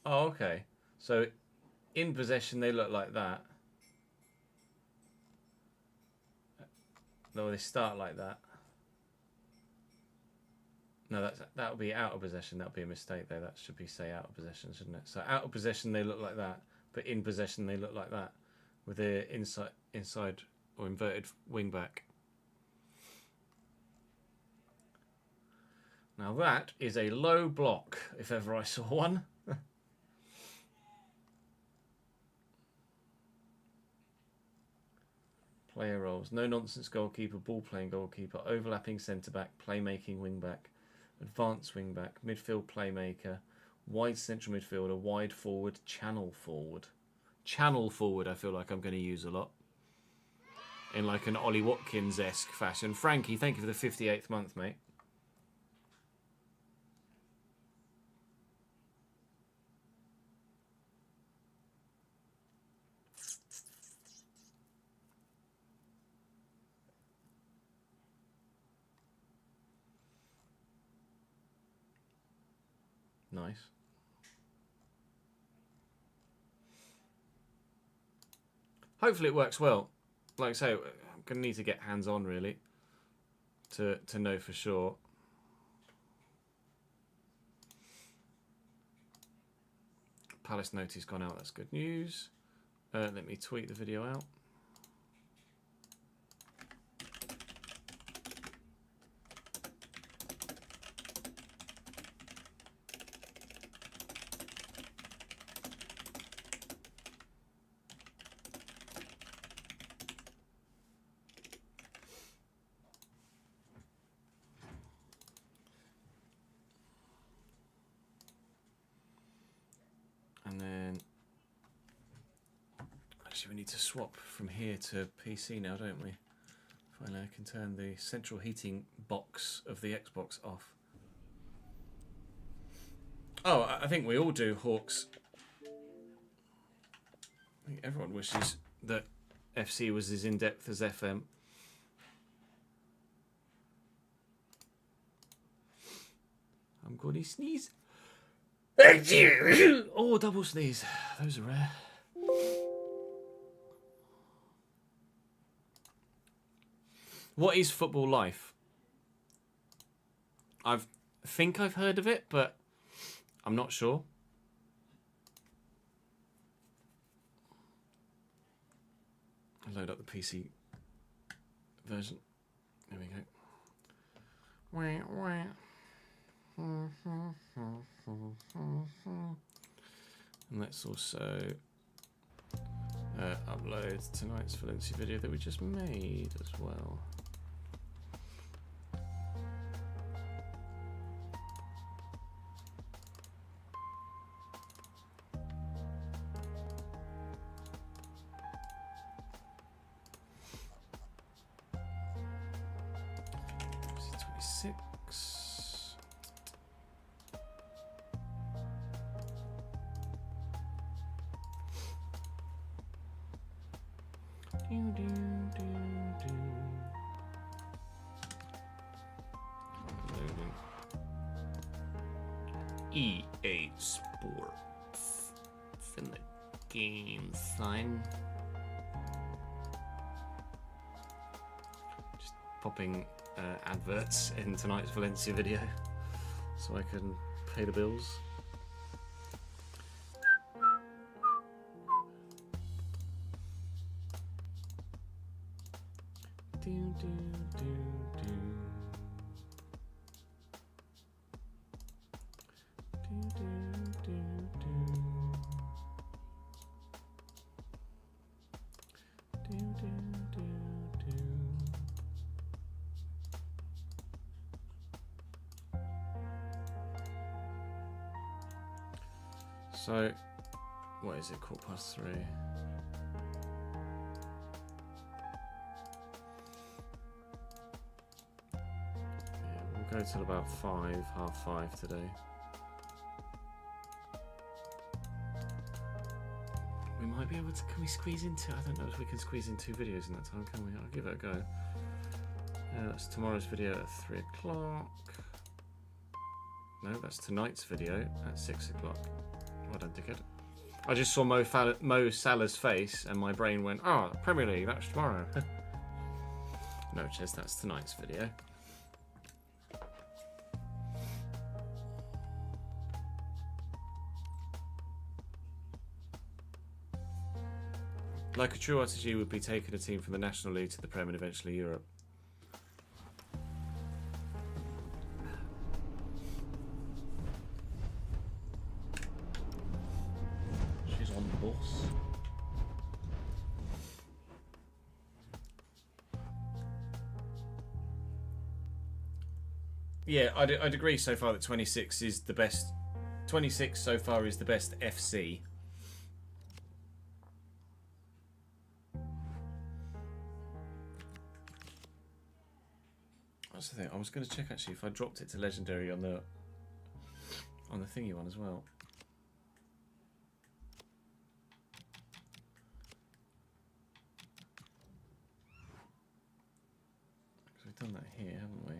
Oh, okay. So in possession, they look like that. No, they start like that. No, that would be out of possession. That would be a mistake there. That should be say out of possession, shouldn't it? So out of possession, they look like that, but in possession, they look like that, with the inside or inverted wing back. Now that is a low block, if ever I saw one. Player roles: no nonsense goalkeeper, ball playing goalkeeper, overlapping centre back, playmaking wing back, advanced wing back, midfield playmaker, wide central midfielder, wide forward, channel forward. Channel forward I feel like I'm going to use a lot. In like an Ollie Watkins-esque fashion. Frankie, thank you for the 58th month, mate. Nice. Hopefully it works well. Like I say, I'm going to need to get hands-on, really, to know for sure. Palace notice gone out. That's good news. Let me tweet the video out. We need to swap from here to PC now, don't we? Finally, I can turn the central heating box of the Xbox off. Oh, I think we all do, Hawks. I think everyone wishes that FC was as in-depth as FM. I'm going to sneeze. Oh, double sneeze. Those are rare. What is football life? I think I've heard of it, but I'm not sure. I'll load up the PC version. There we go. And let's also upload tonight's Valencia video that we just made as well. FC26. Loading. EA Sports. It's in the game sign. Just popping adverts in tonight's Valencia video so I can pay the bills. So, what is it, 3:15? Yeah, we'll go till about 5:30 today. We might be able to, can we squeeze into, I don't know if we can squeeze in 2 videos in that time, can we? I'll give it a go. That's tomorrow's video at 3 o'clock. No, that's tonight's video at 6 o'clock. Well done, dickhead. I just saw Mo Salah's face and my brain went, oh, Premier League, that's tomorrow. No, Ches, that's tonight's video. Like a true RTG would be taking a team from the National League to the Prem and eventually Europe. She's on the bus. Yeah, I'd agree so far that 26 is the best. 26 so far is the best FC. That's the thing. I was going to check actually if I dropped it to legendary on the thingy one as well. Because we've done that here, haven't we?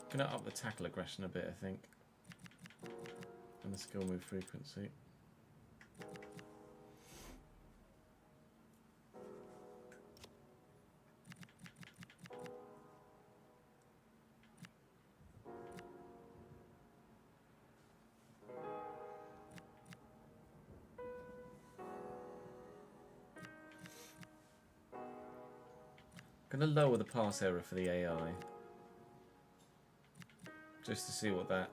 Gonna up the tackle aggression a bit, I think. And the skill move frequency. Gonna lower the pass error for the AI. Just to see what that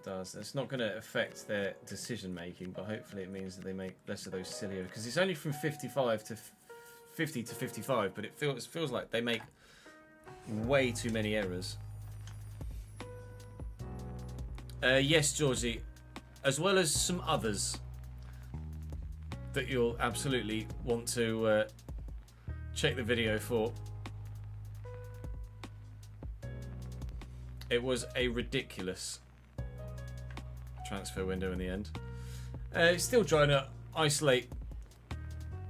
does. It's not going to affect their decision making, but hopefully it means that they make less of those silly errors. Because it's only from 55 to 50 to 55, but it feels like they make way too many errors. Yes, Georgie, as well as some others that you'll absolutely want to check the video for. It was a ridiculous transfer window in the end. Still trying to isolate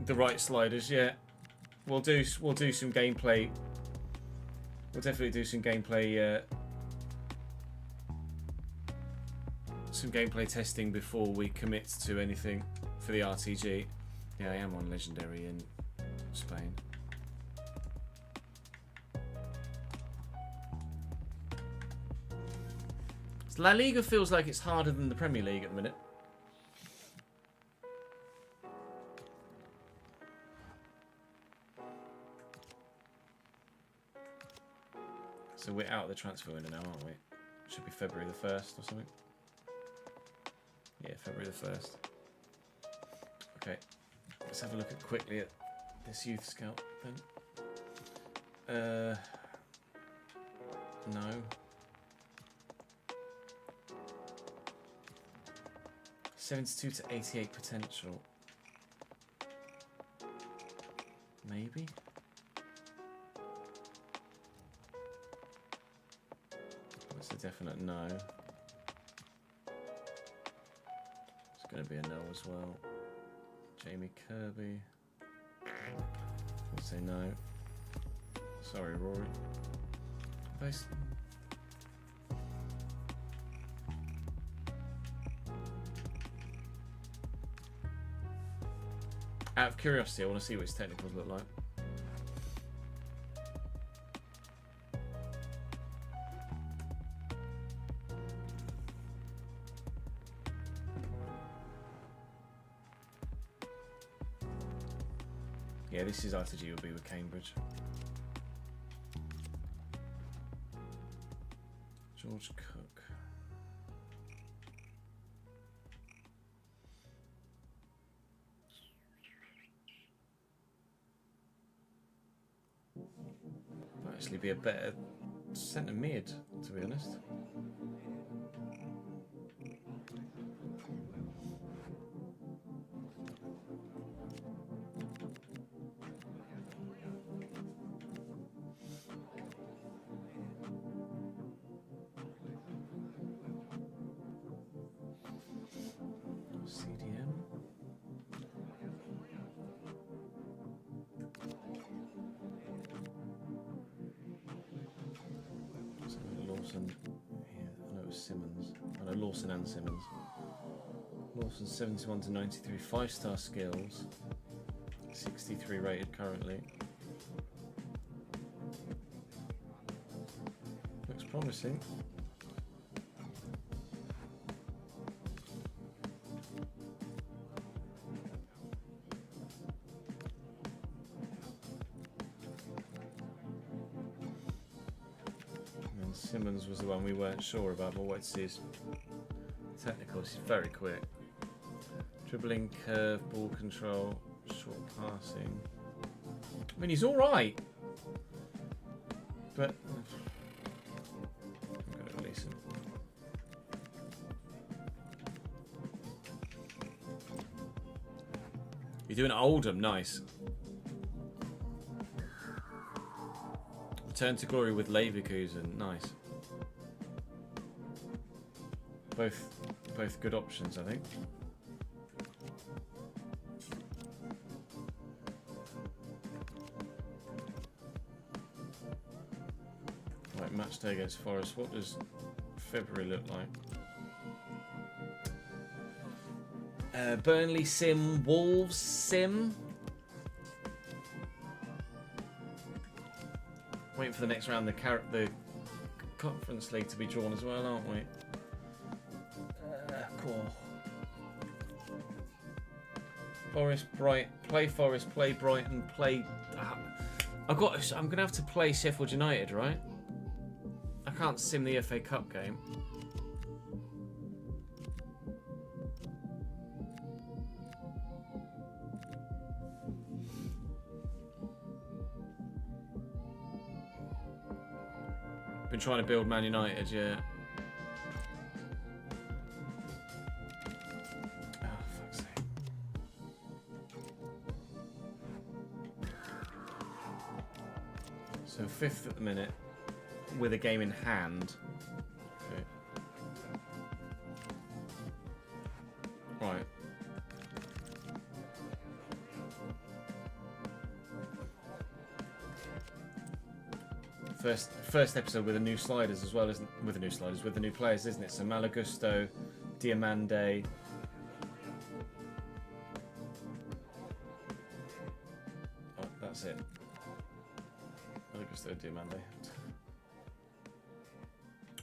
the right sliders. Yeah, we'll do some gameplay. We'll definitely do some gameplay. Some gameplay testing before we commit to anything for the RTG. Yeah, I am on Legendary in Spain. La Liga feels like it's harder than the Premier League at the minute. So we're out of the transfer window now, aren't we? Should be February the 1st or something. Yeah, February the 1st. Okay, let's have a look quickly at this youth scout then. No. (72 to 88 potential). Maybe. That's a definite no. It's going to be a no as well. Jamie Kirby. I'll say no. Sorry, Rory. Out of curiosity, I want to see what his technicals look like. Yeah, this is RTG will be with Cambridge. George Cook. Might actually be a better centre mid, to be honest. CDM. Lawson. Yeah, I know it was Simmons. I know Lawson and Simmons. Lawson 71 to 93, 5-star skills. 63 rated currently. Looks promising. And Simmons was the one we weren't sure about, but what's his technicals? He's very quick. Dribbling, curve, ball control, short passing. I mean, he's all right, but I'm going to release him. You're doing Oldham, nice. Return to glory with Leverkusen, nice. Both good options, I think. Right, match day against Forest. What does February look like? Burnley sim, Wolves sim. Waiting for the next round, the Conference League to be drawn as well, aren't we? Cool. Forest, play Forest, play Brighton, play. I'm gonna have to play Sheffield United, right? I can't sim the FA Cup game. Been trying to build Man United, yeah. Oh, fuck's sake. So 5th at the minute, with a game in hand. Okay. Right. First episode with the new sliders as well, isn't with the new sliders, with the new players, isn't it? So Malagusto, Diamande. Oh, that's it. Malagusto, Diamande.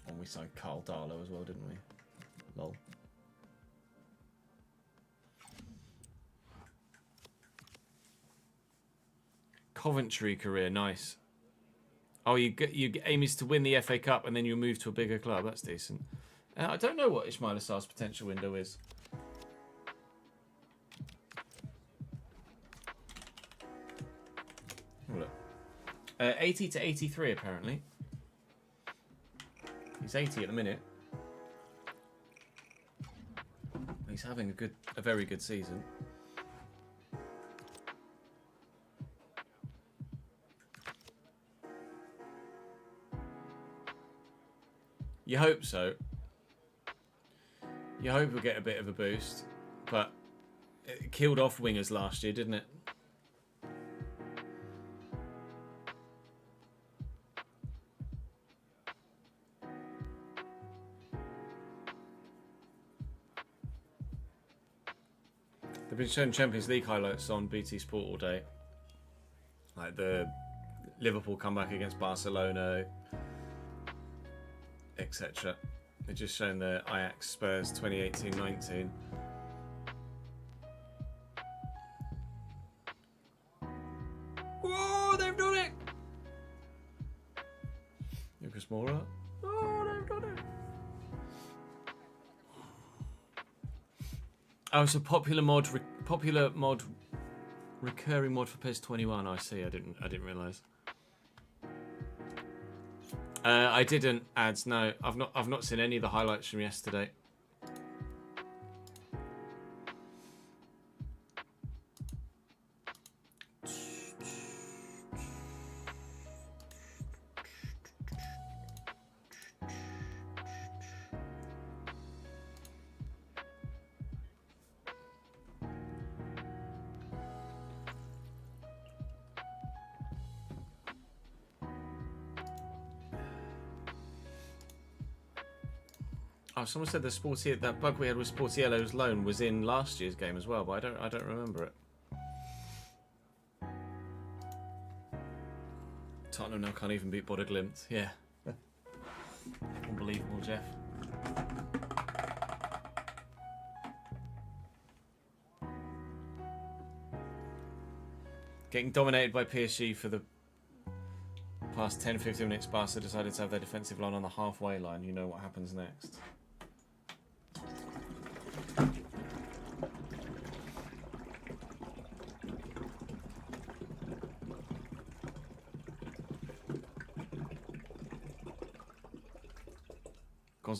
And we signed Carl Darlow as well, didn't we? Lol. Coventry career, nice. Oh, you aim is to win the FA Cup and then you move to a bigger club. That's decent. I don't know what Ismail Assar's potential window is. Have a look. 80 to 83 apparently. He's 80 at the minute. He's having a very good season. You hope so. You hope we'll get a bit of a boost, but it killed off wingers last year, didn't it? They've been showing Champions League highlights on BT Sport all day, like the Liverpool comeback against Barcelona, etc. They're just showing the Ajax Spurs 2018-19. Whoa, they've done it! Lucas Moura. Oh, they've done it! Oh, it's a popular mod, recurring mod for PES 21. I see. I didn't realise. I didn't ads. No, I've not seen any of the highlights from yesterday. Oh, someone said that bug we had with Sportiello's loan was in last year's game as well, but I don't remember it. Tottenham now can't even beat Bodo Glimt. Yeah. Unbelievable, Jeff. Getting dominated by PSG for the past 10-15 minutes. Barca decided to have their defensive line on the halfway line. You know what happens next.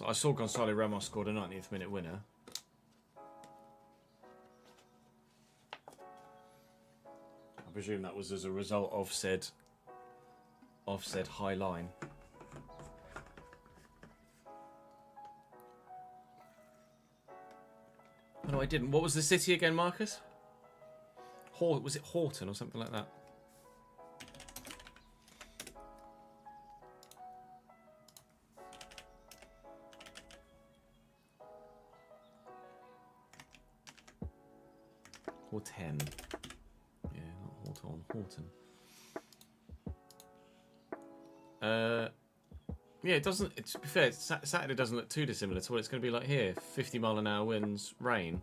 I saw Gonzalo Ramos scored a 90th minute winner. I presume that was as a result of said high line. Oh, no, I didn't. What was the city again, Marcus? Was it Horton or something like that? Horton. Yeah, not Horton. Horton. Yeah, it doesn't. To be fair, Saturday doesn't look too dissimilar to what it's going to be like here. 50-mile-an-hour winds, rain.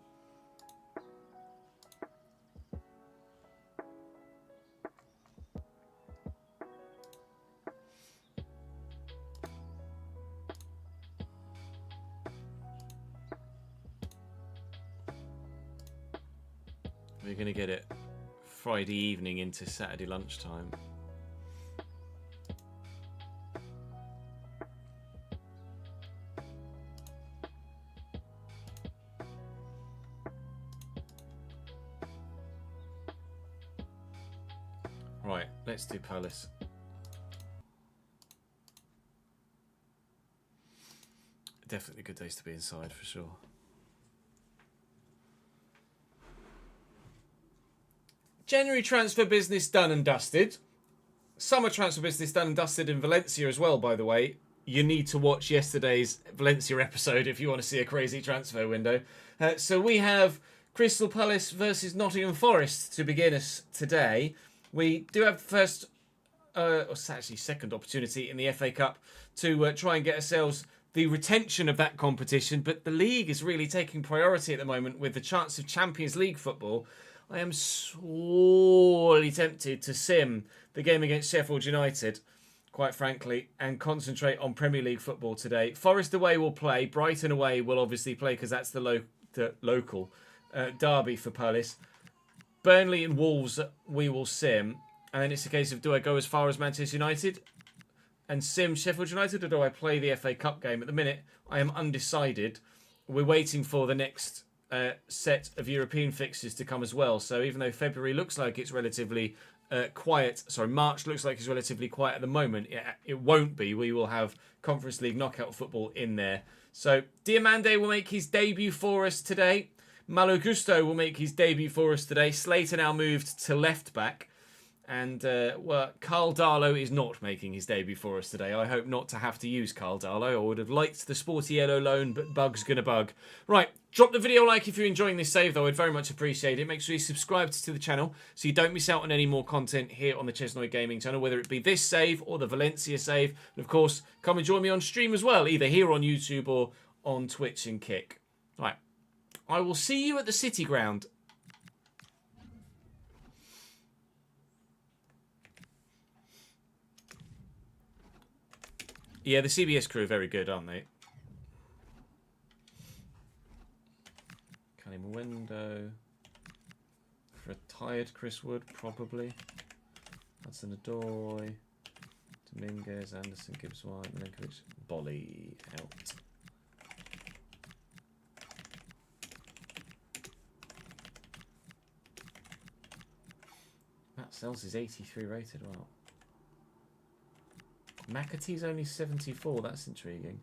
We're going to get it Friday evening into Saturday lunchtime. Right, let's do Palace. Definitely good days to be inside for sure. January transfer business done and dusted. Summer transfer business done and dusted in Valencia as well, by the way. You need to watch yesterday's Valencia episode if you want to see a crazy transfer window. So we have Crystal Palace versus Nottingham Forest to begin us today. We do have first, or actually second opportunity in the FA Cup to try and get ourselves the retention of that competition, but the league is really taking priority at the moment with the chance of Champions League football. I am sorely tempted to sim the game against Sheffield United, quite frankly, and concentrate on Premier League football today. Forest away will play. Brighton away will obviously play because that's the local derby for Palace. Burnley and Wolves we will sim. And then it's a case of, do I go as far as Manchester United and sim Sheffield United, or do I play the FA Cup game? At the minute, I am undecided. We're waiting for the next set of European fixtures to come as well. So even though February looks like it's relatively quiet, March looks like it's relatively quiet at the moment, it won't be. We will have Conference League knockout football in there. So Diamande will make his debut for us today. Malo Gusto will make his debut for us today. Slater now moved to left back. And, Carl Darlow is not making his debut for us today. I hope not to have to use Carl Darlow. I would have liked the sporty yellow loan, but bug's gonna bug. Right, drop the video like if you're enjoying this save, though. I'd very much appreciate it. Make sure you subscribe to the channel so you don't miss out on any more content here on the Chesnoy Gaming channel, whether it be this save or the Valencia save. And, of course, come and join me on stream as well, either here on YouTube or on Twitch and Kick. Right, I will see you at the City Ground. Yeah, the CBS crew are very good, aren't they? Window. Retired Chris Wood, probably. Hudson Odoi. Dominguez, Anderson, Gibbs White, Milenkovic. Bolly out. Matt Sells is 83 rated, wow. McAtee's only 74, that's intriguing.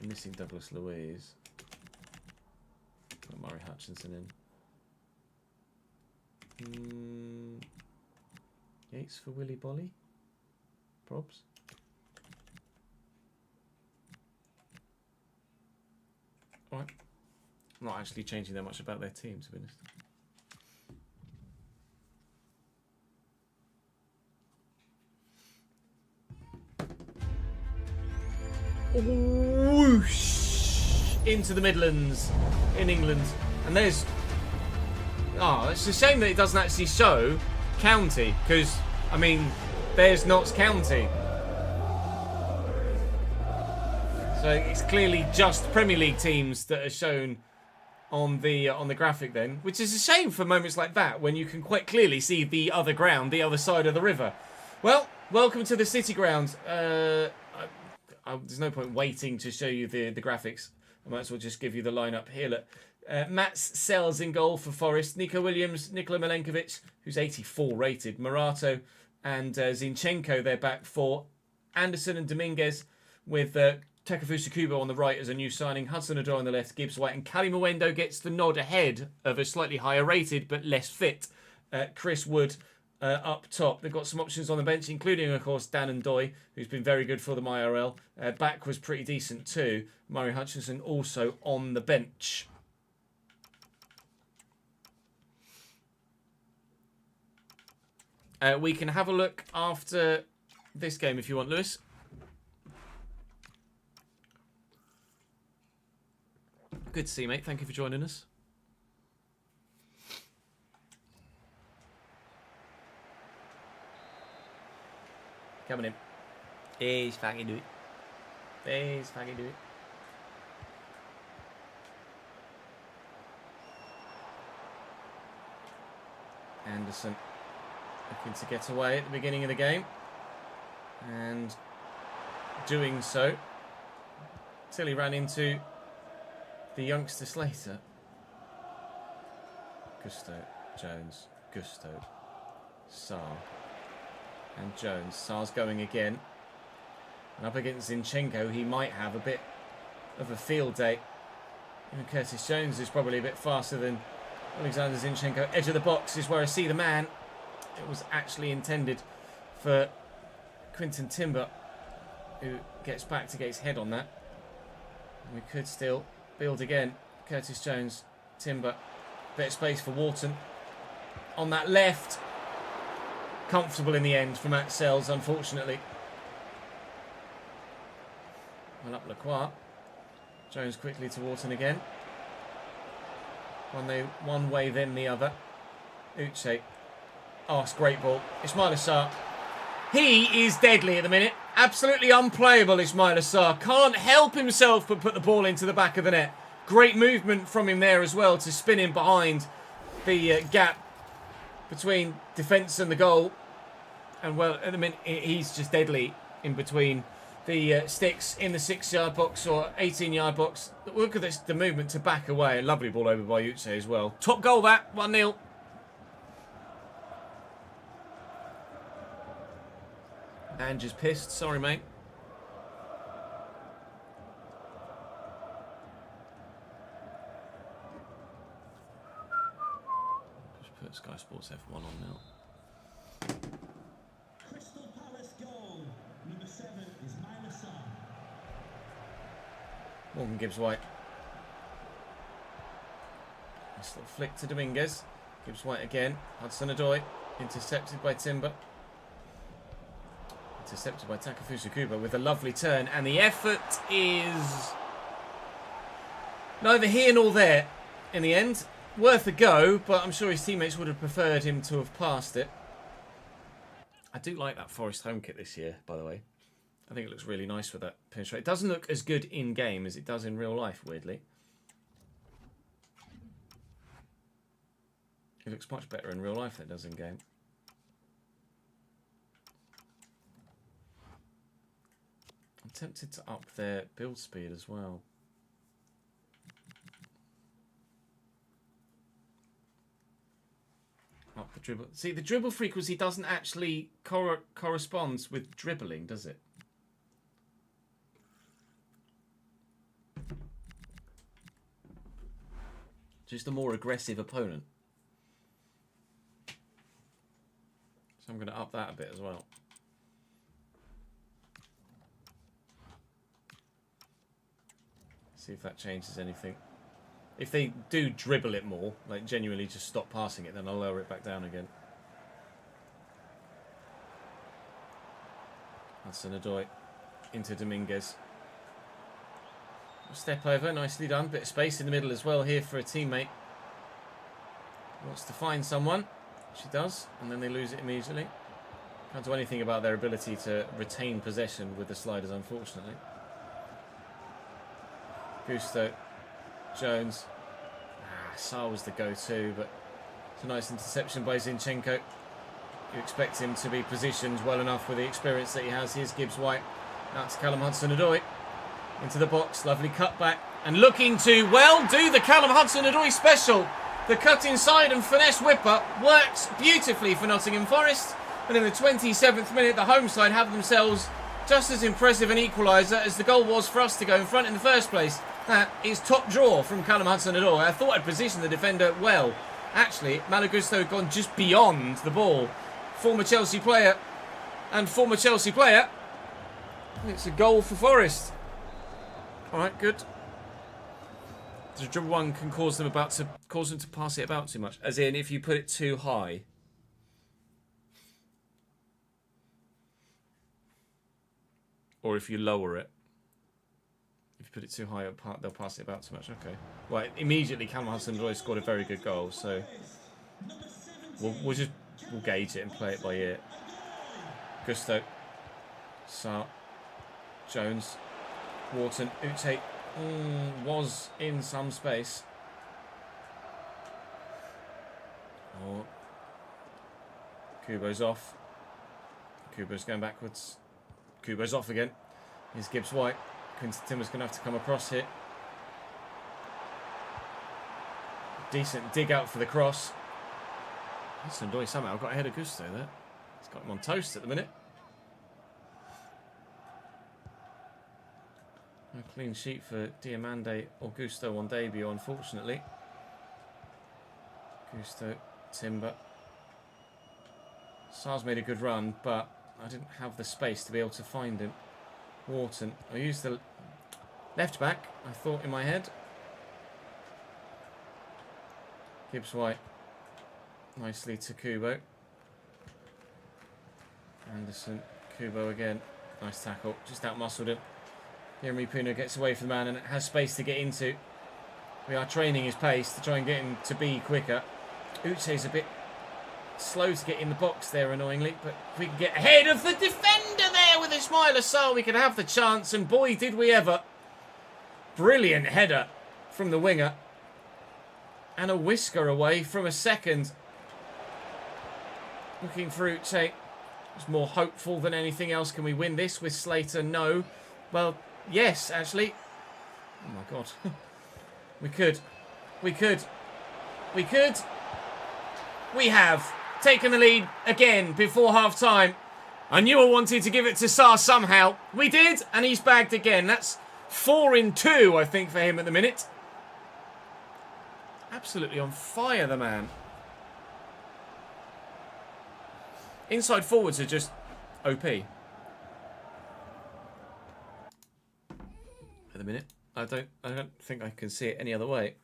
I'm missing Douglas Luiz. Got Murray Hutchinson in. Yates for Willy Bolly. Probs. Alright. I'm not actually changing that much about their team, to be honest. Whoosh into the Midlands in England, and there's it's a shame that it doesn't actually show county, because I mean there's Notts County, so it's clearly just Premier League teams that are shown on the graphic then, which is a shame for moments like that when you can quite clearly see the other ground, the other side of the river. Well, welcome to the City Ground. There's no point waiting to show you the graphics. I might as well just give you the lineup here. Look, Mats Sells in goal for Forest. Nico Williams, Nikola Milenkovic, who's 84 rated. Morato and Zinchenko, they're back for. Anderson and Dominguez with Takefusa Kubo on the right as a new signing. Hudson Odoi on the left, Gibbs White. And Cali Mwendo gets the nod ahead of a slightly higher rated but less fit Chris Wood. Up top, they've got some options on the bench, including, of course, Dan Ndoye, who's been very good for them IRL. Back was pretty decent too. Murray Hutchinson also on the bench. We can have a look after this game if you want, Lewis. Good to see you, mate. Thank you for joining us. Coming in. He's fucking do it. He's fucking do it. Anderson looking to get away at the beginning of the game. And doing so till he ran into the youngster Slater. Gusto, Jones, Gusto, Sarr. And Jones. Sarr's going again. And up against Zinchenko, he might have a bit of a field day. Even Curtis Jones is probably a bit faster than Alexander Zinchenko. Edge of the box is where I see the man. it was actually intended for Quinton Timber, who gets back to get his head on that. We could still build again. Curtis Jones, Timber, bit of space for Wharton. On that left, comfortable in the end for Matt Sells, unfortunately. Well up Lacroix. Jones quickly to Wharton again. One way, then the other. Uche. Oh, it's a great ball. Ismail Assar. He is deadly at the minute. Absolutely unplayable, Ismail Assar. Can't help himself but put the ball into the back of the net. Great movement from him there as well to spin in behind the gap between defence and the goal. And well, at the minute, he's just deadly in between the sticks in the 6-yard box or 18-yard box. Look at this, the movement to back away. A lovely ball over by Uche as well. Top goal that, 1-0. And just pissed. Sorry, mate. Just put Sky Sports F1 on now. Crystal Palace goal. Number 7 is Milosa. Morgan Gibbs-White. Nice little flick to Dominguez. Gibbs-White again. Hudson-Odoi. Intercepted by Timber. Intercepted by Takafusa Kubo with a lovely turn. And the effort is neither here nor there in the end. Worth a go, but I'm sure his teammates would have preferred him to have passed it. I do like that Forest home kit this year, by the way. I think it looks really nice with that pinstripe. It doesn't look as good in game as it does in real life, weirdly. It looks much better in real life than it does in game. I'm tempted to up their build speed as well. Up the dribble. See, the dribble frequency doesn't actually correspond with dribbling, does it? Just a more aggressive opponent. So I'm going to up that a bit as well. See if that changes anything. If they do dribble it more, like genuinely just stop passing it, then I'll lower it back down again. Hudson-Odoi into Dominguez. Step over, nicely done. Bit of space in the middle as well here for a teammate. Wants to find someone. She does, and then they lose it immediately. Can't do anything about their ability to retain possession with the sliders, unfortunately. Gusto, Jones. Saar was the go-to, but it's a nice interception by Zinchenko. You expect him to be positioned well enough with the experience that he has. Here's Gibbs-White. Out to Callum Hudson-Odoi. Into the box, lovely cutback. And looking to, well, do the Callum Hudson-Odoi special. The cut inside and finesse whipper works beautifully for Nottingham Forest. And in the 27th minute, the home side have themselves just as impressive an equaliser as the goal was for us to go in front in the first place. That is top draw from Callum Hudson-Odoi. I thought I'd positioned the defender well. Actually, Malagusto had gone just beyond the ball. Former Chelsea player and former Chelsea player. It's a goal for Forest. All right, good. The dribble one can cause them to pass it about too much. As in, if you put it too high. Or if you lower it. If you put it too high, they'll pass it about too much. Okay. Well, immediately Callum Hudson-Odoi scored a very good goal, so we'll gauge it and play it by ear. Gusto, Saar, Jones, Wharton, Uche was in some space. Oh, Kubo's off. Kubo's going backwards. Kubo's off again. Here's Gibbs-White. Quinton Timber's going to have to come across here. Decent dig out for the cross. Hudson-Odoi somehow got ahead of Gusto there. He's got him on toast at the minute. A clean sheet for Diamande or Gusto on debut, unfortunately. Gusto, Timber. Sar's made a good run, but I didn't have the space to be able to find him. Wharton. I used the left back, I thought in my head. Gibbs White. Nicely to Kubo. Anderson. Kubo again. Nice tackle. Just out-muscled him. Jeremy Pino gets away from the man and has space to get into. We are training his pace to try and get him to be quicker. Uche's a bit slow to get in the box there, annoyingly. But if we can get ahead of the defender there with Ismail Assar, we can have the chance. And boy, did we ever. Brilliant header from the winger. And a whisker away from a second. Looking for Uche. It's more hopeful than anything else. Can we win this with Slater? No. Well, yes, actually. Oh, my God. We could. We could. We could. We have taken the lead again before half-time. I knew I wanted to give it to Sarr somehow. We did, and he's bagged again. That's 4 in 2, I think, for him at the minute. Absolutely on fire, the man. Inside forwards are just OP. At the minute. I don't think I can see it any other way.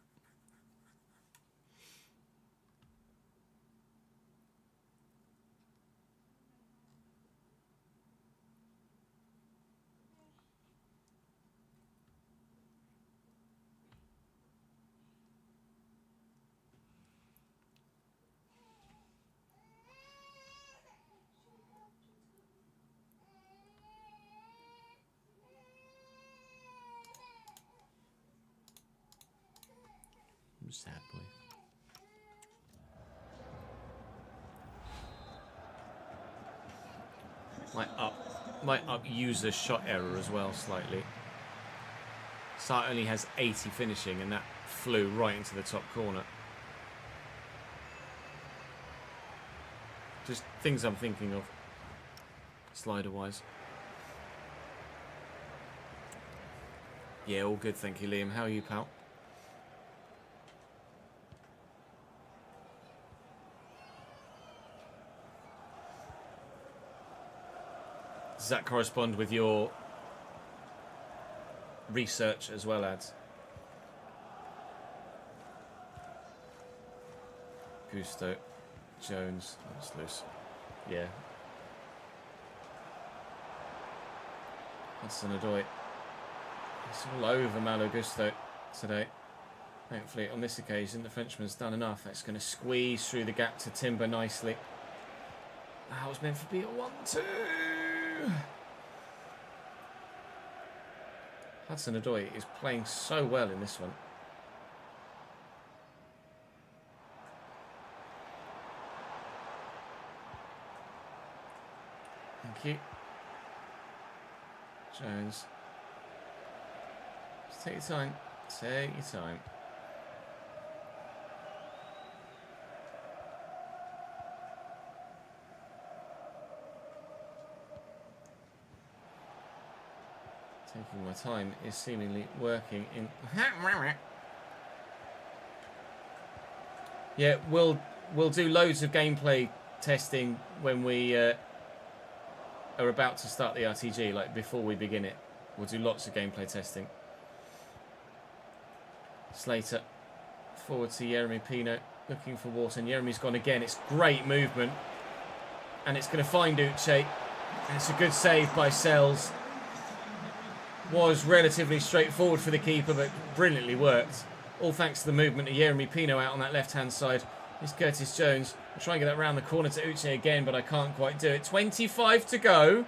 Sad boy. Might up user shot error as well slightly. Sarr only has 80 finishing and that flew right into the top corner. Just things I'm thinking of, slider wise. Yeah, all good, thank you, Liam. How are you, pal? Does that correspond with your research as well, lads? Gusto, Jones, that's loose. Yeah. Hudson-Odoi. It's all over Malo Gusto today. Thankfully, on this occasion, the Frenchman's done enough. That's going to squeeze through the gap to Timber nicely. That was meant for be a 1-2. Hudson-Odoi is playing so well in this one. Thank you. Jones. Just take your time. Take your time. Taking my time is seemingly working in... Yeah, we'll do loads of gameplay testing when we are about to start the RTG, like before we begin it. We'll do lots of gameplay testing. Slater, forward to Jeremy Pino, looking for Wharton. Jeremy's gone again. It's great movement. And it's going to find Uche. And it's a good save by Sells. Was relatively straightforward for the keeper, but brilliantly worked. All thanks to the movement of Jeremy Pino out on that left-hand side. It's Curtis Jones. I'll try and get that round the corner to Uche again, but I can't quite do it. 25 to go.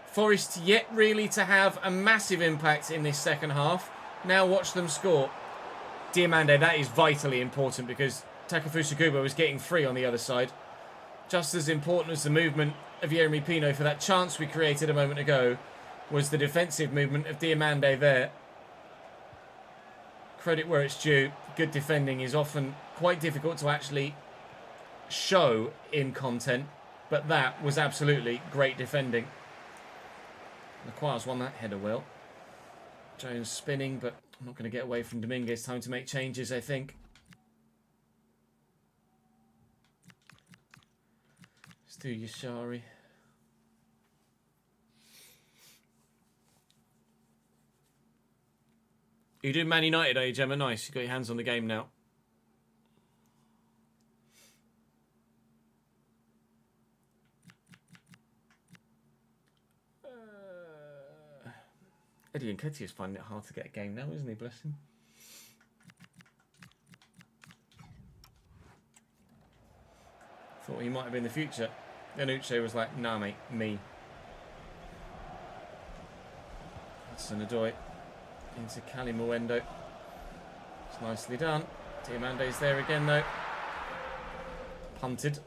Forest yet really to have a massive impact in this second half. Now watch them score. Diamande, that is vitally important because Takefusa Kubo was getting free on the other side. Just as important as the movement of Jeremy Pino for that chance we created a moment ago was the defensive movement of Diamande there. Credit where it's due. Good defending is often quite difficult to actually show in content, but that was absolutely great defending. Lacroix's won that header well. Jones spinning, but I'm not going to get away from Dominguez. Time to make changes, I think. Let's do Yashari. You do Man United, eh, Gemma? Nice. You got your hands on the game now. Eddie Nketiah's finding it hard to get a game now, isn't he? Bless him. Thought he might have been the future. Then Uche was like, nah, mate, me. Hudson Odoi into Cali Muendo. It's nicely done. Diamande's there again, though. Punted.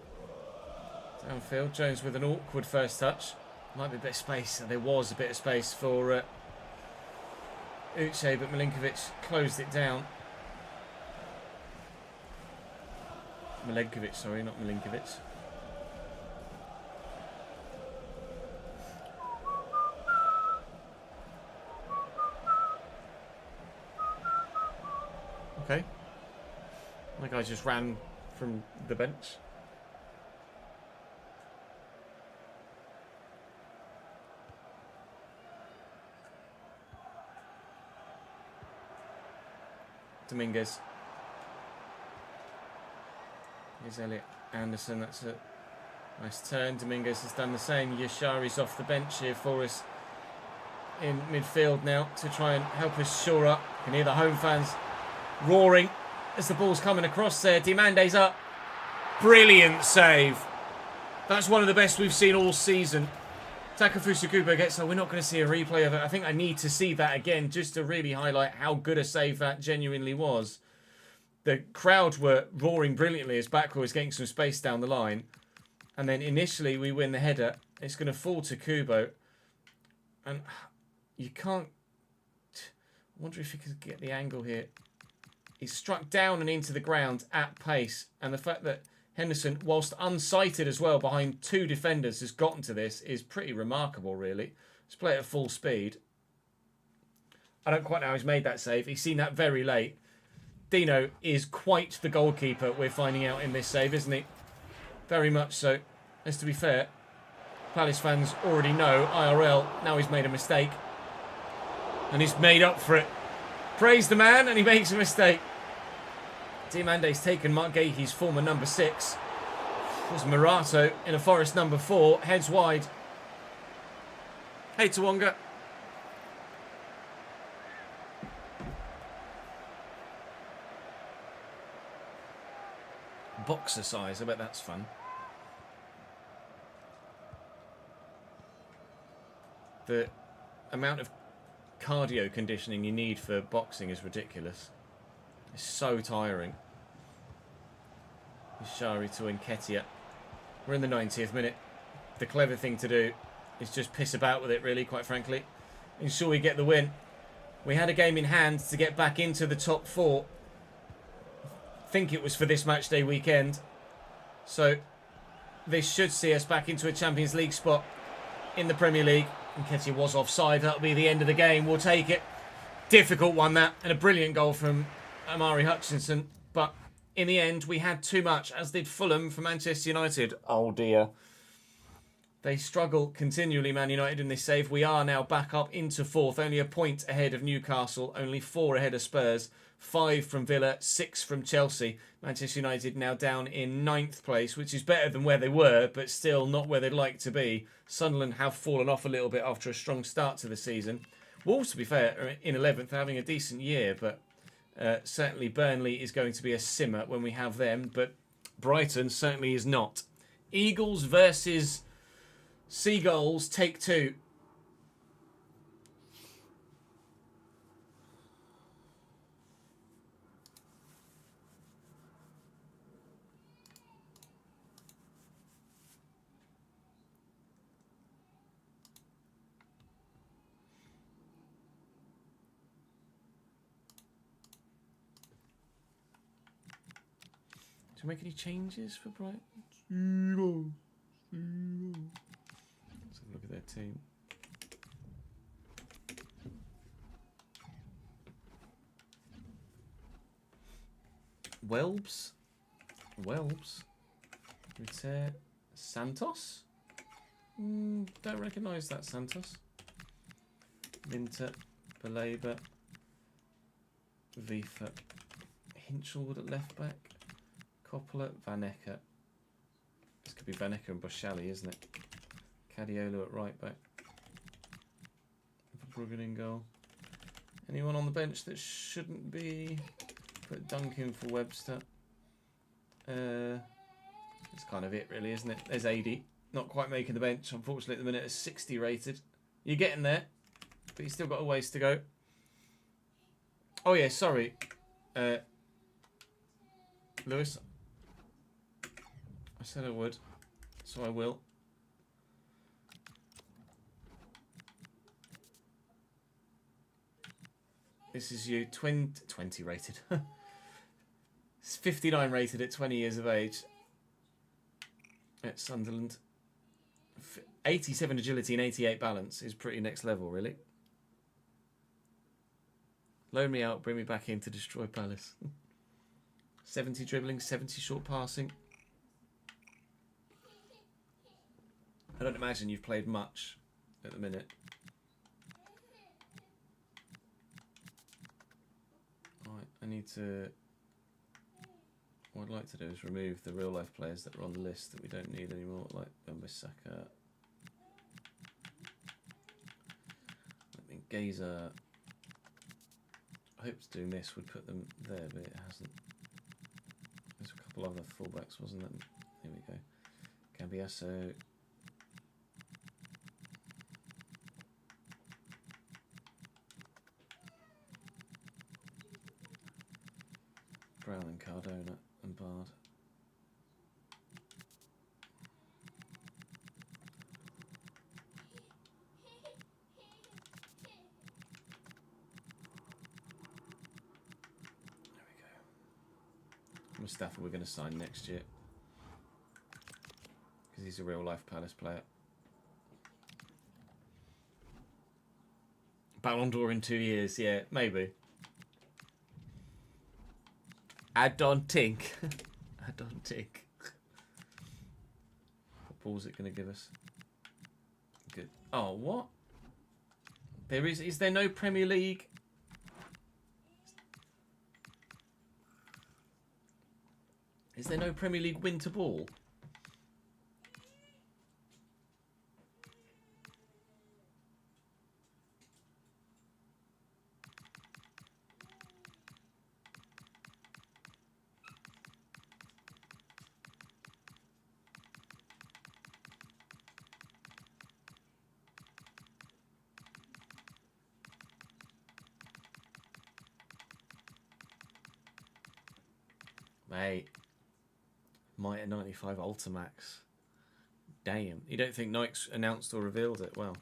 Downfield. Jones with an awkward first touch. Might be a bit of space. There was a bit of space for Uche, but Milinkovic closed it down. Milenkovic, sorry, not Milinkovic. Okay. My guy just ran from the bench. Dominguez. Here's Elliot Anderson. That's a nice turn. Dominguez has done the same. Yashari's off the bench here for us in midfield now to try and help us shore up. You can hear the home fans roaring as the ball's coming across there. Diamande's up. Brilliant save. That's one of the best we've seen all season. Takefusa Kubo gets that. We're not going to see a replay of it. I think I need to see that again just to really highlight how good a save that genuinely was. The crowd were roaring brilliantly as Bakwa was getting some space down the line. And then initially we win the header. It's going to fall to Kubo. And you can't... I wonder if you could get the angle here. He's struck down and into the ground at pace. And the fact that Henderson, whilst unsighted as well behind two defenders, has gotten to this is pretty remarkable, really. Let's play it at full speed. I don't quite know how he's made that save. He's seen that very late. Dino is quite the goalkeeper, we're finding out in this save, isn't he? Very much so. As to be fair, Palace fans already know IRL. Now he's made a mistake. And he's made up for it. Praise the man, and he makes a mistake. Diamande's taken Mark Gahey's former number 6. Was Murato in a Forest number 4. Heads wide. Hey, Tawonga. Boxer size, I bet that's fun. The amount of cardio conditioning you need for boxing is ridiculous. It's so tiring. Ishari to Nketiah. We're in the 90th minute. The clever thing to do is just piss about with it, really, quite frankly. Ensure we get the win. We had a game in hand to get back into the top 4. I think it was for this match day weekend. So this should see us back into a Champions League spot in the Premier League. Nketiah was offside. That'll be the end of the game. We'll take it. Difficult one, that. And a brilliant goal from Amari Hutchinson. But in the end, we had too much, as did Fulham for Manchester United. Oh, dear. They struggle continually, Man United, in this save. We are now back up into 4th. Only a point ahead of Newcastle. Only 4 ahead of Spurs. 5 from Villa, 6 from Chelsea. Manchester United now down in 9th place, which is better than where they were, but still not where they'd like to be. Sunderland have fallen off a little bit after a strong start to the season. Wolves, to be fair, are in 11th, having a decent year, but certainly Burnley is going to be a simmer when we have them, but Brighton certainly is not. Eagles versus Seagulls, take 2. Do you make any changes for Brighton? Let's have a look at their team. Welbs. Repair. Santos? Don't recognise that Santos. Minter, Belabor, Vifa, Hinchelwood at left back, Coppola, Vanecker. This could be Vanecker and Boschali, isn't it? Cadiola at right back. Bruggen in goal. Anyone on the bench that shouldn't be? Put Duncan for Webster. That's kind of it, really, isn't it? There's 80. Not quite making the bench, unfortunately, at the minute. It's 60 rated. You're getting there, but you've still got a ways to go. Oh, yeah, sorry. Lewis. I said I would, so I will. This is you, 20 rated. It's 59 rated at 20 years of age. At Sunderland. 87 agility and 88 balance is pretty next level, really. Loan me out, bring me back in to destroy Palace. 70 dribbling, 70 short passing. I don't imagine you've played much at the minute. Right, I need to... What I'd like to do is remove the real life players that are on the list that we don't need anymore, like Wan-Bissaka. I mean, Gazer. I hope doing this would put them there, but it hasn't. There's a couple other fullbacks, wasn't there? Here we go. Cambiasso. Brown and Cardona and Bard. There we go. Mustafa we're going to sign next year because he's a real life Palace player. Ballon d'Or in 2 years, yeah, maybe. I don't think. I don't think. What ball's it going to give us? Good. Oh, what? There is there no Premier League? Is there no Premier League winter ball? Mate, Mitre 95 Ultimax. Damn. You don't think Nike's announced or revealed it? Well.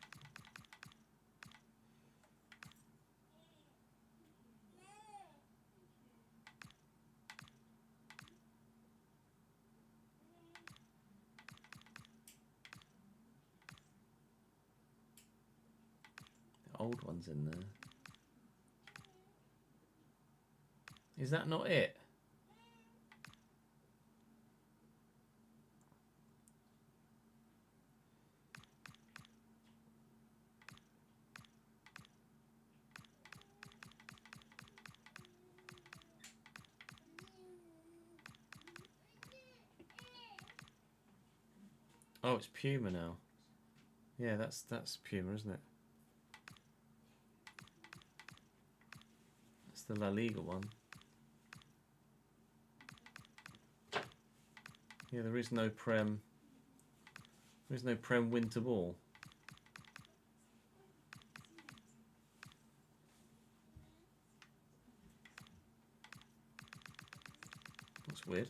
The old one's in there. Is that not it? Oh, it's Puma now. Yeah, that's Puma, isn't it? That's the La Liga one. Yeah, there is no Prem. There is no Prem winter ball. That's weird.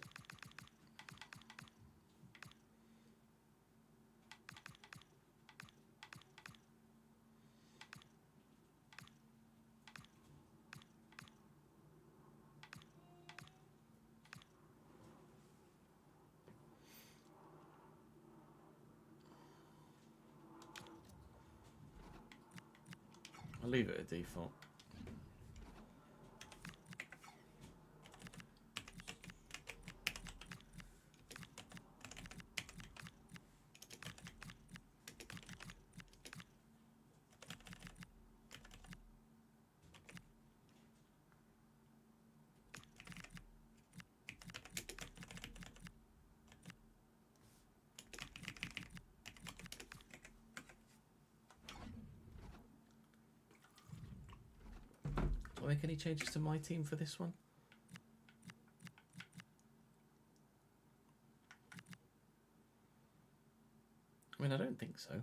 I'll leave it at default. make any changes to my team for this one? I mean, I don't think so.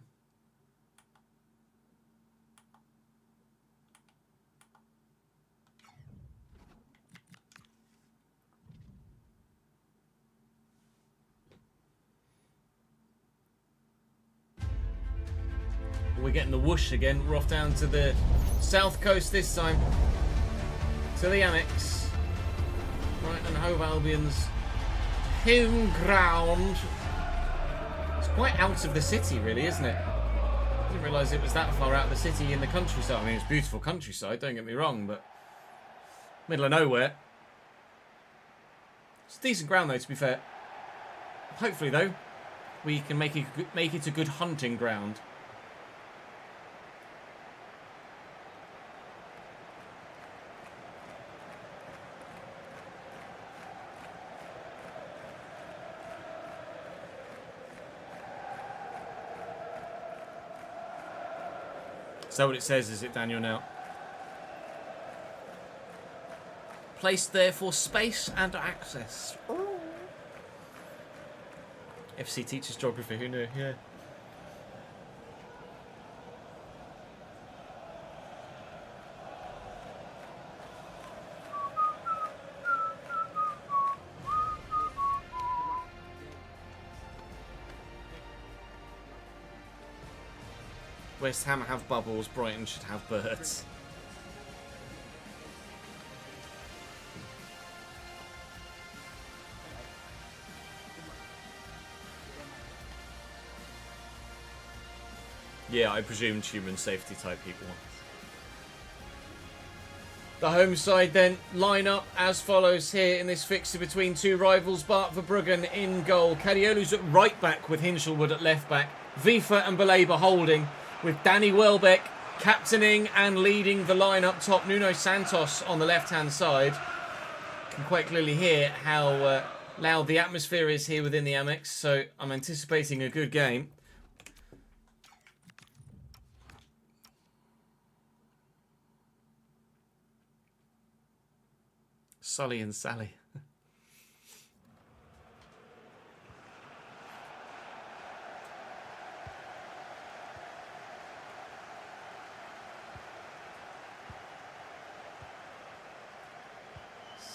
We're getting the whoosh again. We're off down to the south coast this time. To the Amex. Brighton and Hove Albion's home ground. It's quite out of the city, really, isn't it? I didn't realise it was that far out of the city in the countryside. I mean, it's beautiful countryside, don't get me wrong, but middle of nowhere. It's decent ground, though, to be fair. Hopefully, though, we can make it a good hunting ground. Is that what it says, is it, Daniel, now? Placed there for space and access. Oh. FC teaches geography, who knew? Yeah. West Ham have bubbles, Brighton should have birds. Yeah, I presumed human safety type people. The home side then line up as follows here in this fixture between two rivals. Bart Verbruggen in goal. Cadiolu's at right back with Hinshelwood at left back. Vifa and Baleba holding, with Danny Welbeck captaining and leading the line up top. Nuno Santos on the left-hand side. You can quite clearly hear how loud the atmosphere is here within the Amex, so I'm anticipating a good game. Sully and Sally.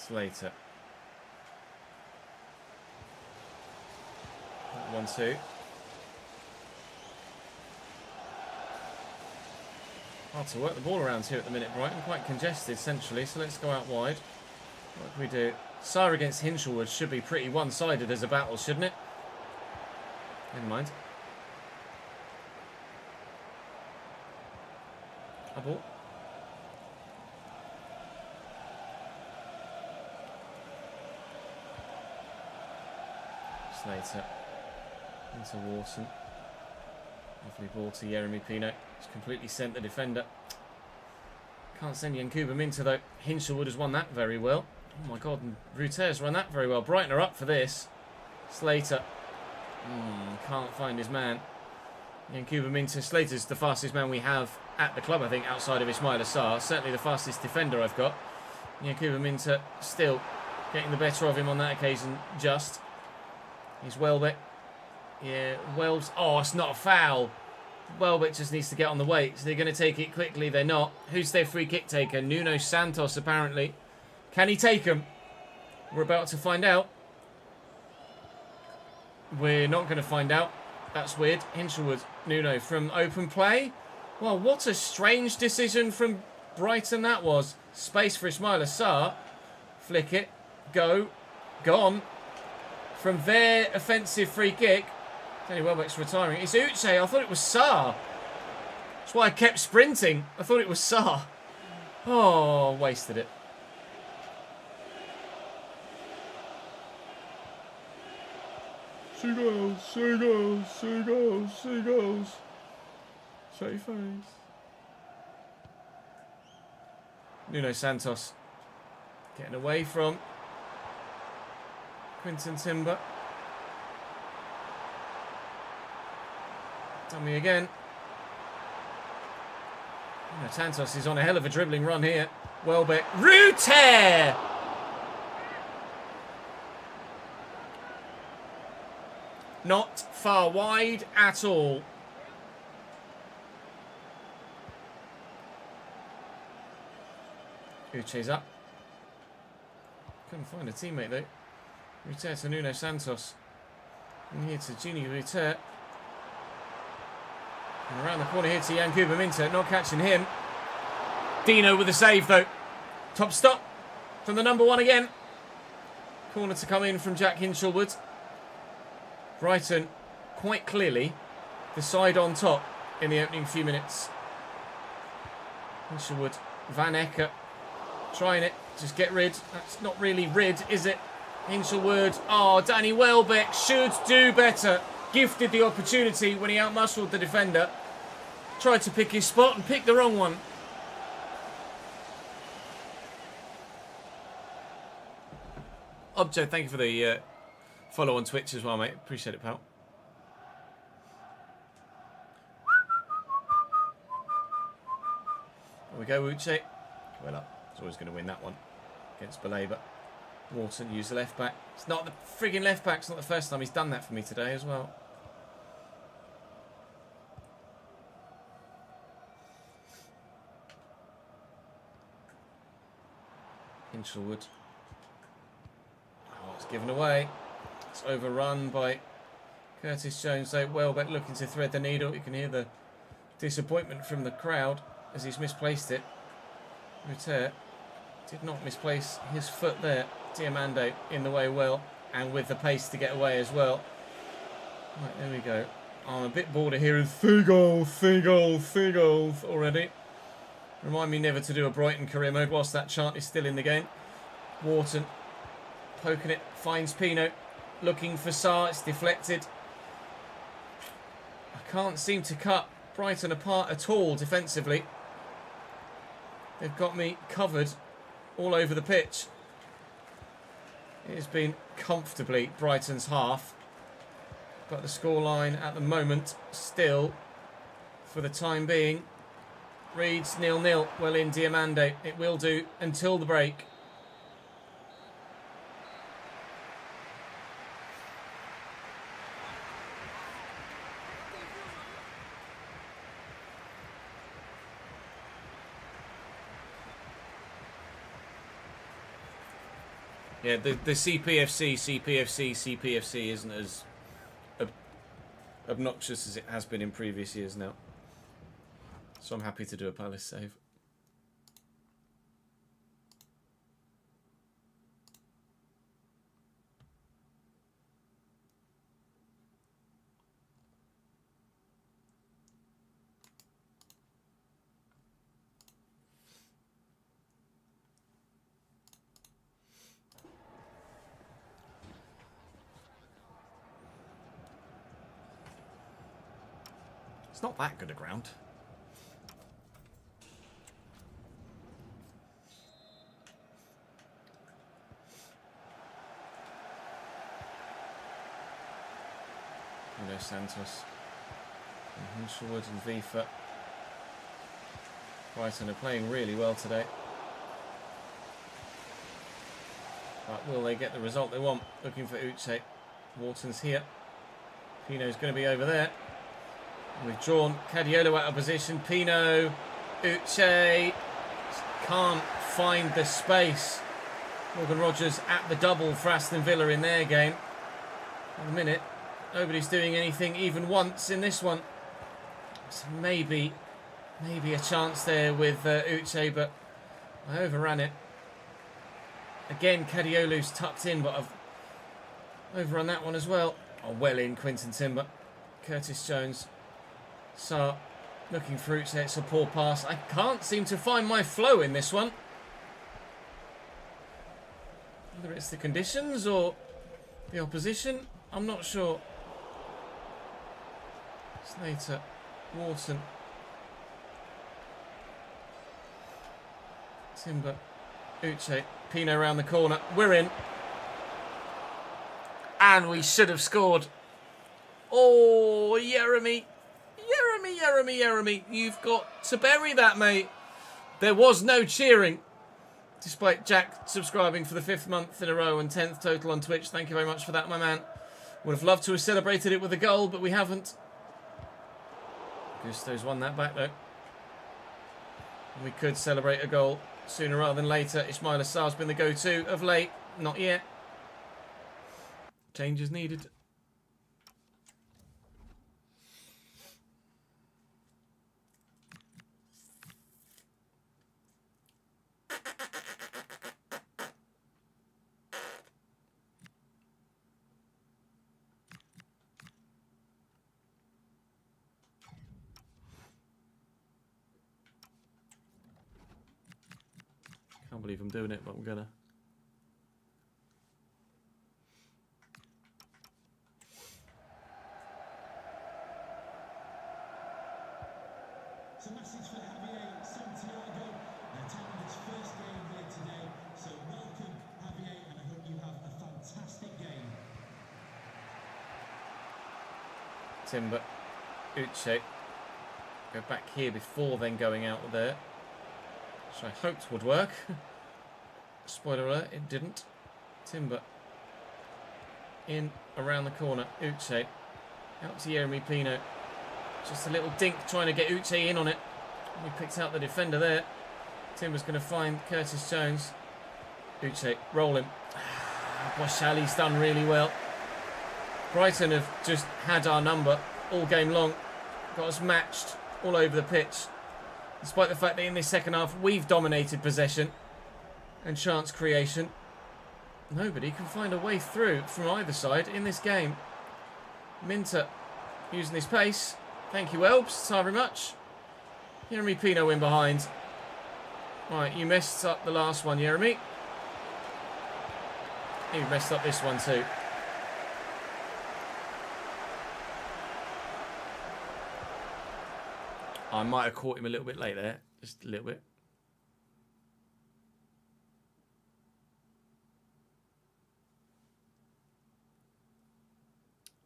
Slater. 1-2. Hard to work the ball around here at the minute, Brighton. Quite congested, essentially, so let's go out wide. What can we do? Sarr against Hinshelwood should be pretty one-sided as a battle, shouldn't it? Never mind. A ball. Slater into Wharton. Lovely ball to Yeremy Pino. He's completely sent the defender. Can't send Yankuba Minter though. Hinshelwood has won that very well. Oh my god, and Ruter's run that very well. Brighton are up for this. Slater. Can't find his man. Yankuba Minter. Slater's the fastest man we have at the club, I think, outside of Ismail Assar. Certainly the fastest defender I've got. Yankuba Minter still getting the better of him on that occasion, just. He's Welbeck. Yeah, Wells. Oh, it's not a foul. Welbeck just needs to get on the weight. So they're going to take it quickly. They're not. Who's their free kick taker? Nuno Santos, apparently. Can he take him? We're about to find out. We're not going to find out. That's weird. Hinshelwood, Nuno from open play. Well, what a strange decision from Brighton that was. Space for Ismail Assar. Flick it. Go. Gone. From their offensive free kick. Danny Welbeck's retiring. It's Uche. I thought it was Sarr. That's why I kept sprinting. I thought it was Sarr. Oh, wasted it. Seagulls, seagulls, seagulls, seagulls. Shut your face. Nuno Santos getting away from Quinton Timber. Dummy again. Santos is on a hell of a dribbling run here. Welbeck. Rute! Not far wide at all. Uche's up. Couldn't find a teammate though. Rute to Nuno Santos. And here to Gini Rute. And around the corner here to Jan Kuba Minter. Not catching him. Dino with a save though. Top stop from the number 1 again. Corner to come in from Jack Hinchelwood. Brighton quite clearly the side on top in the opening few minutes. Hinchelwood. Van Ecker. Trying it. Just get rid. That's not really rid, is it? Hinchelwood. Oh, Danny Welbeck should do better. Gifted the opportunity when he outmuscled the defender. Tried to pick his spot and picked the wrong one. Objo, thank you for the follow on Twitch as well, mate. Appreciate it, pal. There we go, Uche. Well up. He's always going to win that one against Baleba. Wharton used the left back. It's not the frigging left back. It's not the first time he's done that for me today as well. Hinchelwood. Oh, it's given away. It's overrun by Curtis Jones. So Welbeck looking to thread the needle. You can hear the disappointment from the crowd as he's misplaced it. Rute did not misplace his foot there. Diamande in the way well, and with the pace to get away as well. Right, there we go. I'm a bit bored of hearing 3 goals, 3 goals, 3 goals already. Remind me never to do a Brighton career mode whilst that chant is still in the game. Wharton poking it, finds Pino, looking for Sarr, it's deflected. I can't seem to cut Brighton apart at all defensively. They've got me covered all over the pitch. It has been comfortably Brighton's half. But the scoreline at the moment still, for the time being, reads 0-0. Well in Diamande. It will do until the break. Yeah, the CPFC isn't as obnoxious as it has been in previous years now. So I'm happy to do a Palace save. It's not that good a ground. Nuno Santos and Hinchelwood and Vifa. Brighton are playing really well today. But will they get the result they want? Looking for Uche. Wharton's here. Pino's going to be over there. We've drawn Cadiolo out of position. Pino, Uche, can't find the space. Morgan Rogers at the double for Aston Villa in their game. At the minute, nobody's doing anything even once in this one. So maybe a chance there with Uche, but I overran it. Again, Cadiolo's tucked in, but I've overrun that one as well. Oh, well in, Quinton Timber. Curtis Jones. Sarr looking for Uche. It's a poor pass. I can't seem to find my flow in this one. Whether it's the conditions or the opposition, I'm not sure. Slater, Wharton, Timber, Uche, Pino around the corner. We're in. And we should have scored. Oh, Jeremy. Jeremy, you've got to bury that, mate. There was no cheering, despite Jack subscribing for the 5th month in a row and 10th total on Twitch. Thank you very much for that, my man. Would have loved to have celebrated it with a goal, but we haven't. Gusto's won that back, though. We could celebrate a goal sooner rather than later. Ismail Assar's been the go-to of late. Not yet. Change is needed. Can't believe I'm doing it, but I'm gonna. It's a message for Javier Santiago. They're taking his first game here today. So welcome, Javier, and I hope you have a fantastic game. Timber, Uche. Go back here before then going out there. Which I hoped would work. Spoiler alert, it didn't. Timber. In, around the corner. Uche. Out to Jeremy Pino. Just a little dink trying to get Uche in on it. We picked out the defender there. Timber's going to find Curtis Jones. Uche, roll him. Boshali's done really well. Brighton have just had our number all game long. Got us matched all over the pitch. Despite the fact that in this second half we've dominated possession and chance creation. Nobody can find a way through from either side in this game. Minter using his pace. Thank you, Elbs. Very much. Jeremy Pino in behind. Right, you messed up the last one, Jeremy. You messed up this one too. I might have caught him a little bit late there. Just a little bit.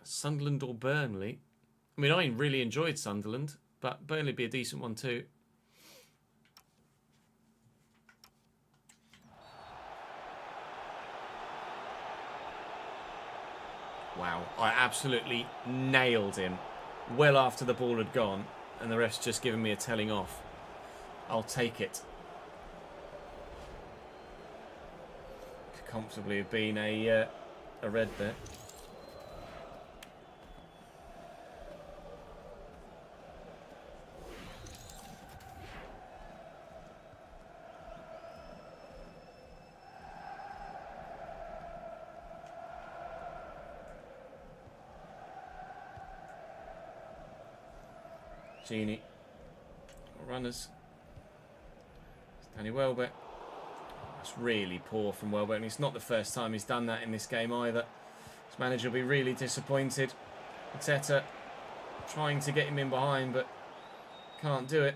Sunderland or Burnley? I mean, I really enjoyed Sunderland, but Burnley would be a decent one too. Wow, I absolutely nailed him well after the ball had gone. And the ref's just given me a telling off. I'll take it. Could comfortably have been a red there. Genie. Runners. Danny Welbeck. That's really poor from Welbeck. And it's not the first time he's done that in this game either. His manager will be really disappointed. Arteta trying to get him in behind, but can't do it.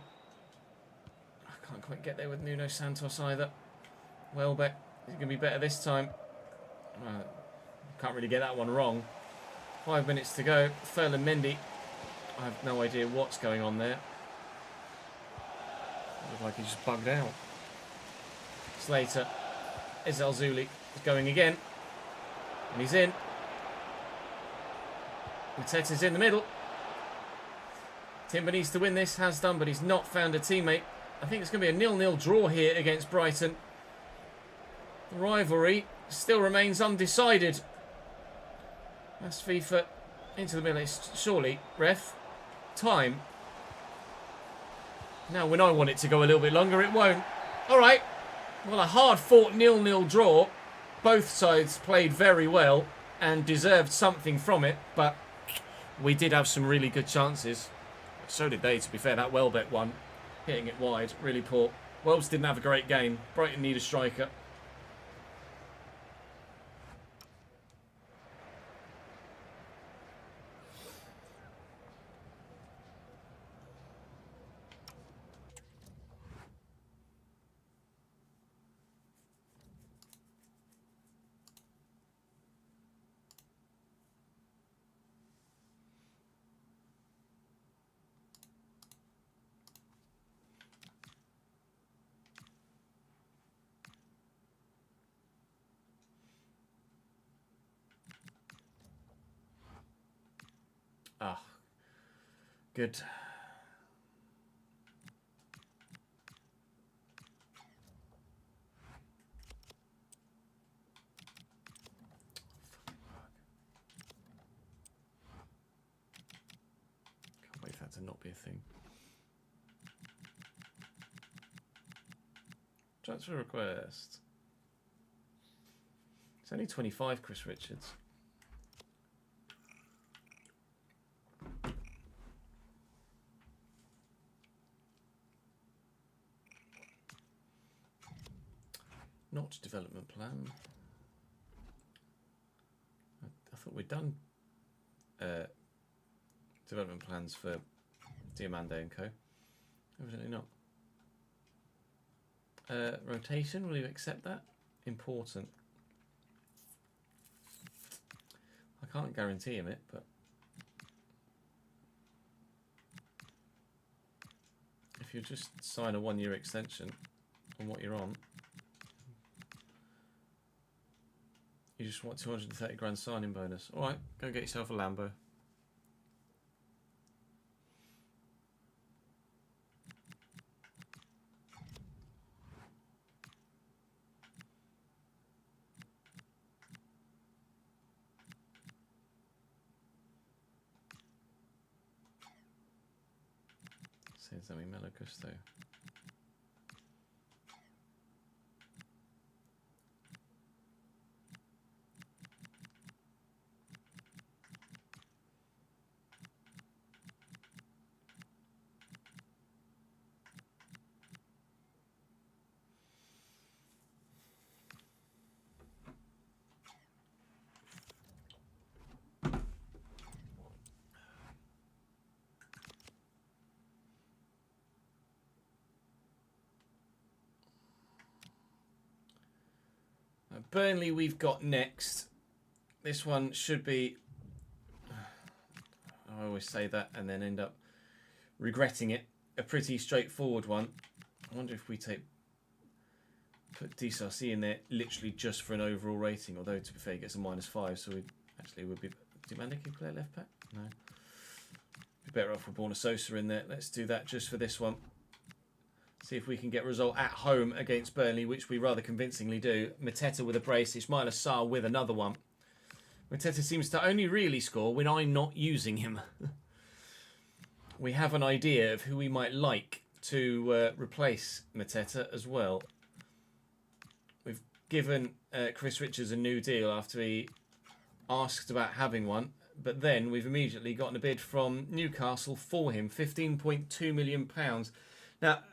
I can't quite get there with Nuno Santos either. Welbeck is going to be better this time. Can't really get that one wrong. 5 minutes to go. Ferland Mendy. I have no idea what's going on there. Looks like he's just bugged out. Slater. Ezel Zuli is going again. And he's in. Mateta's in the middle. Timber needs to win this. Has done, but he's not found a teammate. I think it's going to be a 0-0 draw here against Brighton. The rivalry still remains undecided. That's FIFA into the middle. It's surely, ref. Time. Now, when I want it to go a little bit longer, it won't. All right. Well, a hard-fought 0-0 draw. Both sides played very well and deserved something from it, but we did have some really good chances. So did they, to be fair. That Welbeck one, hitting it wide, really poor. Welbs didn't have a great game. Brighton need a striker. Ah, good. Can't wait for that to not be a thing. Transfer request. It's only 25, Chris Richards. Not development plan. I thought we'd done development plans for Diamande and Co. Evidently not. Rotation, will you accept that? Important. I can't guarantee him it, but if you just sign a 1-year extension on what you're on, you just want 230 grand signing bonus. All right, go get yourself a Lambo. Says I mean Melo Gusto. Burnley we've got next. This one should be... I always say that and then end up regretting it. A pretty straightforward one. I wonder if we put DSRC in there literally just for an overall rating. Although, to be fair, he gets a -5, so we actually would be... Do Mandiki play left back? No. Be better off with Borna Sosa in there. Let's do that just for this one. See if we can get a result at home against Burnley, which we rather convincingly do. Mateta with a brace, Ismail Assar with another one. Mateta seems to only really score when I'm not using him. We have an idea of who we might like to replace Mateta as well. We've given Chris Richards a new deal after he asked about having one, but then we've immediately gotten a bid from Newcastle for him, £15.2 million. Now,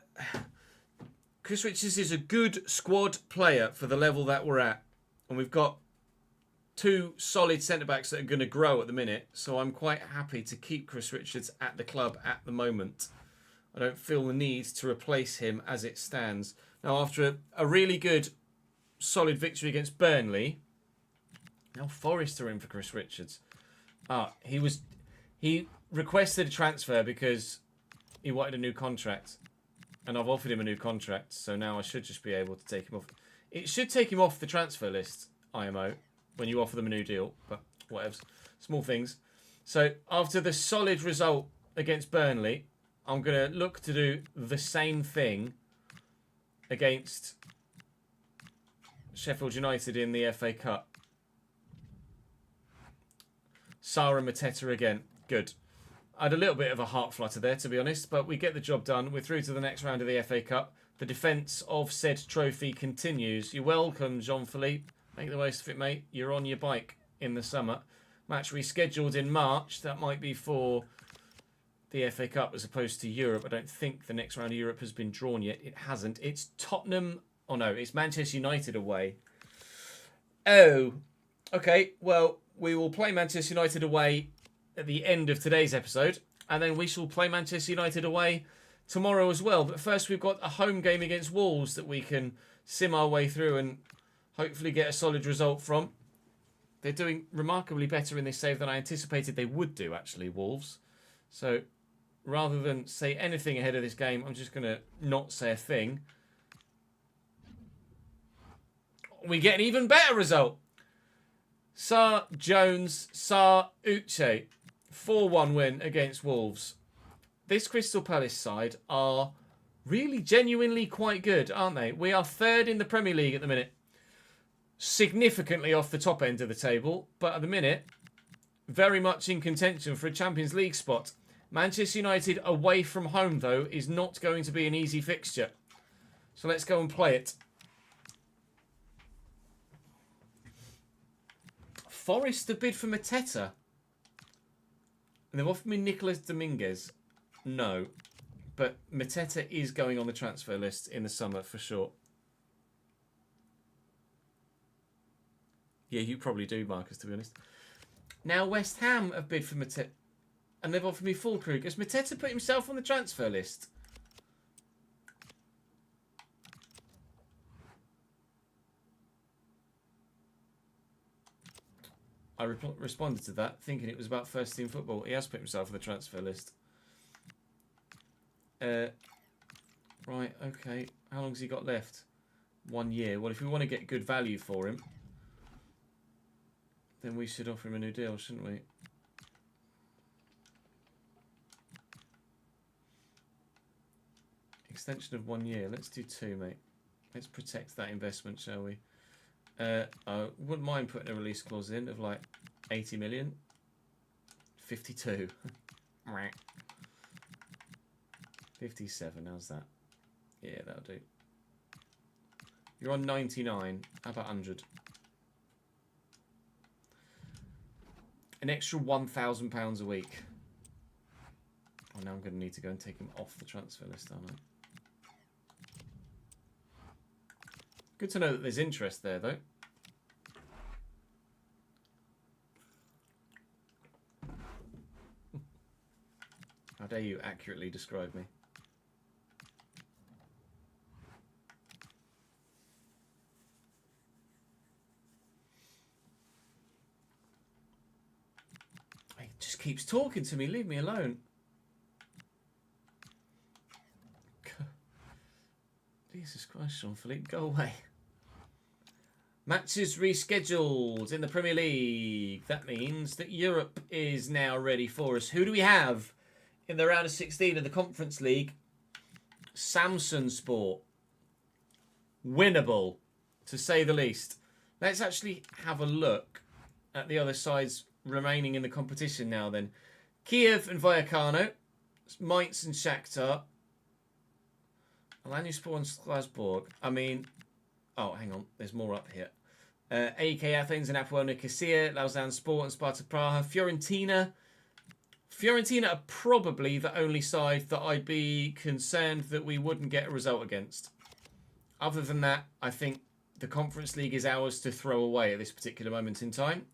Chris Richards is a good squad player for the level that we're at. And we've got 2 solid centre-backs that are going to grow at the minute. So I'm quite happy to keep Chris Richards at the club at the moment. I don't feel the need to replace him as it stands. Now, after a really good, solid victory against Burnley, now Forrest are in for Chris Richards. He requested a transfer because he wanted a new contract. And I've offered him a new contract, so now I should just be able to take him off. It should take him off the transfer list, IMO, when you offer them a new deal, but whatever. Small things. So after the solid result against Burnley, I'm going to look to do the same thing against Sheffield United in the FA Cup. Sarah Mateta again. Good. I had a little bit of a heart flutter there, to be honest, but we get the job done. We're through to the next round of the FA Cup. The defence of said trophy continues. You're welcome, Jean-Philippe. Make the most of it, mate. You're on your bike in the summer. Match rescheduled in March. That might be for the FA Cup as opposed to Europe. I don't think the next round of Europe has been drawn yet. It hasn't. It's Tottenham. Oh, no. It's Manchester United away. Oh. Okay. Well, we will play Manchester United away at the end of today's episode, and then we shall play Manchester United away tomorrow as well. But first we've got a home game against Wolves that we can sim our way through and hopefully get a solid result from. They're doing remarkably better in this save than I anticipated they would do, actually, Wolves. So rather than say anything ahead of this game, I'm just going to not say a thing. We get an even better result. Sar, Jones, Sar, Uche. 4-1 win against Wolves. This Crystal Palace side are really genuinely quite good, aren't they? We are third in the Premier League at the minute. Significantly off the top end of the table, but at the minute, very much in contention for a Champions League spot. Manchester United away from home, though, is not going to be an easy fixture. So let's go and play it. Forest have bid for Mateta. And they've offered me Nicolas Dominguez. No. But Mateta is going on the transfer list in the summer for sure. Yeah, you probably do, Marcus, to be honest. Now West Ham have bid for Mateta. And they've offered me Fulkrug. Has Mateta put himself on the transfer list? I responded to that, thinking it was about first team football. He has put himself on the transfer list. Right, okay. How long's he got left? 1 year. Well, if we want to get good value for him, then we should offer him a new deal, shouldn't we? Extension of 1 year. Let's do 2, mate. Let's protect that investment, shall we? I wouldn't mind putting a release clause in of like 80 million. 52. 57, how's that? Yeah, that'll do. You're on 99. How about 100? An extra £1,000 a week. Oh, now I'm going to need to go and take him off the transfer list, aren't I? Good to know that there's interest there, though. How dare you accurately describe me? He just keeps talking to me. Leave me alone. Jesus Christ, Jean-Philippe, go away. Matches rescheduled in the Premier League. That means that Europe is now ready for us. Who do we have in the round of 16 of the Conference League? Samsun Sport. Winnable, to say the least. Let's actually have a look at the other sides remaining in the competition now then. Kiev and Vallecano. Mainz and Shakhtar. Alanyaspor and Strasbourg. I mean, oh, hang on. There's more up here. AEK Athens and Apoel Nicosia, Lausanne Sport and Sparta Praha. Fiorentina. Fiorentina are probably the only side that I'd be concerned that we wouldn't get a result against. Other than that, I think the Conference League is ours to throw away at this particular moment in time.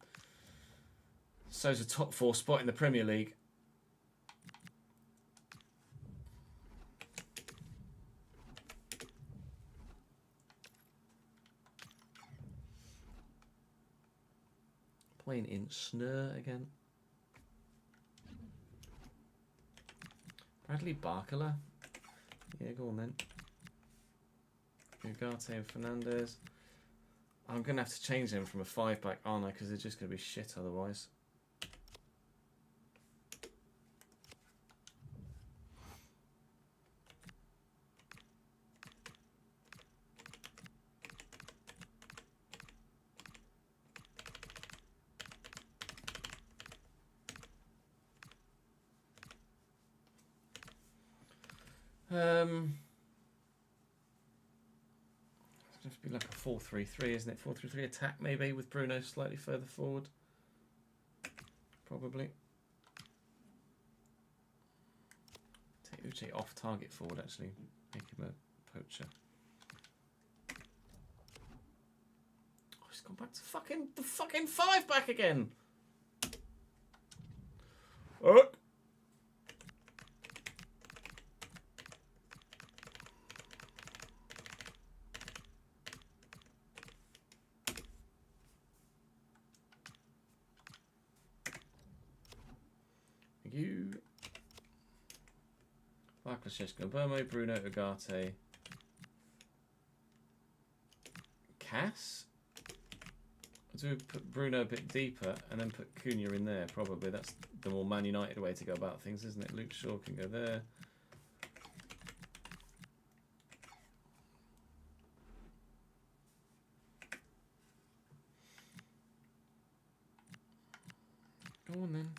So's a top 4 spot in the Premier League. Playing in Snur again. Bradley Barkala. Yeah, go on then. Ugarte and Fernandez. I'm going to have to change them from a 5-back, aren't I? Because they're just going to be shit otherwise. It's going to be like a 4-3-3, isn't it? 4-3-3 attack maybe with Bruno slightly further forward. Probably. Take Uche off target forward actually. Make him a poacher. Oh, he's gone back to the fucking 5-back again. Oh. You Barklashevska, Burmo, Bruno, Ugarte, Cass, do we put Bruno a bit deeper and then put Cunha in there? Probably that's the more Man United way to go about things, isn't it? Luke Shaw can go there. Go on then.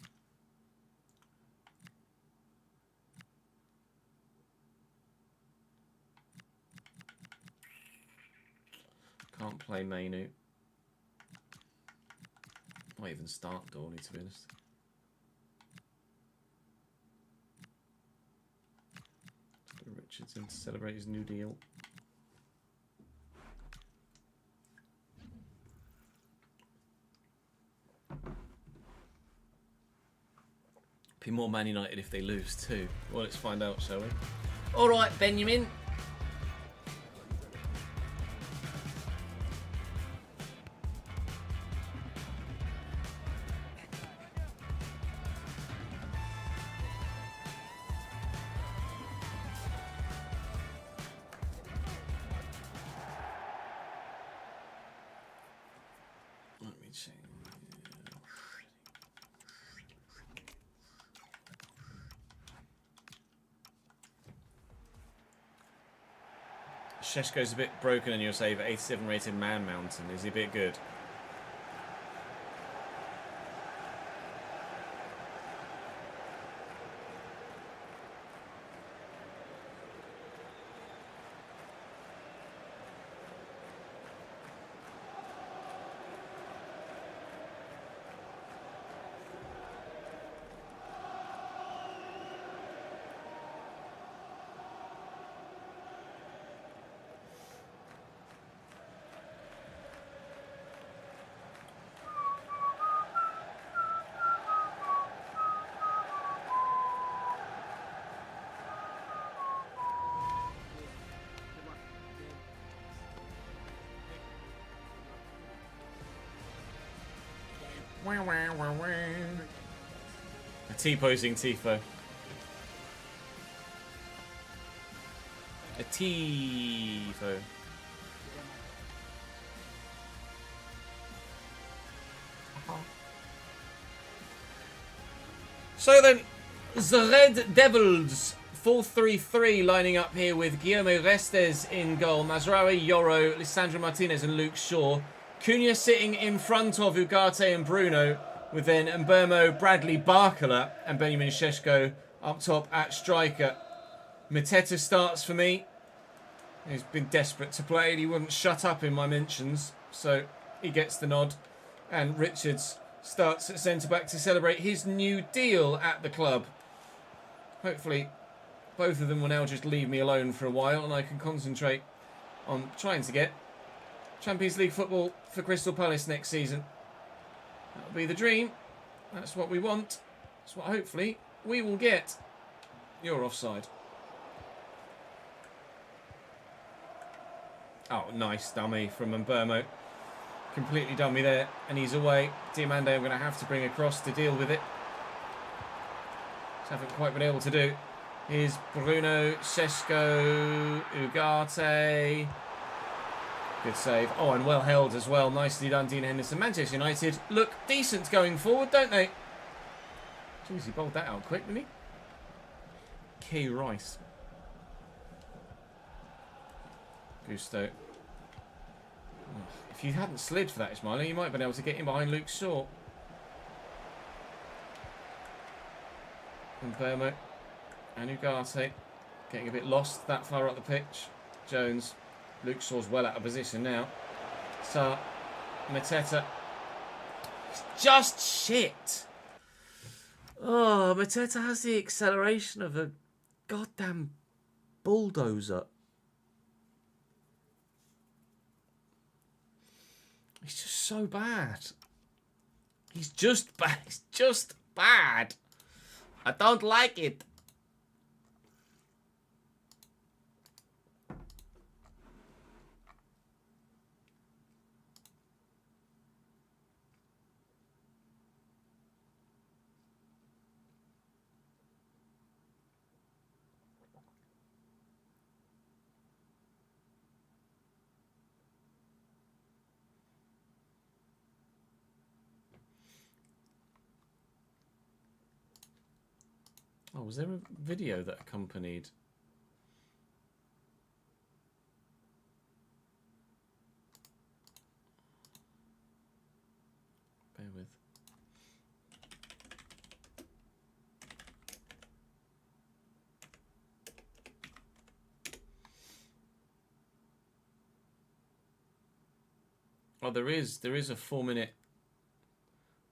Can't play Mainu. Might even start Dorney, to be honest. Let's put Richardson to celebrate his new deal. Be more Man United if they lose too. Well, let's find out, shall we? All right, Benjamin. Let me check. Sheshko's a bit broken in your save. 87 rated Man Mountain. Is he a bit good? A T-posing Tifo. A Tifo. So then, the Red Devils 4-3-3 lining up here with Guillermo Restes in goal, Mazraoui, Yoro, Lisandro Martinez and Luke Shaw. Cunha sitting in front of Ugarte and Bruno, with then Mbermo, Bradley, Barkala and Benjamin Šeško up top at striker. Mateta starts for me. He's been desperate to play and he wouldn't shut up in my mentions, so he gets the nod. And Richards starts at centre-back to celebrate his new deal at the club. Hopefully both of them will now just leave me alone for a while and I can concentrate on trying to get Champions League football for Crystal Palace next season. That'll be the dream. That's what we want. That's what hopefully we will get. You're offside. Oh, nice dummy from Mbermo. Completely dummy there. And he's away. Diamande I'm going to have to bring across to deal with it. Just haven't quite been able to do. Here's Bruno, Šeško, Ugarte. Good save. Oh, and well held as well. Nicely done, Dean Henderson. Manchester United look decent going forward, don't they? Jeez, he bowled that out quick, didn't he? Key Rice. Gusto. Oh, if you hadn't slid for that, Ismail, you might have been able to get in behind Luke Shaw. And Burmo. And Ugarte. Getting a bit lost that far up the pitch. Jones. Luke Shaw's well out of position now. So, Mateta. It's just shit. Oh, Mateta has the acceleration of a goddamn bulldozer. He's just so bad. He's just bad. He's just bad. I don't like it. Oh, was there a video that accompanied? Bear with. Oh, there is a 4-minute.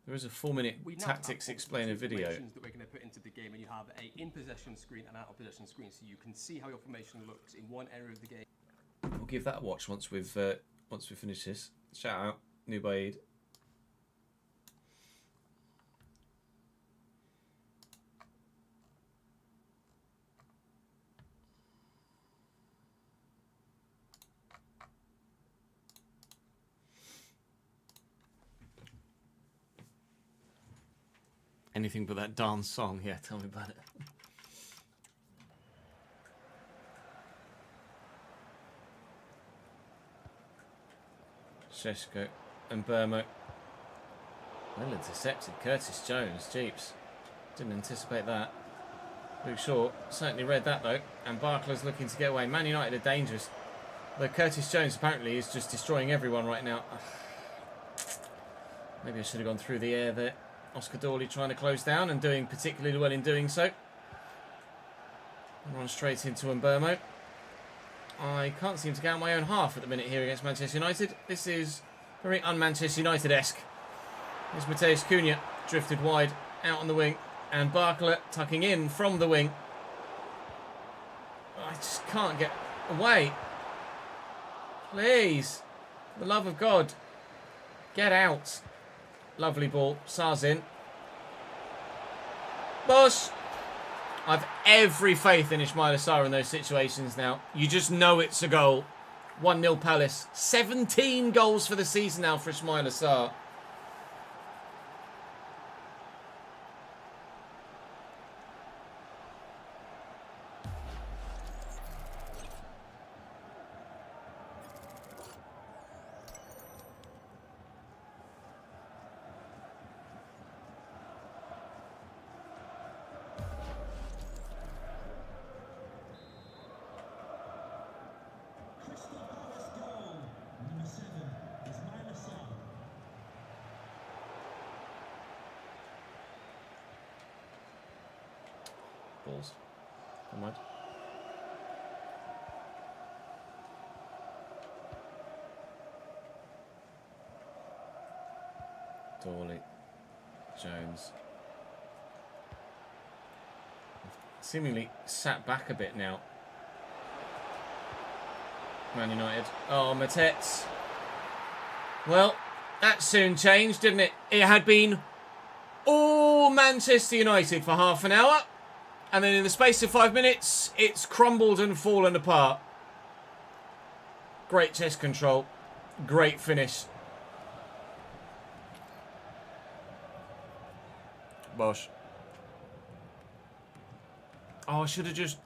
There is a 4-minute tactics explainer video. That we're going to put into the game, and you have a in possession screen and out of possession screen, so you can see how your formation looks in one area of the game. We'll give that a watch once we've finished this. Shout out, New Baid. Anything but that dance song, yeah, tell me about it. Sheshko and Burmo. Well intercepted, Curtis Jones, jeeps. Didn't anticipate that. Luke Shaw certainly read that though, and Barkla's looking to get away. Man United are dangerous. Though Curtis Jones apparently is just destroying everyone right now. Maybe I should have gone through the air there. Oscar Dawley trying to close down and doing particularly well in doing so. Run straight into Mbermo. I can't seem to count my own half at the minute here against Manchester United. This is very un-Manchester United-esque. Here's Matheus Cunha, drifted wide, out on the wing. And Barkla tucking in from the wing. I just can't get away. Please. For the love of God. Get out. Lovely ball. Sar's in. Bosh. I've every faith in Ismaila Sarr in those situations now. You just know it's a goal. 1-0 Palace. 17 goals for the season now for Ismaila Sarr. Balls. Never mind. Dawley. Jones. Seemingly sat back a bit now. Man United. Oh, Matets. Well, that soon changed, didn't it? It had been all Manchester United for half an hour. And then in the space of 5 minutes, it's crumbled and fallen apart. Great chest control. Great finish. Bosh. Oh, I should have just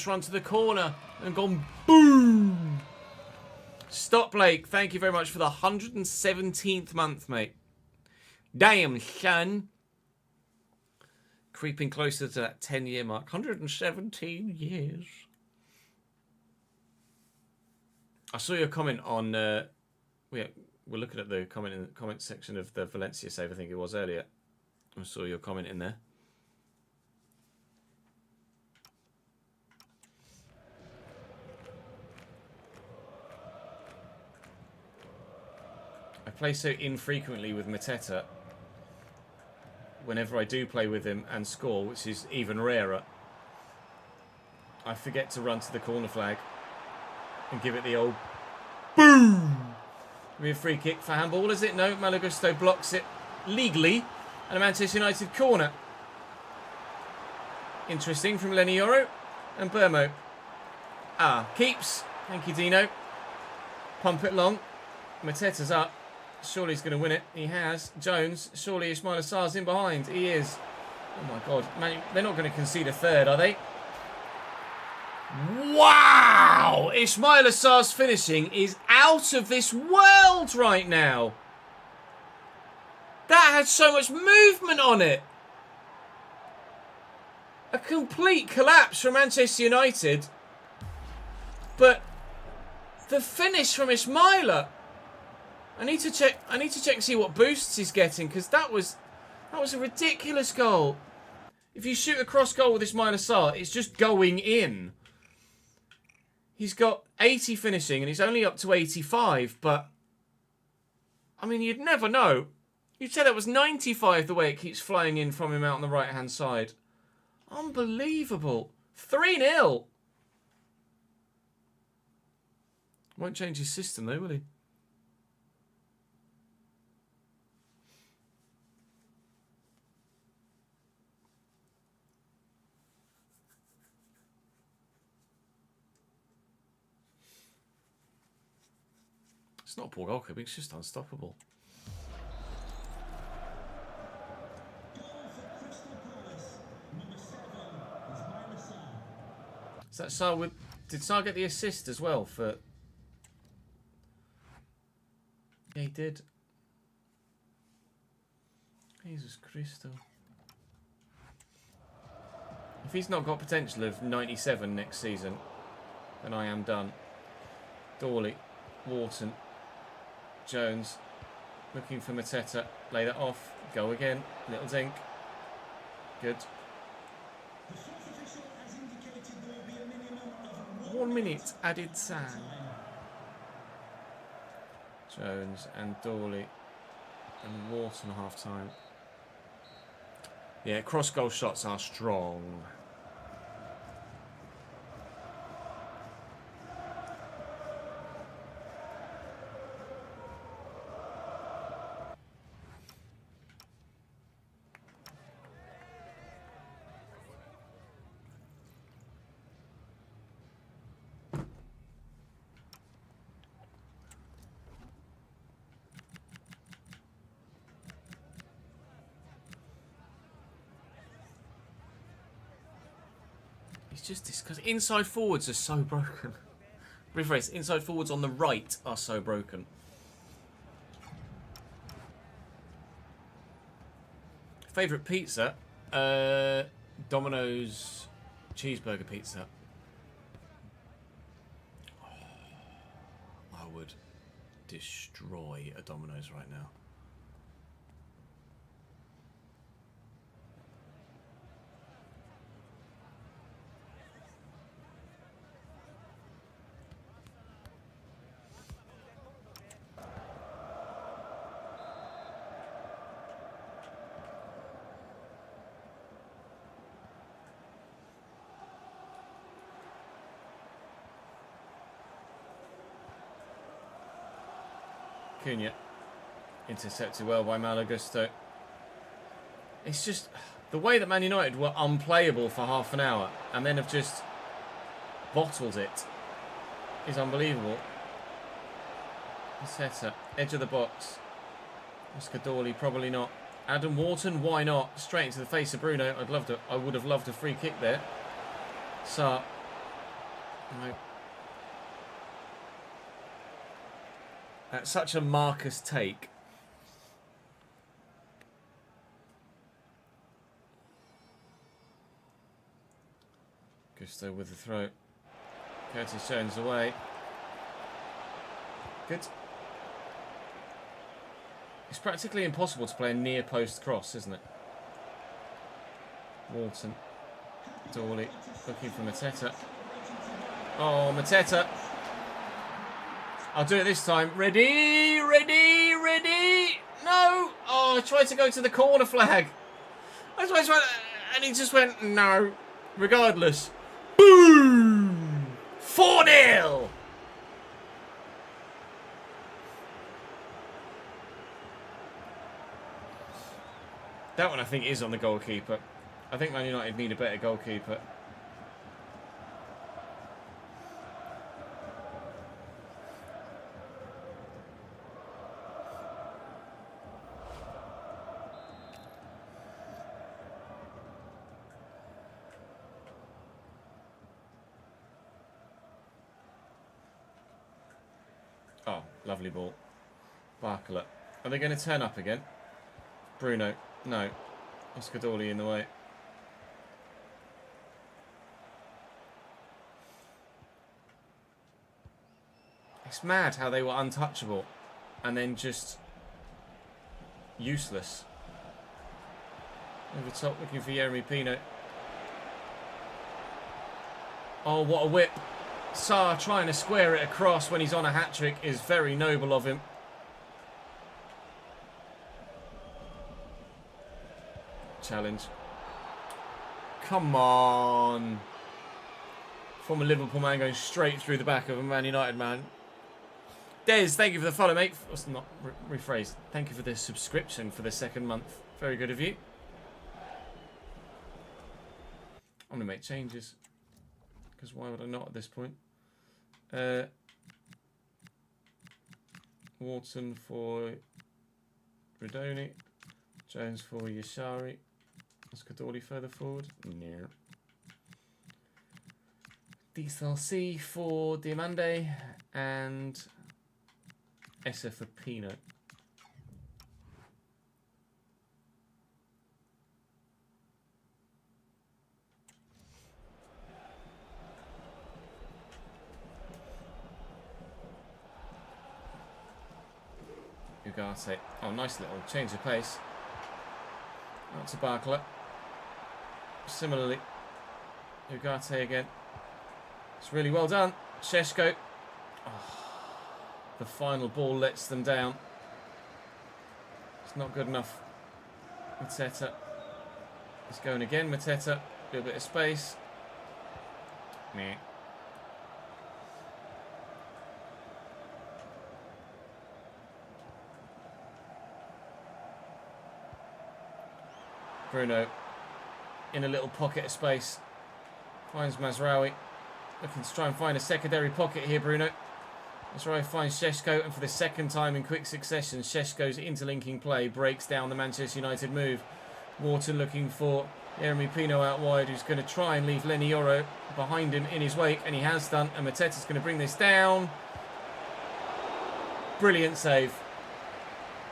run to the corner and gone boom. Stop, Blake. Thank you very much for the 117th month, mate. Damn, son. Creeping closer to that 10-year mark. 117 years. I saw your comment on... we're looking at the comment in the comment section of the Valencia save, I think it was earlier. I saw your comment in there. I play so infrequently with Mateta. Whenever I do play with him and score, which is even rarer, I forget to run to the corner flag and give it the old boom. Maybe a free kick for handball, is it? No, Malagusto blocks it legally, and a Manchester United corner. Interesting from Lenny Yoro and Burmo. Keeps. Thank you, Dino. Pump it long. Mateta's up. Surely he's going to win it. He has. Jones. Surely Ismaila Sarr's in behind. He is. Oh my God. Man, they're not going to concede a third, are they? Wow! Ismaila Sarr's finishing is out of this world right now. That had so much movement on it. A complete collapse from Manchester United. But the finish from Ismaila. I need to check and see what boosts he's getting, because that was a ridiculous goal. If you shoot a cross goal with Ismaila Sarr, it's just going in. He's got 80 finishing and he's only up to 85, but I mean, you'd never know. You'd say that was 95 the way it keeps flying in from him out on the right-hand side. Unbelievable. 3-0. Won't change his system though, will he? It's not poor goalkeeping, it's just unstoppable. Is that Sarr with... Did Sarr get the assist as well for... Yeah, he did. Jesus Christo. If he's not got potential of 97 next season, then I am done. Dawley, Wharton, Jones, looking for Mateta. Lay that off. Go again. Little dink. Good. 1 minute added time. Jones and Dawley and Wharton half time. Yeah, cross goal shots are strong. Just this, because inside forwards are so broken. Rephrase, inside forwards on the right are so broken. Favourite pizza? Domino's cheeseburger pizza. Oh, I would destroy a Domino's right now. Cunha, intercepted well by Malagusto. It's just the way that Man United were unplayable for half an hour and then have just bottled it is unbelievable. Mateta, edge of the box. Oscar Dawley, probably not. Adam Wharton, why not? Straight into the face of Bruno. I would have loved a free kick there. Sarr. No. That's such a Marcus take. Gusto with the throw. Curtis Jones away. Good. It's practically impossible to play a near post cross, isn't it? Wharton. Dawley looking for Mateta. Oh, Mateta. I'll do it this time. Ready, ready, ready. No. Oh, I tried to go to the corner flag. That's why I tried, and he just went, no. Regardless. Boom! 4-0! That one I think is on the goalkeeper. I think Man United need a better goalkeeper. Oh, lovely ball. Barcola. Are they going to turn up again? Bruno. No. Oscar Dawley in the way. It's mad how they were untouchable and then just useless. Over the top, looking for Yeremy Pino. Oh, what a whip. Sarr trying to square it across when he's on a hat-trick is very noble of him. Challenge. Come on. From a Liverpool man going straight through the back of a Man United man. Des, thank you for the follow, mate. Not rephrased. Thank you for the subscription for the second month. Very good of you. I'm going to make changes. Because why would I not at this point? Wharton for Redoni. Jones for Yashari. Is Kadoli further forward? No. DSLC for Diamande. And Essa for Pino. Ugarte. Oh, nice little change of pace. Out to Barkler. Similarly, Ugarte again. It's really well done. Šeško. Oh, the final ball lets them down. It's not good enough. Mateta. It's going again. Mateta. A little bit of space. Meh. Bruno in a little pocket of space. Finds Mazraoui. Looking to try and find a secondary pocket here, Bruno. Mazraoui finds Šeško, and for the second time in quick succession, Šeško's interlinking play breaks down the Manchester United move. Wharton looking for Yeremy Pino out wide, who's going to try and leave Lenny Yoro behind him in his wake, and he has done, and Mateta's going to bring this down. Brilliant save.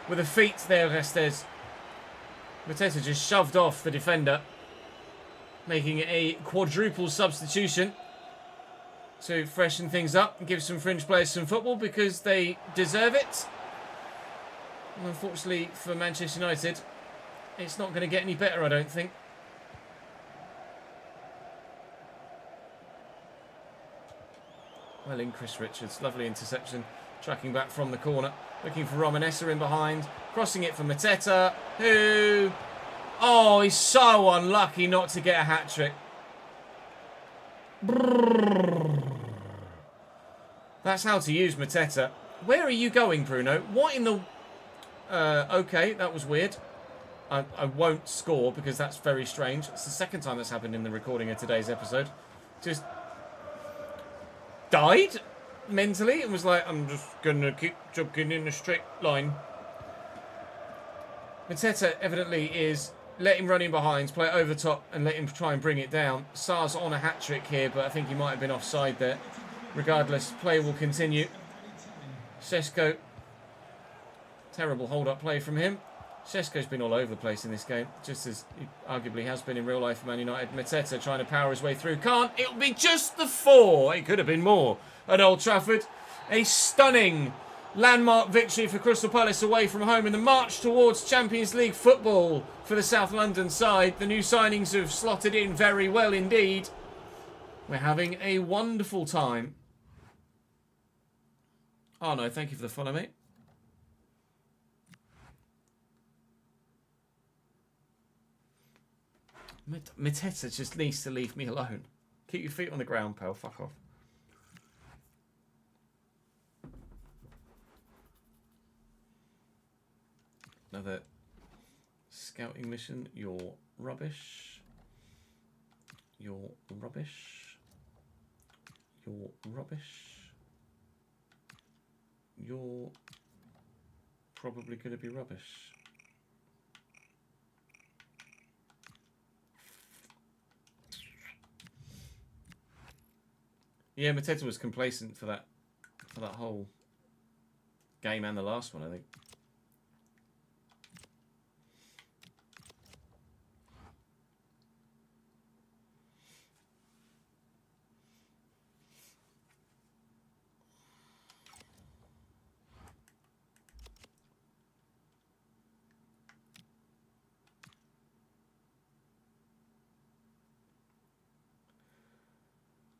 With the feet there, Restes. Mateta just shoved off the defender, making it a quadruple substitution to freshen things up and give some fringe players some football because they deserve it. And unfortunately for Manchester United, it's not going to get any better, I don't think. Well in, Chris Richards. Lovely interception. Tracking back from the corner. Looking for Romanessa in behind. Crossing it for Mateta, who... Oh, he's so unlucky not to get a hat-trick. That's how to use Mateta. Where are you going, Bruno? What in the... okay, that was weird. I won't score because that's very strange. It's the second time that's happened in the recording of today's episode. Just... died mentally and was like, I'm just going to keep jogging in a straight line. Mateta evidently is... let him run in behind, play it over the top, and let him try and bring it down. Sarr's on a hat-trick here, but I think he might have been offside there. Regardless, play will continue. Šeško. Terrible hold-up play from him. Šeško's been all over the place in this game, just as he arguably has been in real life for Man United. Mateta trying to power his way through. Can't. It'll be just the 4. It could have been more at Old Trafford. A stunning landmark victory for Crystal Palace away from home in the march towards Champions League football for the South London side. The new signings have slotted in very well indeed. We're having a wonderful time. Oh no, thank you for the follow, mate. Mateta just needs to leave me alone. Keep your feet on the ground, pal. Fuck off. Another scouting mission. You're rubbish. You're rubbish. You're rubbish. You're probably going to be rubbish. Yeah, Mateta was complacent for that whole game and the last one, I think.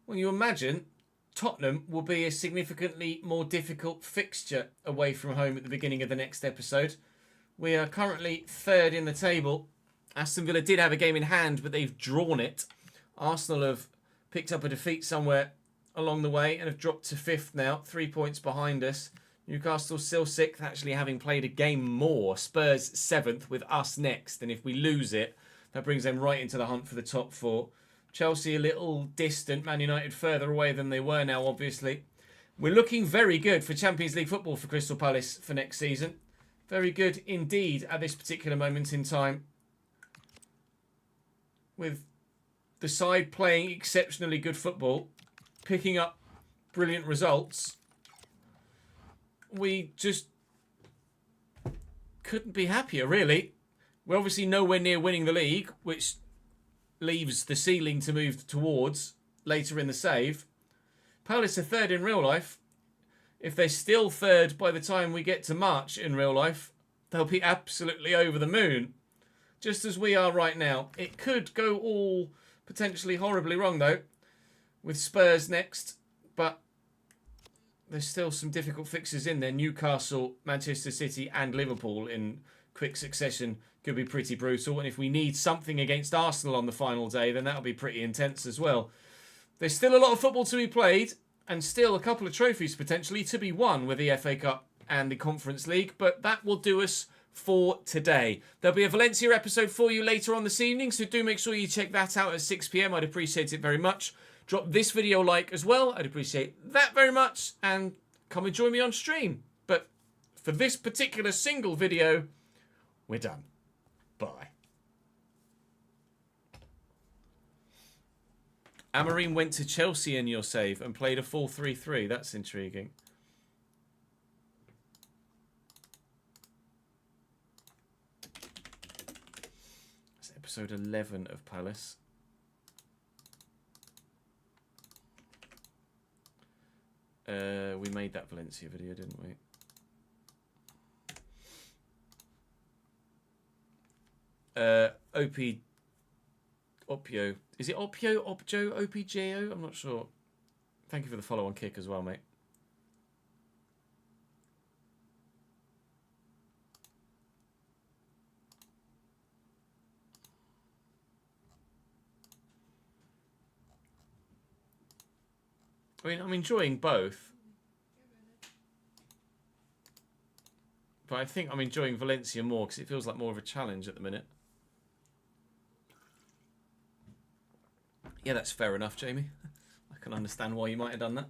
Well, you imagine Tottenham will be a significantly more difficult fixture away from home at the beginning of the next episode. We are currently third in the table. Aston Villa did have a game in hand, but they've drawn it. Arsenal have picked up a defeat somewhere along the way and have dropped to fifth now, 3 points behind us. Newcastle still sixth, actually having played a game more. Spurs seventh with us next, and if we lose it, that brings them right into the hunt for the top four. Chelsea a little distant, Man United further away than they were now, obviously. We're looking very good for Champions League football for Crystal Palace for next season. Very good indeed at this particular moment in time. With the side playing exceptionally good football, picking up brilliant results, we just couldn't be happier, really. We're obviously nowhere near winning the league, which leaves the ceiling to move towards later in the save. Palace are third in real life. If they're still third by the time we get to March in real life, they'll be absolutely over the moon. Just as we are right now. It could go all potentially horribly wrong, though, with Spurs next. But there's still some difficult fixes in there. Newcastle, Manchester City and Liverpool in quick succession could be pretty brutal. And if we need something against Arsenal on the final day, then that'll be pretty intense as well. There's still a lot of football to be played and still a couple of trophies potentially to be won with the FA Cup and the Conference League. But that will do us for today. There'll be a Valencia episode for you later on this evening, so do make sure you check that out at 6 p.m. I'd appreciate it very much. Drop this video a like as well. I'd appreciate that very much. And come and join me on stream. But for this particular single video, we're done. Bye. Amorim went to Chelsea in your save and played a 4-3-3. That's intriguing. It's episode 11 of Palace. We made that Valencia video, didn't we? Opio. Is it Opio? Opjo? OPJO? I'm not sure. Thank you for the follow on kick as well, mate. I mean, I'm enjoying both. But I think I'm enjoying Valencia more because it feels like more of a challenge at the minute. Yeah, that's fair enough, Jamie. I can understand why you might have done that.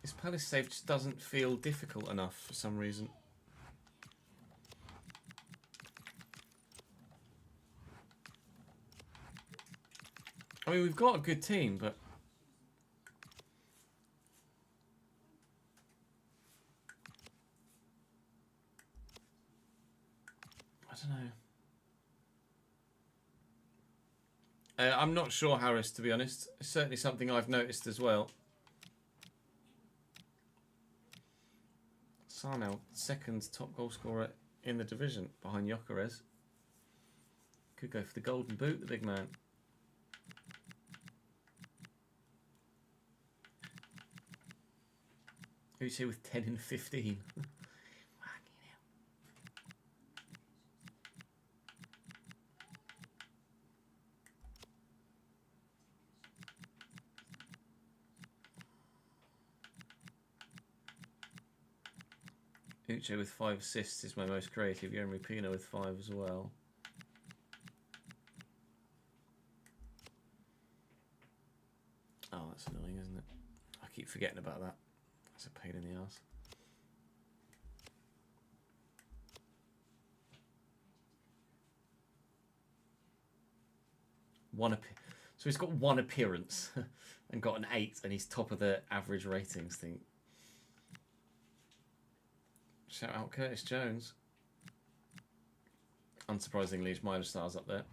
This Palace save just doesn't feel difficult enough for some reason. I mean, we've got a good team, but I don't know. I'm not sure, Harris, to be honest. It's certainly something I've noticed as well. Sarnell, second top goal scorer in the division, behind Gyökeres. Could go for the golden boot, the big man. Who's here with 10 and 15? Uche with 5 assists is my most creative. Yeremy Pino with 5 as well. Oh, that's annoying, isn't it? I keep forgetting about that. That's a pain in the arse. So he's got one appearance and got an 8, and he's top of the average ratings thing. Shout out Curtis Jones. Unsurprisingly, his Milo Star's up there.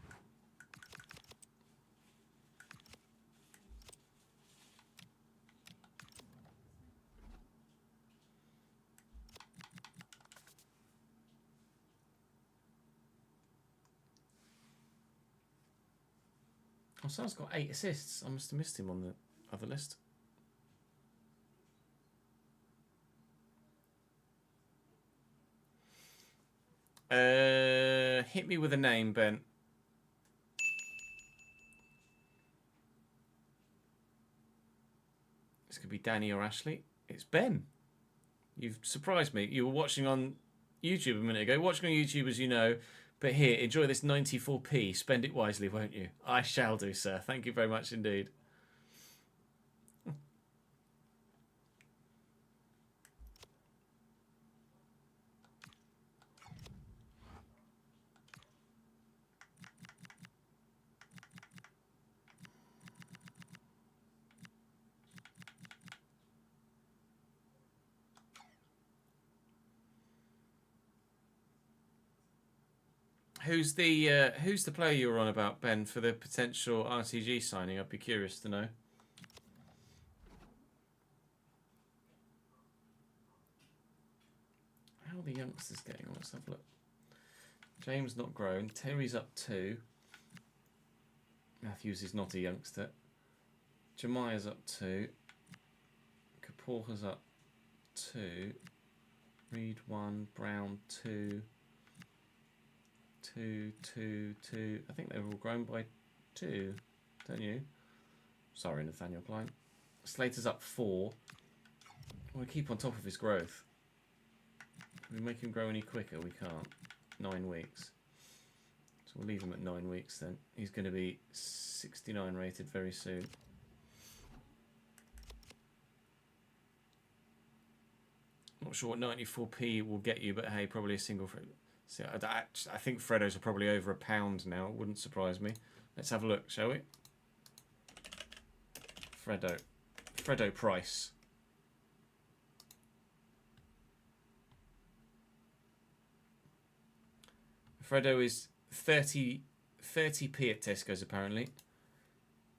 Oh, Sal's got 8 assists. I must have missed him on the other list. Hit me with a name, Ben. This could be Danny or Ashley. It's Ben. You've surprised me. You were watching on YouTube a minute ago. Watching on YouTube, as you know. But here, enjoy this 94p. Spend it wisely, won't you? I shall do, sir. Thank you very much indeed. Who's the player you were on about, Ben, for the potential RTG signing? I'd be curious to know. How are the youngsters getting on? Let's have a look. James not grown. Terry's up 2. Matthews is not a youngster. Jemiah's up 2. Kaporha's up 2. Reed 1. Brown 2. 2, 2, 2. I think they were all grown by 2, don't you? Sorry, Nathaniel Klein. Slater's up 4. We'll keep on top of his growth. Can we make him grow any quicker? We can't. 9 weeks. So we'll leave him at 9 weeks then. He's going to be 69 rated very soon. Not sure what 94p will get you, but hey, probably a single for. So I think Freddo's are probably over £1 now. It wouldn't surprise me. Let's have a look, shall we? Freddo price. Freddo is 30p at Tesco's apparently.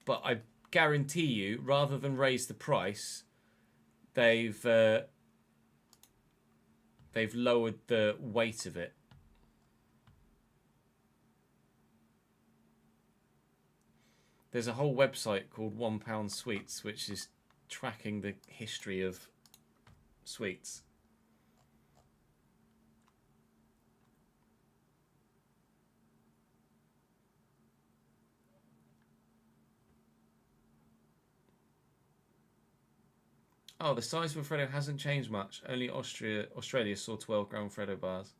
But I guarantee you, rather than raise the price, they've lowered the weight of it. There's a whole website called £1 Sweets, which is tracking the history of sweets. Oh, the size of a Freddo hasn't changed much. Only Australia saw 12-gram Freddo bars.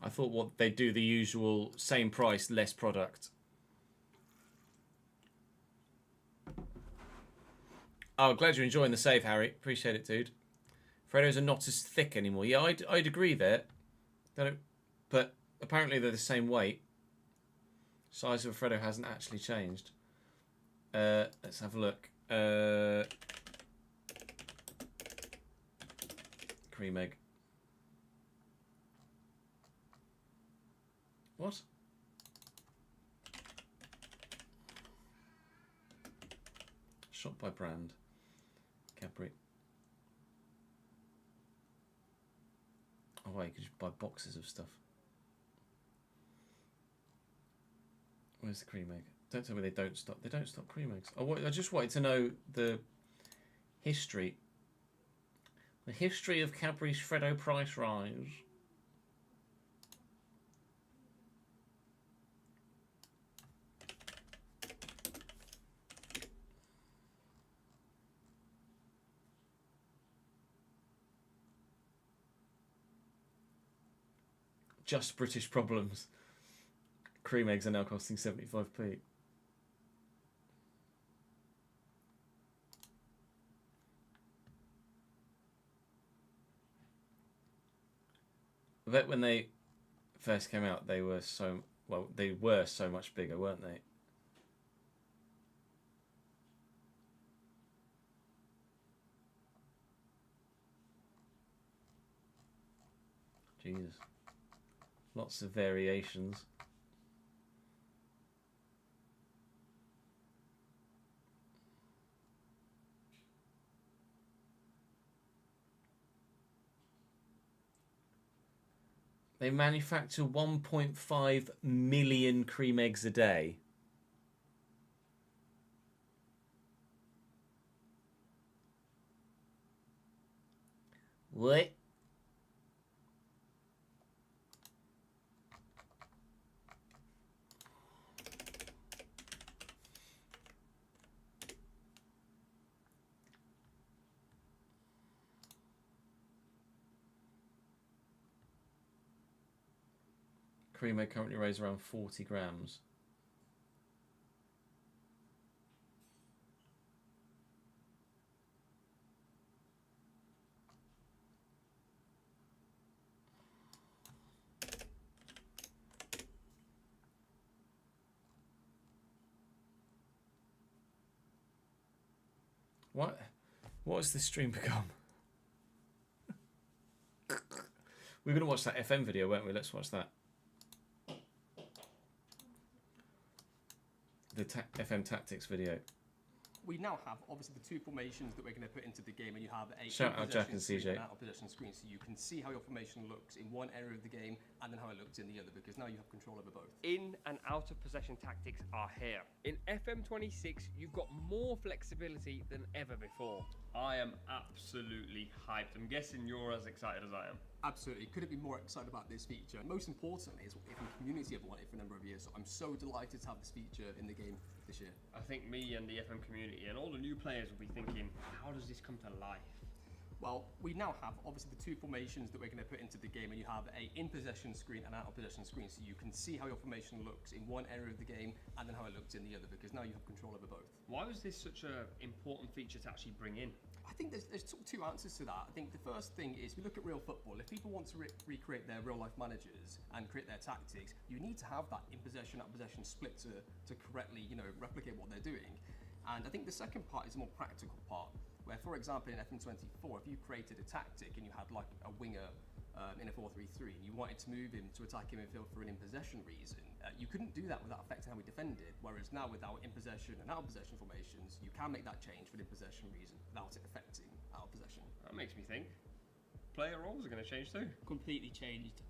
I thought what they do the usual same price, less product. Oh, glad you're enjoying the save, Harry. Appreciate it, dude. Freddos are not as thick anymore. Yeah, I'd agree there. But apparently they're the same weight. Size of a Freddo hasn't actually changed. Let's have a look. Cream egg. What? Shop by brand. Capri. Oh, wait, you could just buy boxes of stuff. Where's the cream egg? Don't tell me they don't stop. They don't stop cream eggs. I just wanted to know the history. The history of Cadbury's Freddo price rise. Just British problems. Cream eggs are now costing 75p. I bet when they first came out, they were so much bigger, weren't they? Jesus. Lots of variations. They manufacture 1.5 million cream eggs a day. What? Cream egg currently weighs around 40 grams. What has this stream become? We're going to watch that FM video, weren't we? Let's watch that. The FM tactics video. We now have obviously the two formations that we're going to put into the game, and you have a Shout out Jack and CJ. Out of possession screen, so you can see how your formation looks in one area of the game and then how it looks in the other, because now you have control over both. In and out of possession tactics are here. In FM26, you've got more flexibility than ever before. I am absolutely hyped. I'm guessing you're as excited as I am. Absolutely. Couldn't be more excited about this feature. Most importantly, is if the community have wanted it for a number of years, so I'm so delighted to have this feature in the game this year. I think me and the FM community and all the new players will be thinking, how does this come to life? Well, we now have obviously the two formations that we're going to put into the game, and you have a in-possession screen and out-of-possession screen, so you can see how your formation looks in one area of the game and then how it looks in the other, because now you have control over both. Why was this such an important feature to actually bring in? I think there's sort of two answers to that. I think the first thing is, we look at real football. If people want to recreate their real-life managers and create their tactics, you need to have that in-possession, out-of-possession split to correctly, replicate what they're doing. And I think the second part is a more practical part, where, for example, in FM24, if you created a tactic and you had like a winger in a 4-3-3 and you wanted to move him to attacking midfield for an in-possession reason, you couldn't do that without affecting how we defended. Whereas now, with our in-possession and out-of-possession formations, you can make that change for an in-possession reason without it affecting out-of-possession. That makes me think. Player roles are going to change too. Completely changed.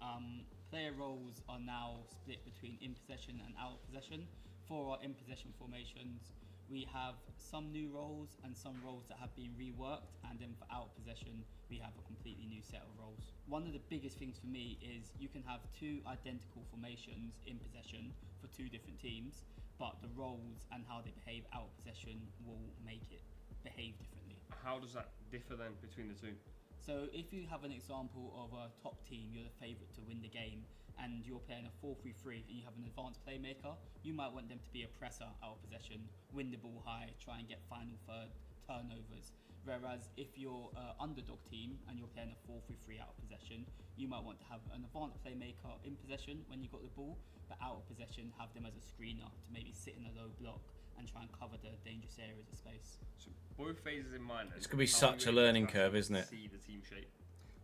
Player roles are now split between in-possession and out-of-possession. For our in-possession formations, we have some new roles and some roles that have been reworked, and then for out possession we have a completely new set of roles. One of the biggest things for me is you can have two identical formations in possession for two different teams, but the roles and how they behave out of possession will make it behave differently. How does that differ then between the two? So if you have an example of a top team, you're the favourite to win the game, and you're playing a 4-3-3 and you have an advanced playmaker, you might want them to be a presser out of possession, win the ball high, try and get final third turnovers. Whereas if you're an underdog team and you're playing a 4-3-3 out of possession, you might want to have an advanced playmaker in possession when you got the ball, but out of possession have them as a screener to maybe sit in a low block and try and cover the dangerous areas of space. So both phases in mind. It's going to be such a learning curve, isn't it? See the team shape.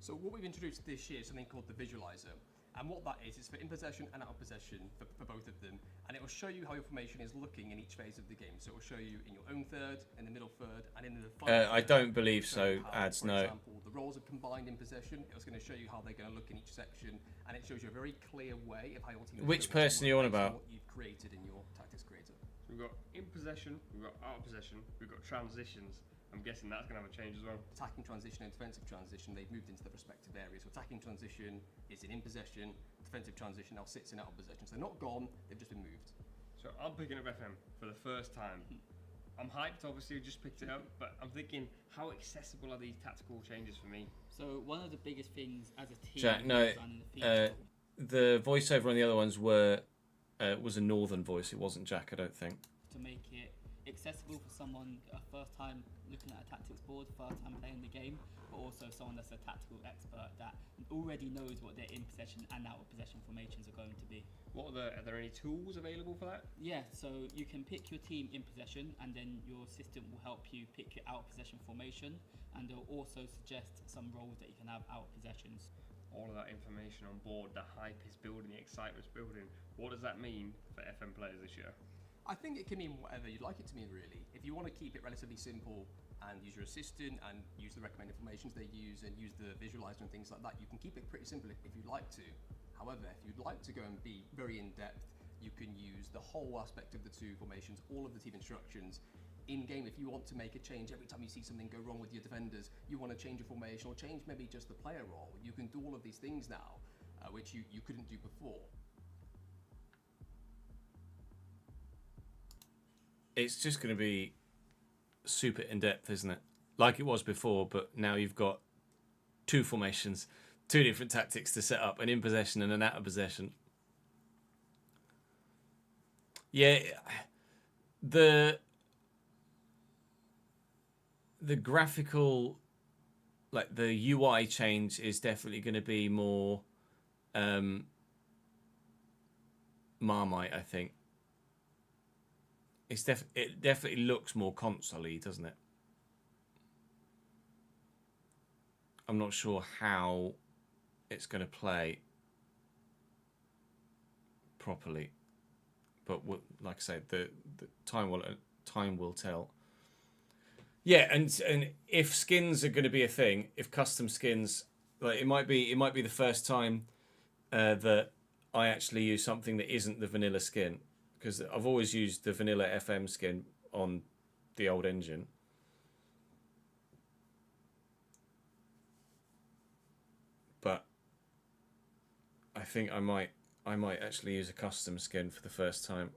So what we've introduced this year is something called the visualizer. And what that is for in possession and out of possession for both of them. And it will show you how your formation is looking in each phase of the game. So it will show you in your own third, in the middle third, and in the final I third. don't believe so, How, ads, for no. example, the roles are combined in possession. It's going to show you how they're going to look in each section. And it shows you a very clear way of how your team is Which going to person work are you on based about? what you've created in your tactics creator. So we've got in possession, we've got out of possession, we've got transitions. I'm guessing that's going to have a change as well. Attacking transition and defensive transition, they've moved into their respective areas. So attacking transition is in possession, defensive transition now sits in out of possession. So they're not gone, they've just been moved. So I'm picking up FM for the first time. I'm hyped, obviously, just picked it up, but I'm thinking, how accessible are these tactical changes for me? So one of the biggest things as a team Jack, no, designing the feature, the voiceover on the other ones was a northern voice. It wasn't Jack, I don't think. to make it accessible for someone first time looking at a tactics board, first time playing the game, but also someone that's a tactical expert that already knows what their in possession and out of possession formations are going to be. Are there any tools available for that? Yeah, so you can pick your team in possession, and then your system will help you pick your out of possession formation, and they'll also suggest some roles that you can have out of possessions. All of that information on board, the hype is building, the excitement's building. What does that mean for FM players this year? I think it can mean whatever you'd like it to mean, really. If you want to keep it relatively simple and use your assistant and use the recommended formations they use and use the visualizer and things like that. You can keep it pretty simple if you'd like to. However, if you'd like to go and be very in-depth, you can use the whole aspect of the two formations, all of the team instructions. In-game, if you want to make a change, every time you see something go wrong with your defenders, you want to change a formation or change maybe just the player role, you can do all of these things now, which you couldn't do before. It's just going to be super in-depth, isn't it? Like it was before, but now you've got two formations, two different tactics to set up, an in possession and an out of possession. Yeah, the graphical, like the UI change is definitely going to be more Marmite, I think. It definitely looks more console-y, doesn't it? I'm not sure how it's going to play properly, but like I said, the time will tell. Yeah, and if skins are going to be a thing, if custom skins, like it might be the first time that I actually use something that isn't the vanilla skin, because I've always used the vanilla FM skin on the old engine. But I think I might actually use a custom skin for the first time.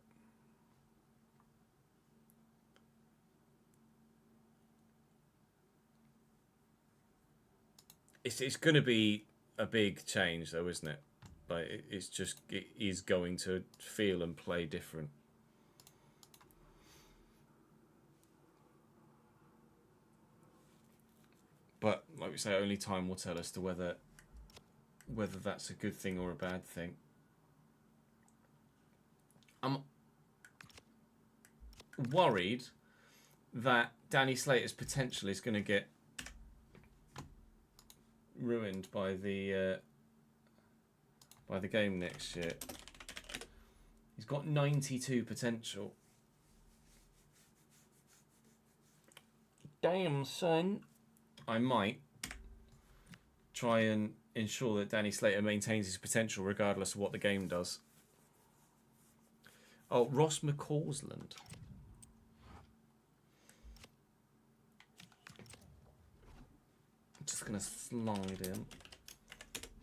It's going to be a big change, though, isn't it? Like it is going to feel and play different. But like we say, only time will tell as to whether that's a good thing or a bad thing. I'm worried that Danny Slater's potential is going to get ruined by the game next year. He's got 92 potential. Damn, son. I might try and ensure that Danny Slater maintains his potential regardless of what the game does. Oh, Ross McCausland. I'm just going to slide in.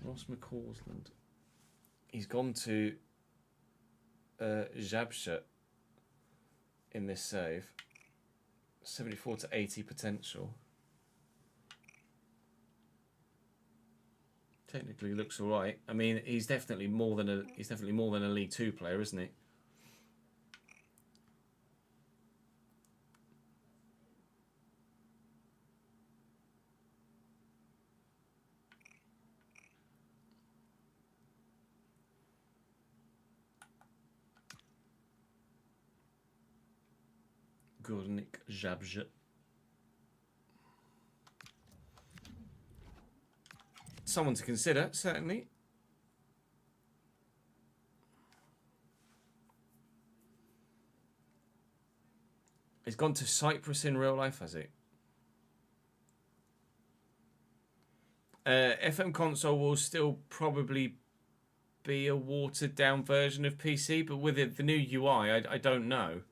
Ross McCausland. He's gone to Jabsha in this save. 74 to 80 potential. Technically looks all right. I mean, he's definitely more than a League Two player, isn't he? Górnik Zabrze. Someone to consider, certainly. He's gone to Cyprus in real life, has he? FM console will still probably be a watered down version of PC, but with the new UI, I don't know.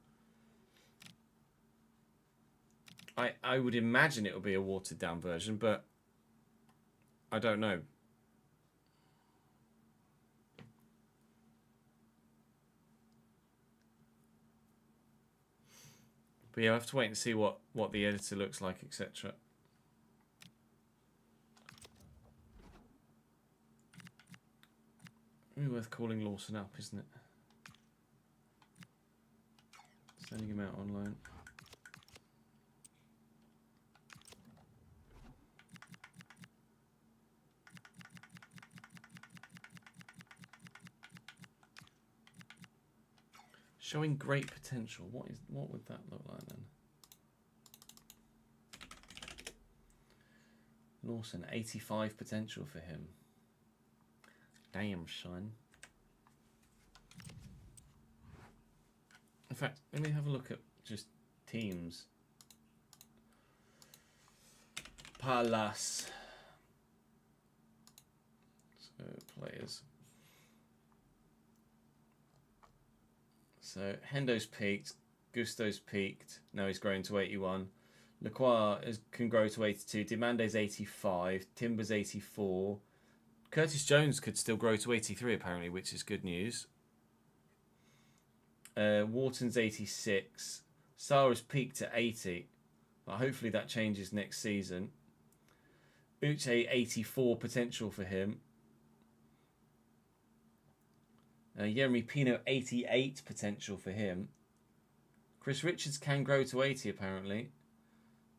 I would imagine it will be a watered down version, but I don't know. But yeah, I'll have to wait and see what the editor looks like, etc. Maybe worth calling Lawson up, isn't it? Sending him out on loan. Showing great potential. What would that look like then? Lawson, 85 potential for him. Damn, son. In fact, let me have a look at just teams. Palas. So players. So Hendo's peaked, Gusto's peaked. Now he's grown to 81. Lacroix can grow to 82. Demande's 85. Timber's 84. Curtis Jones could still grow to 83 apparently, which is good news. Wharton's 86. Sarah's peaked at 80. But hopefully that changes next season. Uche 84 potential for him. Jeremy Pino 88 potential for him. Chris Richards can grow to 80 apparently.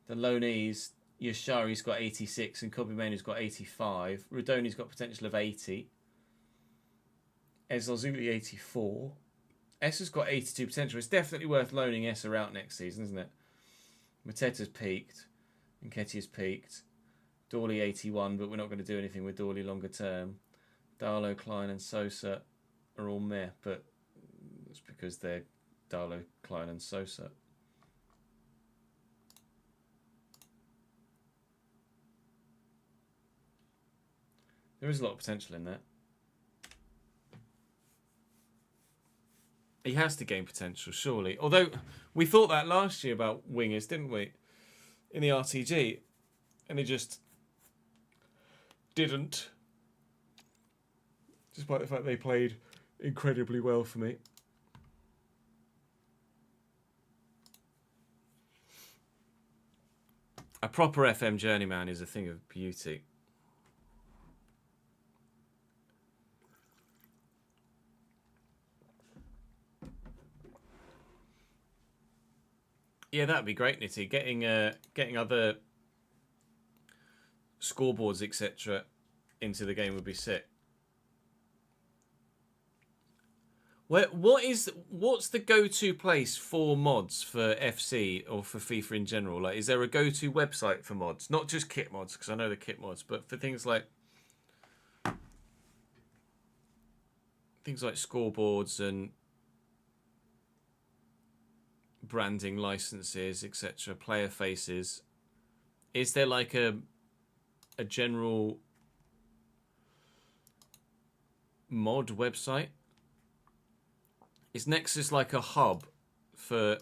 The loanees, Yashari's got 86 and Kobe Mainu's got 85. Rudoni's got potential of 80. Ezalzuli 84. Essa's got 82 potential. It's definitely worth loaning Essa out next season, isn't it? Mateta's peaked. Nketiah's peaked. Dawley 81, but we're not going to do anything with Dawley longer term. Darlow, Klein and Sosa are all meh, but it's because they're Darlow, Klein and Sosa. There is a lot of potential in that. He has to gain potential, surely. Although, we thought that last year about wingers, didn't we? In the RTG. And he just didn't. Despite the fact they played incredibly well for me. A proper FM journeyman is a thing of beauty. Yeah, that'd be great, Nitty. Getting other scoreboards, etc., into the game would be sick. What's the go-to place for mods for FC or for FIFA in general? Like, is there a go-to website for mods? Not just kit mods, because I know the kit mods, but for things like scoreboards and branding licenses, etc., player faces. Is there like a general mod website? Is Nexus like a hub for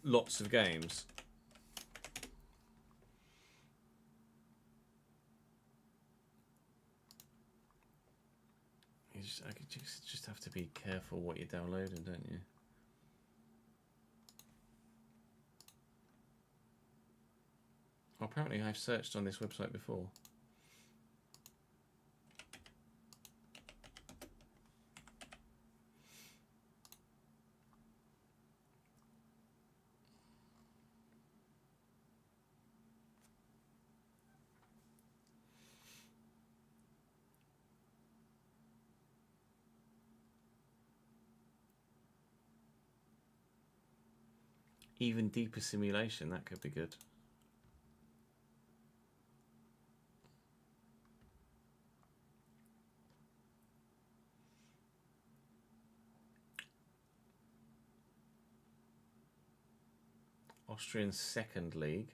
lots of games? You just have to be careful what you're downloading, don't you? Well, apparently I've searched on this website before. Even deeper simulation, that could be good. Austrian Second League.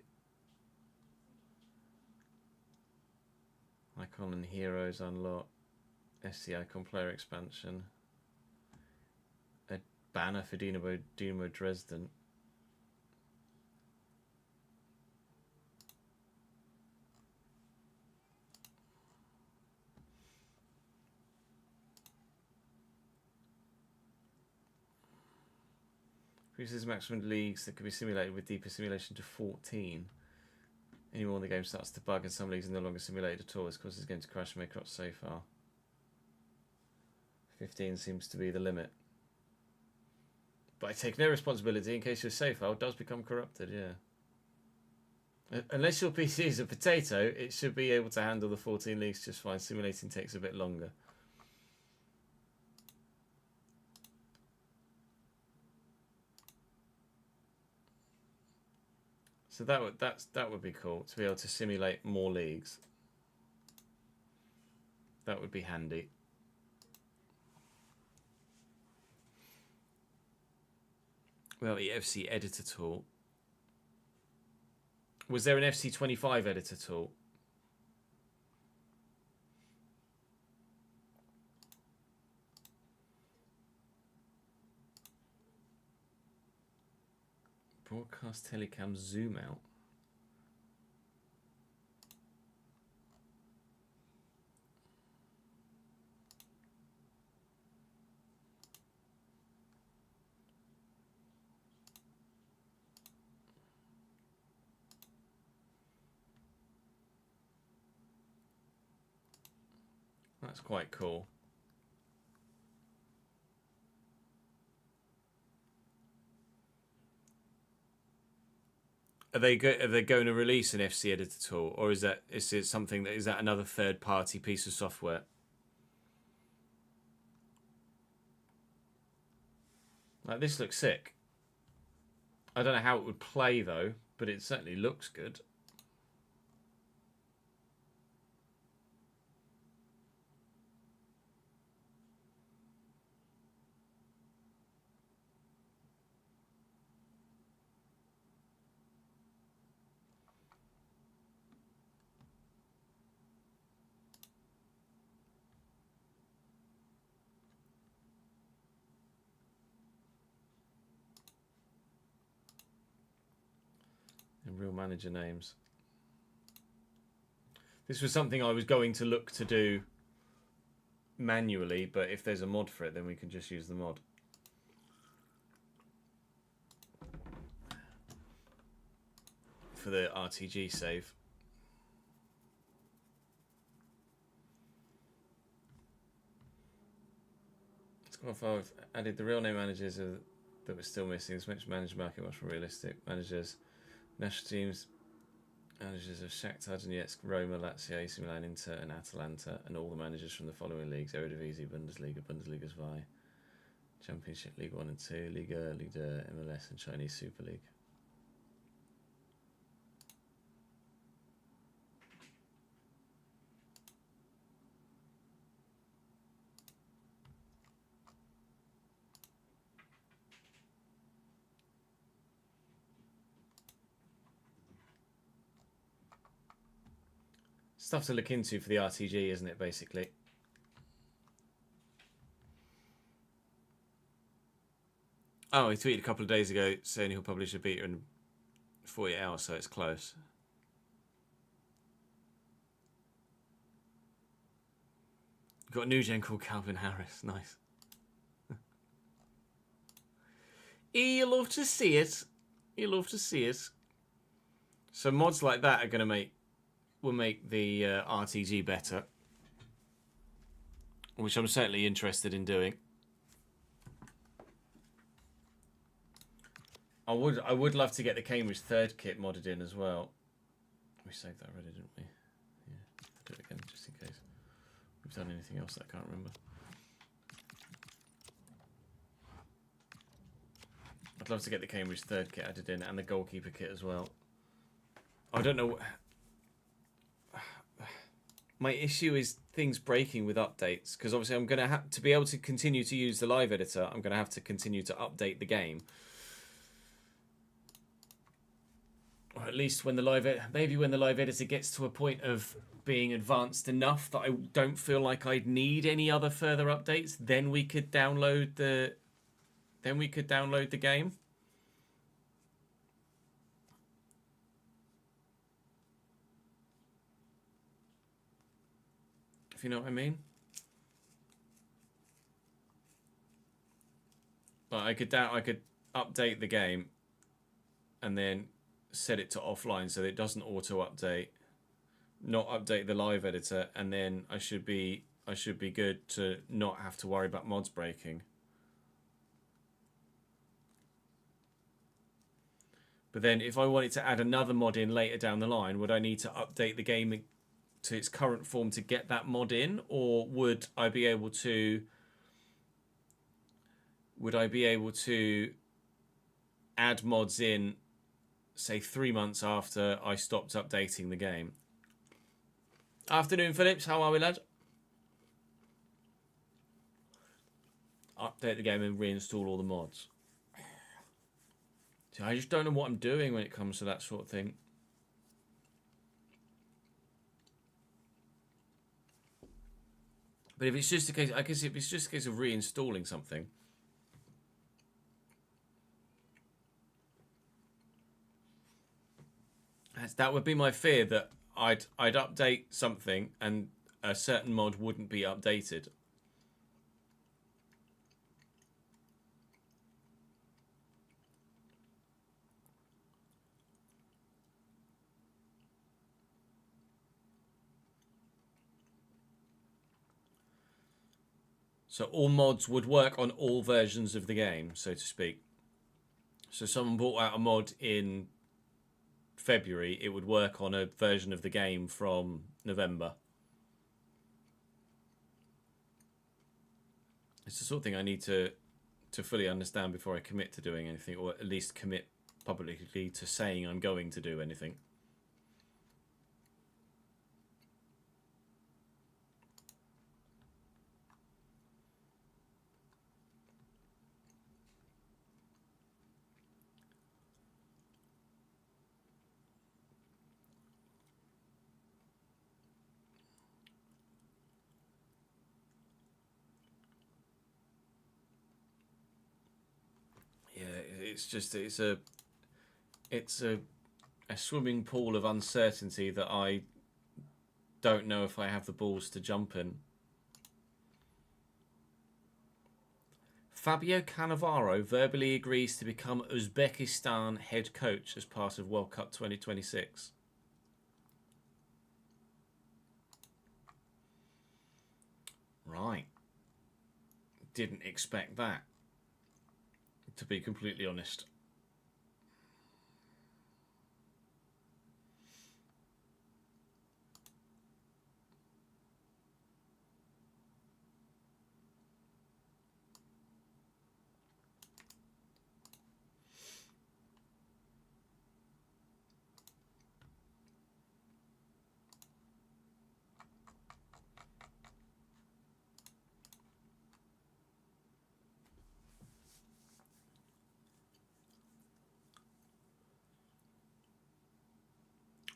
Icon and Heroes unlock. SC Icon player expansion. A banner for Dynamo Dresden. Increases maximum leagues that can be simulated with deeper simulation to 14. Any more when the game starts to bug and some leagues are no longer simulated at all. This causes the game to crash and make up so far. 15 seems to be the limit. But I take no responsibility in case your save file does become corrupted, yeah. Unless your PC is a potato, it should be able to handle the 14 leagues just fine. Simulating takes a bit longer. So that would be cool to be able to simulate more leagues. That would be handy. Well, the FC editor tool. Was there an FC25 editor tool? Broadcast telecam zoom out. That's quite cool. Are they going to release an FC editor tool, or is it something that is that another third party piece of software? Like, this looks sick. I don't know how it would play though, but it certainly looks good. And real manager names. This was something I was going to look to do manually, but if there's a mod for it, then we can just use the mod. For the RTG save. I've added the real name managers that were still missing. This makes manager market much more realistic. Managers, national teams, managers of Shakhtar Donetsk, Roma, Lazio, AC Milan, Inter, and Atalanta, and all the managers from the following leagues: Eredivisie, Bundesliga, Bundesliga 2, Championship League 1 and 2, Liga, Liga, MLS, and Chinese Super League. Stuff to look into for the RTG, isn't it, basically? Oh, he tweeted a couple of days ago saying he'll publish a beta in 48 hours, so it's close. Got a new gen called Calvin Harris. Nice. You love to see it. You love to see it. So mods like that are going to will make the RTG better, which I'm certainly interested in doing. I would love to get the Cambridge third kit modded in as well. We saved that already, didn't we? Yeah, do it again just in case we've done anything else that I can't remember. I'd love to get the Cambridge third kit added in and the goalkeeper kit as well. I don't know. My issue is things breaking with updates, because obviously I'm going to have to be able to continue to use the live editor. I'm going to have to continue to update the game. Or at least when the maybe when the live editor gets to a point of being advanced enough that I don't feel like I'd need any other further updates, then we could download the game. If you know what I mean. Like I could update the game and then set it to offline so that it doesn't auto update, not update the live editor, and then I should be good to not have to worry about mods breaking. But then if I wanted to add another mod in later down the line, would I need to update the game to its current form to get that mod in, or would I be able to add mods in, say 3 months after I stopped updating the game? Afternoon, Phillips. How are we, lad? Update the game and reinstall all the mods. See, I just don't know what I'm doing when it comes to that sort of thing. But if it's just a case, I guess if it's just a case of reinstalling something, That would be my fear, that I'd update something and a certain mod wouldn't be updated. So all mods would work on all versions of the game, so to speak. So someone brought out a mod in February, it would work on a version of the game from November. It's the sort of thing I need to fully understand before I commit to doing anything, or at least commit publicly to saying I'm going to do anything. It's a swimming pool of uncertainty that I don't know if I have the balls to jump in. Fabio Cannavaro verbally agrees to become Uzbekistan head coach as part of World Cup 2026. Right. Didn't expect that, to be completely honest.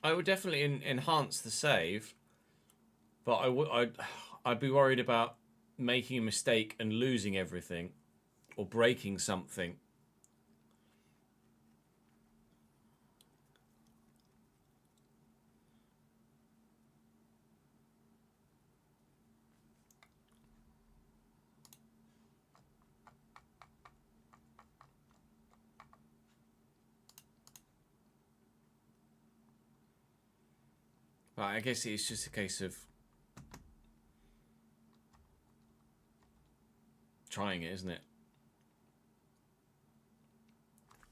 I would definitely enhance the save, but I'd be worried about making a mistake and losing everything, or breaking something. But I guess it's just a case of trying it, isn't it?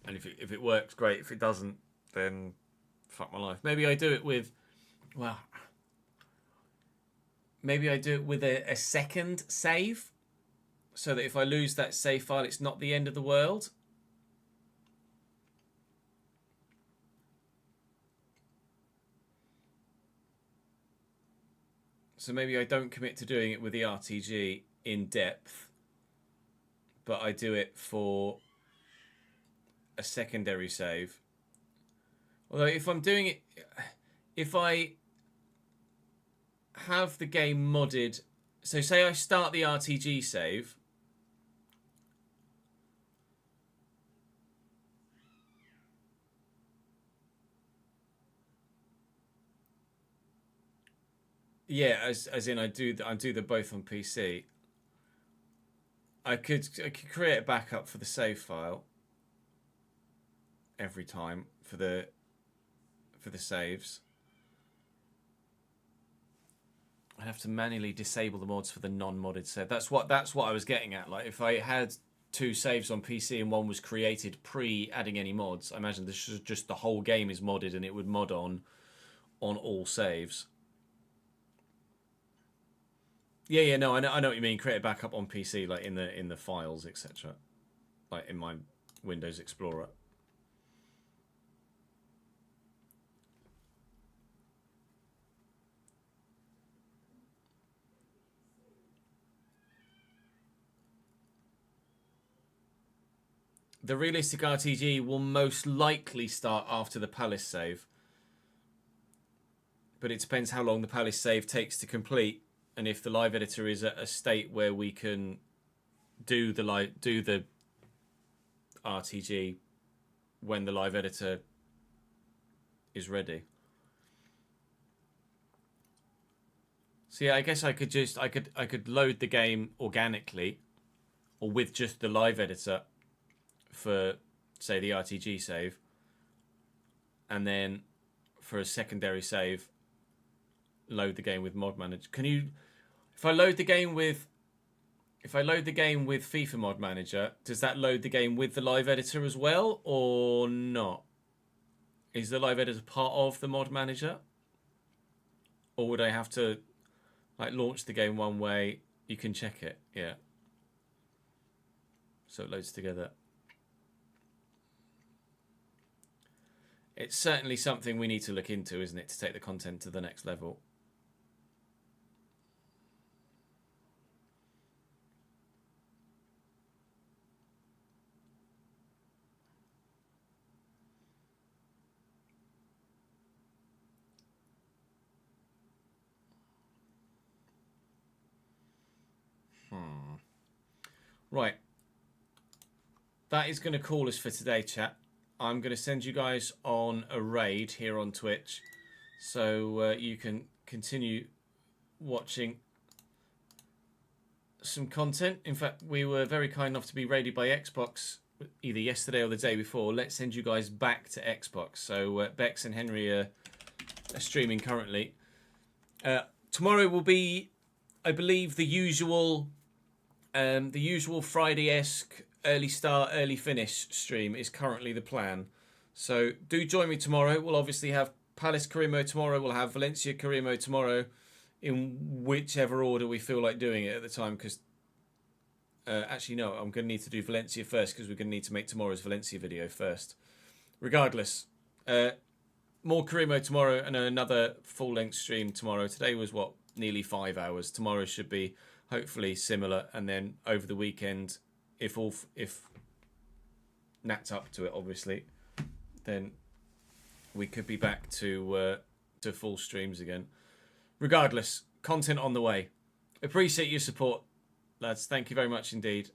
And if it works, great. If it doesn't, then fuck my life. Maybe I do it with, well, maybe I do it with a second save, so that if I lose that save file, it's not the end of the world. So maybe I don't commit to doing it with the RTG in depth, but I do it for a secondary save. Although if I'm doing it, if I have the game modded, so say I start the RTG save, yeah, as in I do the both on PC. I could create a backup for the save file every time for the saves. I have to manually disable the mods for the non-modded save. That's what I was getting at. Like if I had two saves on PC and one was created pre-adding any mods, I imagine this is just the whole game is modded and it would mod on all saves. Yeah, no, I know what you mean. Create a backup on PC, like in the files, etc. Like in my Windows Explorer. The realistic RTG will most likely start after the Palace save, but it depends how long the Palace save takes to complete. And if the live editor is at a state where we can do the RTG when the live editor is ready. So yeah, I guess I could load the game organically, or with just the live editor for, say, the RTG save, and then for a secondary save, load the game with Mod Manager. Can you? If I load the game with FIFA Mod Manager, does that load the game with the live editor as well, or not? Is the live editor part of the Mod Manager, or would I have to like launch the game one way? You can check it, yeah. So it loads together. It's certainly something we need to look into, isn't it, to take the content to the next level. Right. That is going to call us for today, chat. I'm going to send you guys on a raid here on Twitch, so you can continue watching some content. In fact, we were very kind enough to be raided by Xbox either yesterday or the day before. Let's send you guys back to Xbox. So Bex and Henry are streaming currently. Tomorrow will be, I believe, the usual Friday-esque early start, early finish stream is currently the plan. So do join me tomorrow. We'll obviously have Palace Career Mode tomorrow. We'll have Valencia Career Mode tomorrow, in whichever order we feel like doing it at the time. Because actually, no, I'm going to need to do Valencia first because we're going to need to make tomorrow's Valencia video first. Regardless, more Career Mode tomorrow and another full-length stream tomorrow. Today was, what, nearly 5 hours. Tomorrow should be hopefully similar, and then over the weekend, if Nat's up to it, obviously, then we could be back to full streams again. Regardless, content on the way. Appreciate your support, lads. Thank you very much indeed.